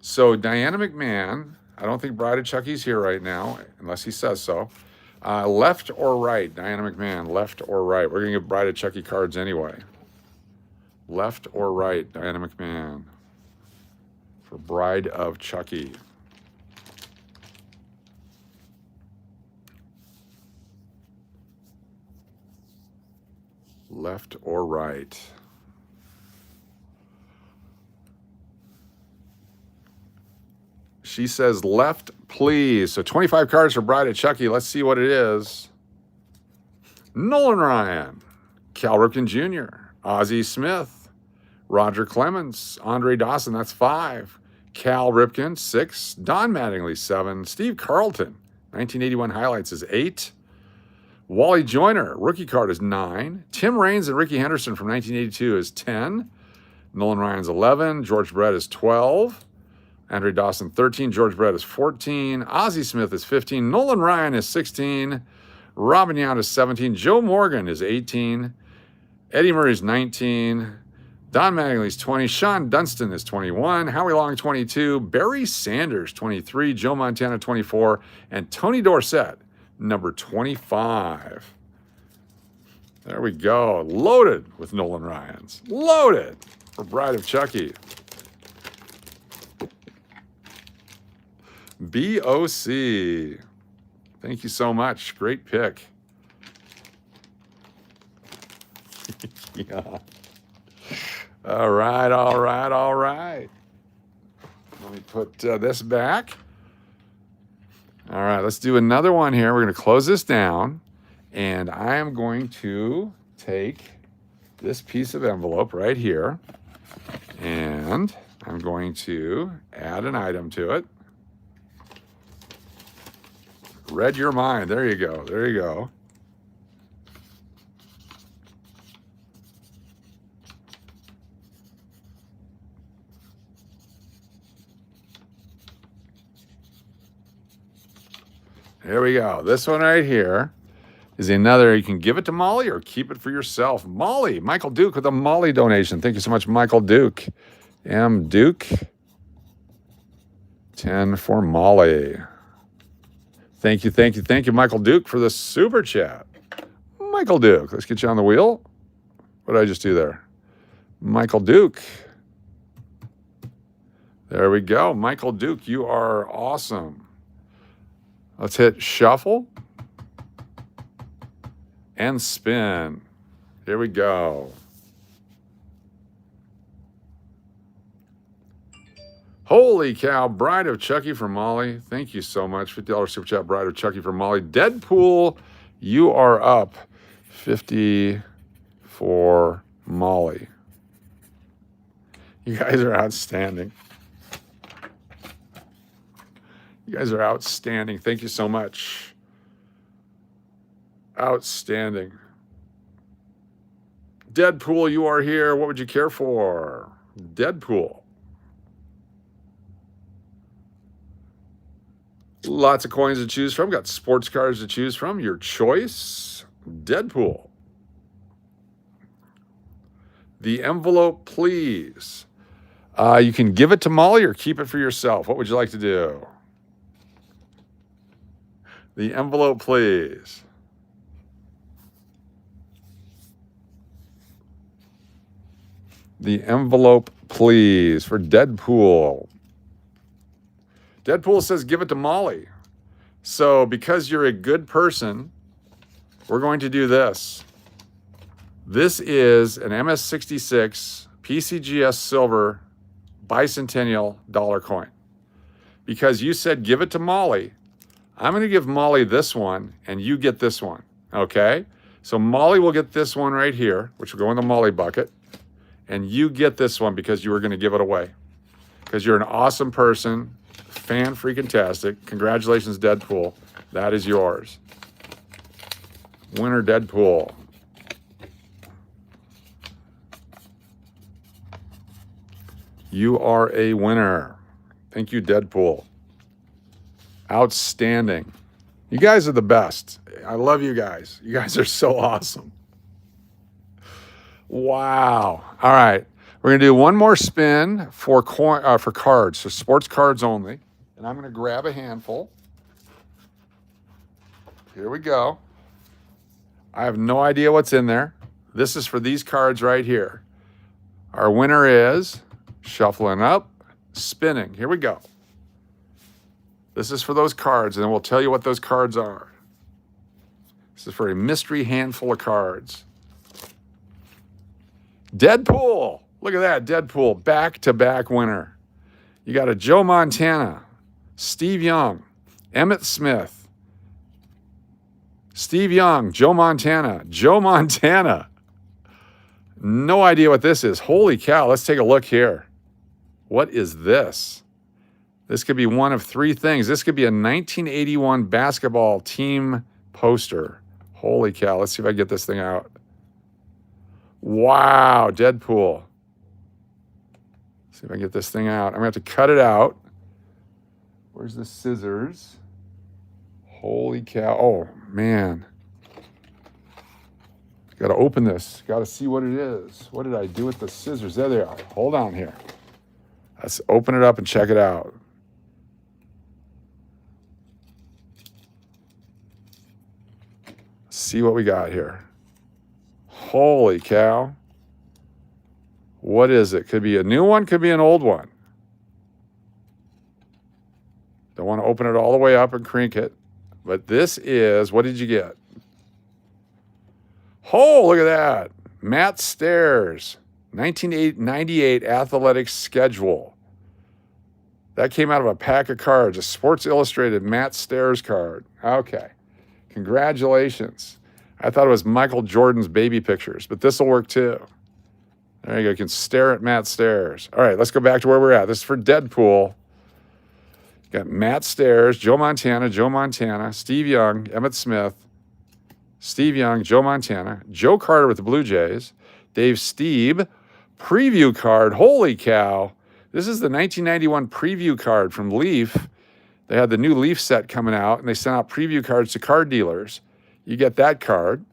So Diana McMahon, I don't think Bride of Chucky's here right now, unless he says so. Left or right, Diana McMahon, left or right. We're going to give Bride of Chucky cards anyway. Left or right, Diana McMahon, for Bride of Chucky. Left or right? She says left, please. So 25 cards for Bride of Chucky. Let's see what it is. Nolan Ryan, Cal Ripken Jr., Ozzie Smith, Roger Clemens, Andre Dawson, that's 5. Cal Ripken, 6. Don Mattingly, 7. Steve Carlton, 1981 highlights is 8. Wally Joyner, rookie card is 9. Tim Raines and Ricky Henderson from 1982 is 10. Nolan Ryan's 11. George Brett is 12. Andre Dawson, 13. George Brett is 14. Ozzie Smith is 15. Nolan Ryan is 16. Robin Yount is 17. Joe Morgan is 18. Eddie Murray is 19. Don Mattingly is 20. Sean Dunston is 21. Howie Long, 22. Barry Sanders, 23. Joe Montana, 24. And Tony Dorsett, number 25. There we go. Loaded with Nolan Ryans. Loaded for Bride of Chucky. BOC. Thank you so much. Great pick. Yeah. All right, all right, all right. Let me put this back. All right, let's do another one here. We're going to close this down, and I am going to take this piece of envelope right here, and I'm going to add an item to it. Read your mind. There you go. There you go. There we go. This one right here is another. You can give it to Molly or keep it for yourself. Molly, Michael Duke with a Molly donation. Thank you so much, Michael Duke. M. Duke, 10 for Molly. Thank you, thank you, thank you, Michael Duke, for the super chat. Michael Duke, let's get you on the wheel. What did I just do there? Michael Duke. There we go. Michael Duke, you are awesome. Let's hit shuffle and spin. Here we go. Holy cow, Bride of Chucky for Molly. Thank you so much. $50 super chat, Bride of Chucky for Molly. Deadpool, you are up 50 for Molly. You guys are outstanding. You guys are outstanding. Thank you so much. Outstanding. Deadpool, you are here. What would you care for? Deadpool. Lots of coins to choose from. Got sports cards to choose from. Your choice. Deadpool. The envelope, please. You can give it to Molly or keep it for yourself. What would you like to do? The envelope, please. The envelope, please, for Deadpool. Deadpool says give it to Molly. So because you're a good person, we're going to do this. This is an MS66 PCGS silver bicentennial dollar coin. Because you said give it to Molly, I'm going to give Molly this one and you get this one. Okay? So Molly will get this one right here, which will go in the Molly bucket. And you get this one because you were going to give it away. Because you're an awesome person. Fan-freaking-tastic. Congratulations, Deadpool. That is yours. Winner Deadpool. You are a winner. Thank you, Deadpool. Outstanding. You guys are the best. I love you guys. You guys are so awesome. Wow. All right. We're going to do one more spin for cards, so sports cards only. And I'm going to grab a handful. Here we go. I have no idea what's in there. This is for these cards right here. Our winner is shuffling up, spinning. Here we go. This is for those cards, and then we'll tell you what those cards are. This is for a mystery handful of cards. Deadpool. Look at that, Deadpool, back-to-back winner. You got a Joe Montana, Steve Young, Emmitt Smith, Steve Young, Joe Montana. No idea what this is. Holy cow, let's take a look here. What is this? This could be one of three things. This could be a 1981 basketball team poster. Holy cow, let's see if I get this thing out. Wow, Deadpool. See if I can get this thing out. I'm going to have to cut it out. Where's the scissors? Holy cow. Oh, man. Got to open this. Got to see what it is. What did I do with the scissors? There they are. Hold on here. Let's open it up and check it out. See what we got here. Holy cow. What is it? Could be a new one, could be an old one. Don't want to open it all the way up and crank it. But this is, what did you get? Oh, look at that. Matt Stairs, 1998 Athletics Schedule. That came out of a pack of cards, a Sports Illustrated Matt Stairs card. Okay. Congratulations. I thought it was Michael Jordan's baby pictures, but this will work too. There you go. You can stare at Matt Stairs. All right, let's go back to where we're at. This is for Deadpool. Got Matt Stairs, Joe Montana, Steve Young, Emmitt Smith, Steve Young, Joe Montana, Joe Carter with the Blue Jays, Dave Stieb, preview card. Holy cow. This is the 1991 preview card from Leaf. They had the new Leaf set coming out, and they sent out preview cards to card dealers. You get that card.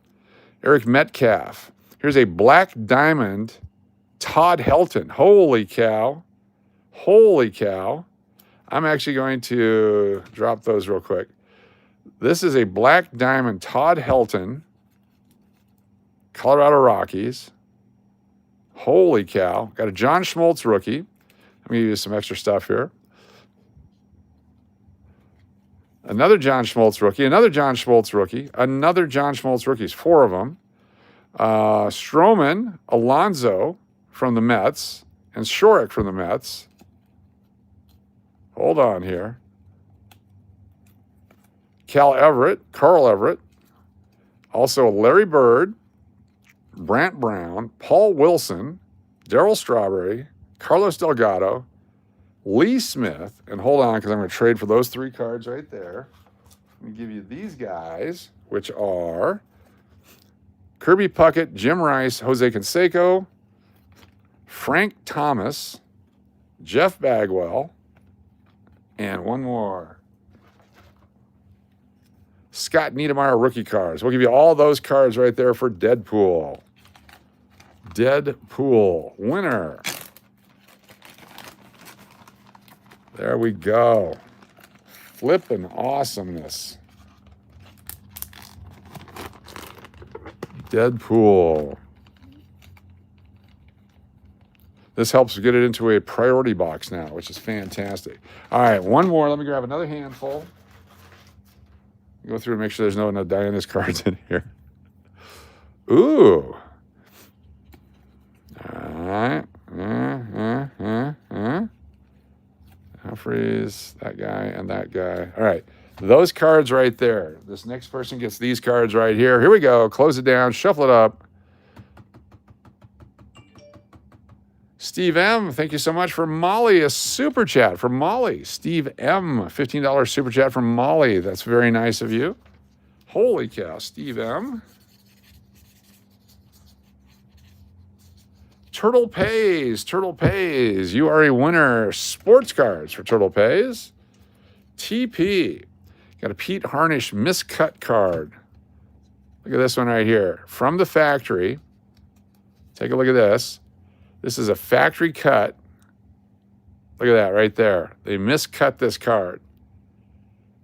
Eric Metcalf. Here's a black diamond Todd Helton. Holy cow. Holy cow. I'm actually going to drop those real quick. This is a black diamond Todd Helton, Colorado Rockies. Holy cow. Got a John Schmaltz rookie. Let me give you some extra stuff here. Another John Schmaltz rookie, another John Schmaltz rookie, another John Schmaltz rookies, 4 of them. Stroman, Alonso from the Mets, and Shorrock from the Mets. Hold on here. Carl Everett. Also Larry Bird, Brant Brown, Paul Wilson, Darryl Strawberry, Carlos Delgado, Lee Smith, and hold on because I'm going to trade for those 3 cards right there. Let me give you these guys, which are Kirby Puckett, Jim Rice, Jose Canseco, Frank Thomas, Jeff Bagwell, and one more. Scott Niedermayer rookie cards. We'll give you all those cards right there for Deadpool. Deadpool winner. There we go. Flippin' awesomeness. Deadpool. This helps get it into a priority box now, which is fantastic. All right, one more. Let me grab another handful. Go through and make sure there's no Diana's cards in here. Ooh. All right. Humphreys, that guy, and that guy. All right. Those cards right there. This next person gets these cards right here. Here we go. Close it down. Shuffle it up. Steve M., thank you so much for Molly, a super chat from Molly. Steve M., $15 super chat from Molly. That's very nice of you. Holy cow, Steve M. Turtle Pays. You are a winner. Sports cards for Turtle Pays. TP. Got a Pete Harnish miscut card. Look at this one right here. From the factory. Take a look at this. This is a factory cut. Look at that right there. They miscut this card.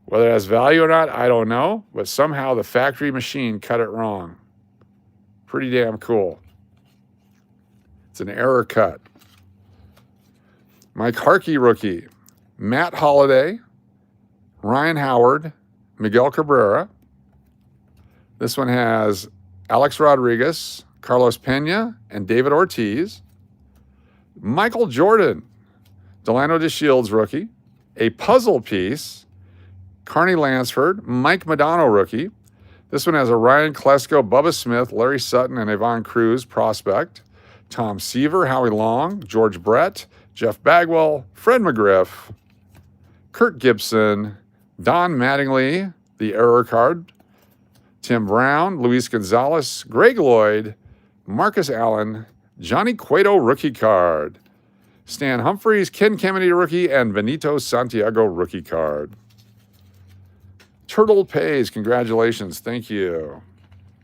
Whether it has value or not, I don't know. But somehow the factory machine cut it wrong. Pretty damn cool. It's an error cut. Mike Harkey rookie. Matt Holliday. Ryan Howard. Miguel Cabrera. This one has Alex Rodriguez, Carlos Pena, and David Ortiz. Michael Jordan, Delano DeShields rookie, a puzzle piece, Carney Lansford, Mike Madonna rookie. This one has a Ryan Klesko, Bubba Smith, Larry Sutton, and Yvonne Cruz prospect. Tom Seaver, Howie Long, George Brett, Jeff Bagwell, Fred McGriff, Kurt Gibson, Don Mattingly, the error card, Tim Brown, Luis Gonzalez, Greg Lloyd, Marcus Allen, Johnny Cueto rookie card, Stan Humphries, Ken Caminiti rookie, and Benito Santiago rookie card. Turtle Pays, congratulations, thank you.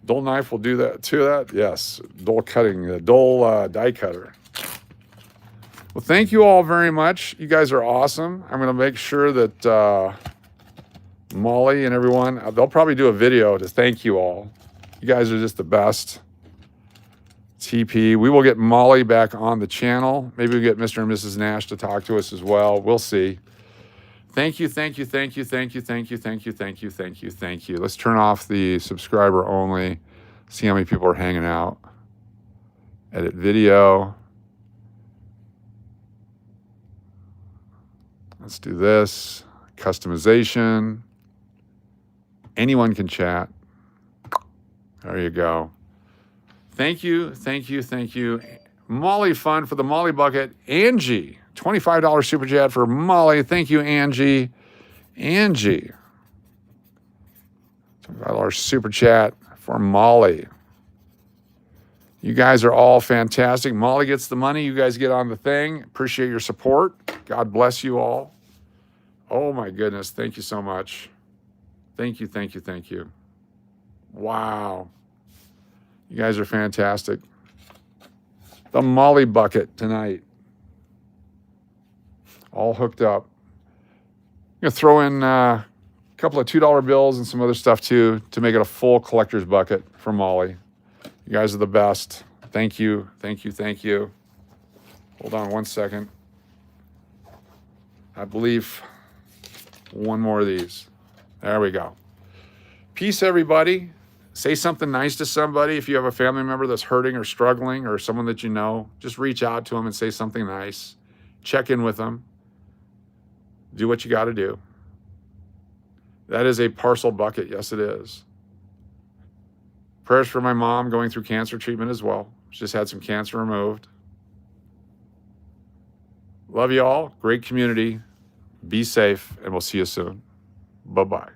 Dull knife will do that too. That yes, dull cutting, the dull die cutter. Well, thank you all very much. You guys are awesome. I'm going to make sure that Molly and everyone, they'll probably do a video to thank you all. You guys are just the best. TP. We will get Molly back on the channel. Maybe we'll get Mr. and Mrs. Nash to talk to us as well. We'll see. Thank you, thank you, thank you, thank you, thank you, thank you, thank you, thank you, thank you. Let's turn off the subscriber only. See how many people are hanging out. Edit video. Let's do this. Customization. Anyone can chat. There you go. Thank you, thank you, thank you. Molly Fund for the Molly Bucket. Angie, $25 super chat for Molly. Thank you, Angie. Angie, $25 super chat for Molly. You guys are all fantastic. Molly gets the money. You guys get on the thing. Appreciate your support. God bless you all. Oh my goodness. Thank you so much. Thank you, thank you, thank you. Wow. You guys are fantastic. The Molly Bucket tonight. All hooked up. I'm going to throw in a couple of $2 bills and some other stuff too to make it a full collector's bucket for Molly. You guys are the best. Thank you, thank you, thank you. Hold on one second. I believe one more of these. There we go. Peace, everybody. Say something nice to somebody. If you have a family member that's hurting or struggling or someone that you know, just reach out to them and say something nice. Check in with them. Do what you got to do. That is a parcel bucket. Yes, it is. Prayers for my mom going through cancer treatment as well. She just had some cancer removed. Love you all. Great community. Be safe, and we'll see you soon. Bye-bye.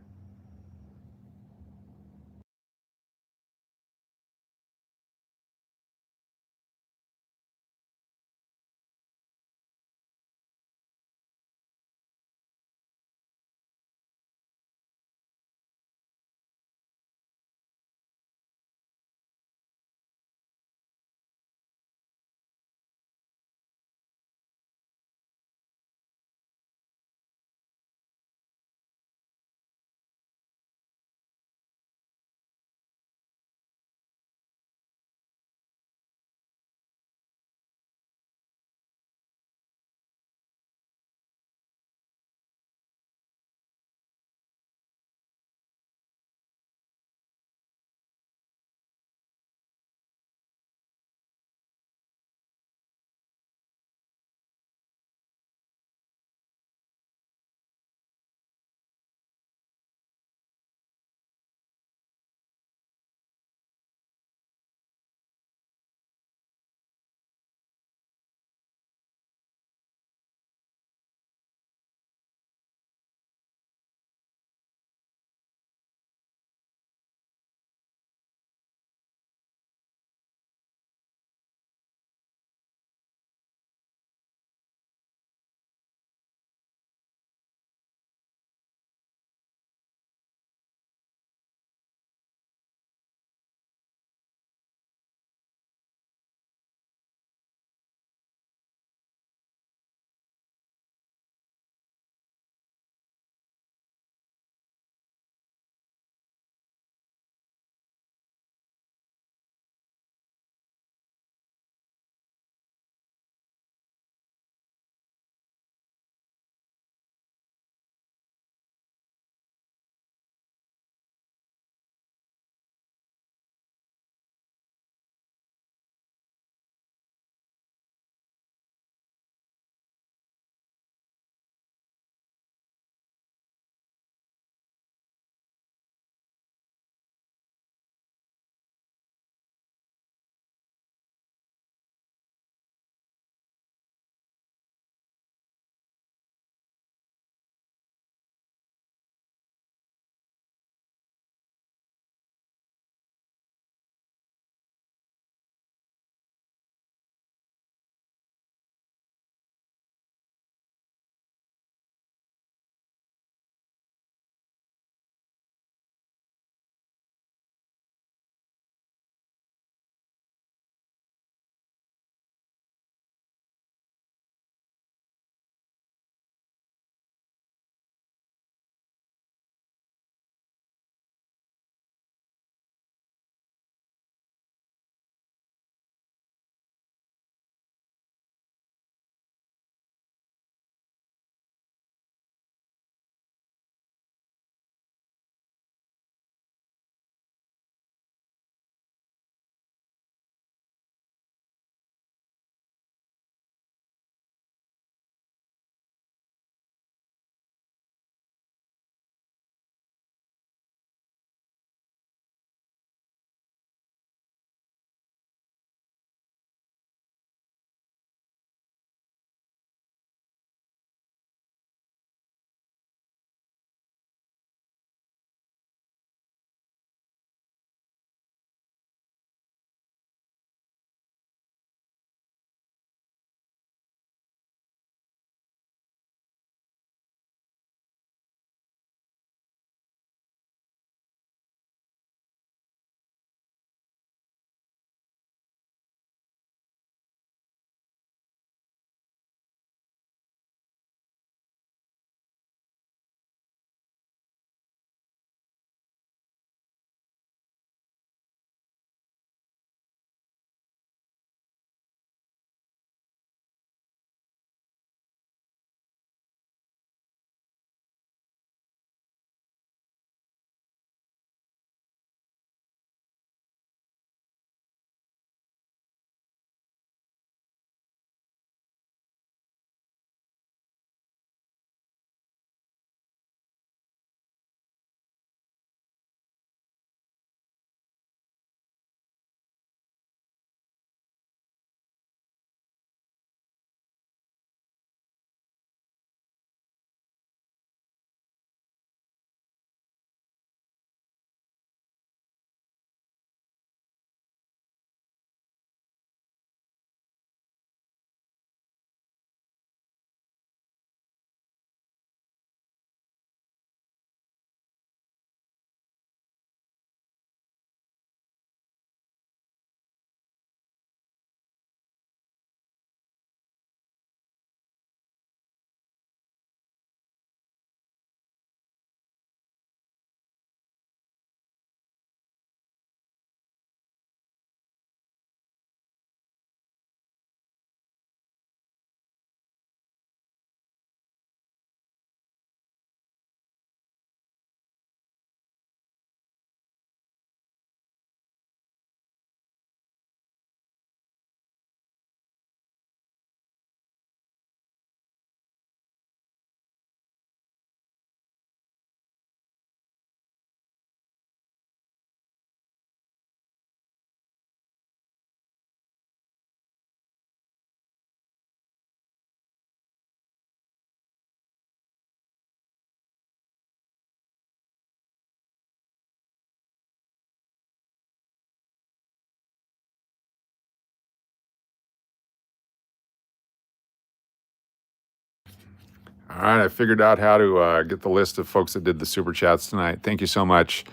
All right, I figured out how to get the list of folks that did the super chats tonight. Thank you so much.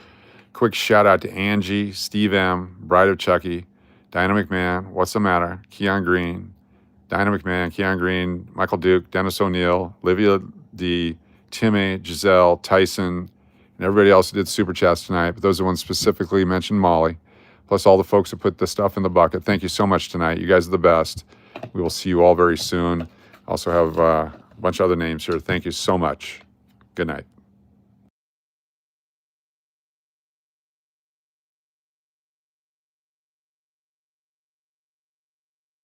Quick shout out to Angie, Steve M, Bride of Chucky, Diana McMahon, What's the Matter, Keon Green, Diana McMahon, Keon Green, Michael Duke, Dennis O'Neill, Livia D, Timmy, Giselle, Tyson, and everybody else who did super chats tonight. But those are the ones specifically mentioned Molly, plus all the folks who put the stuff in the bucket. Thank you so much tonight. You guys are the best. We will see you all very soon. Also have a bunch of other names here. Thank you so much. Good night.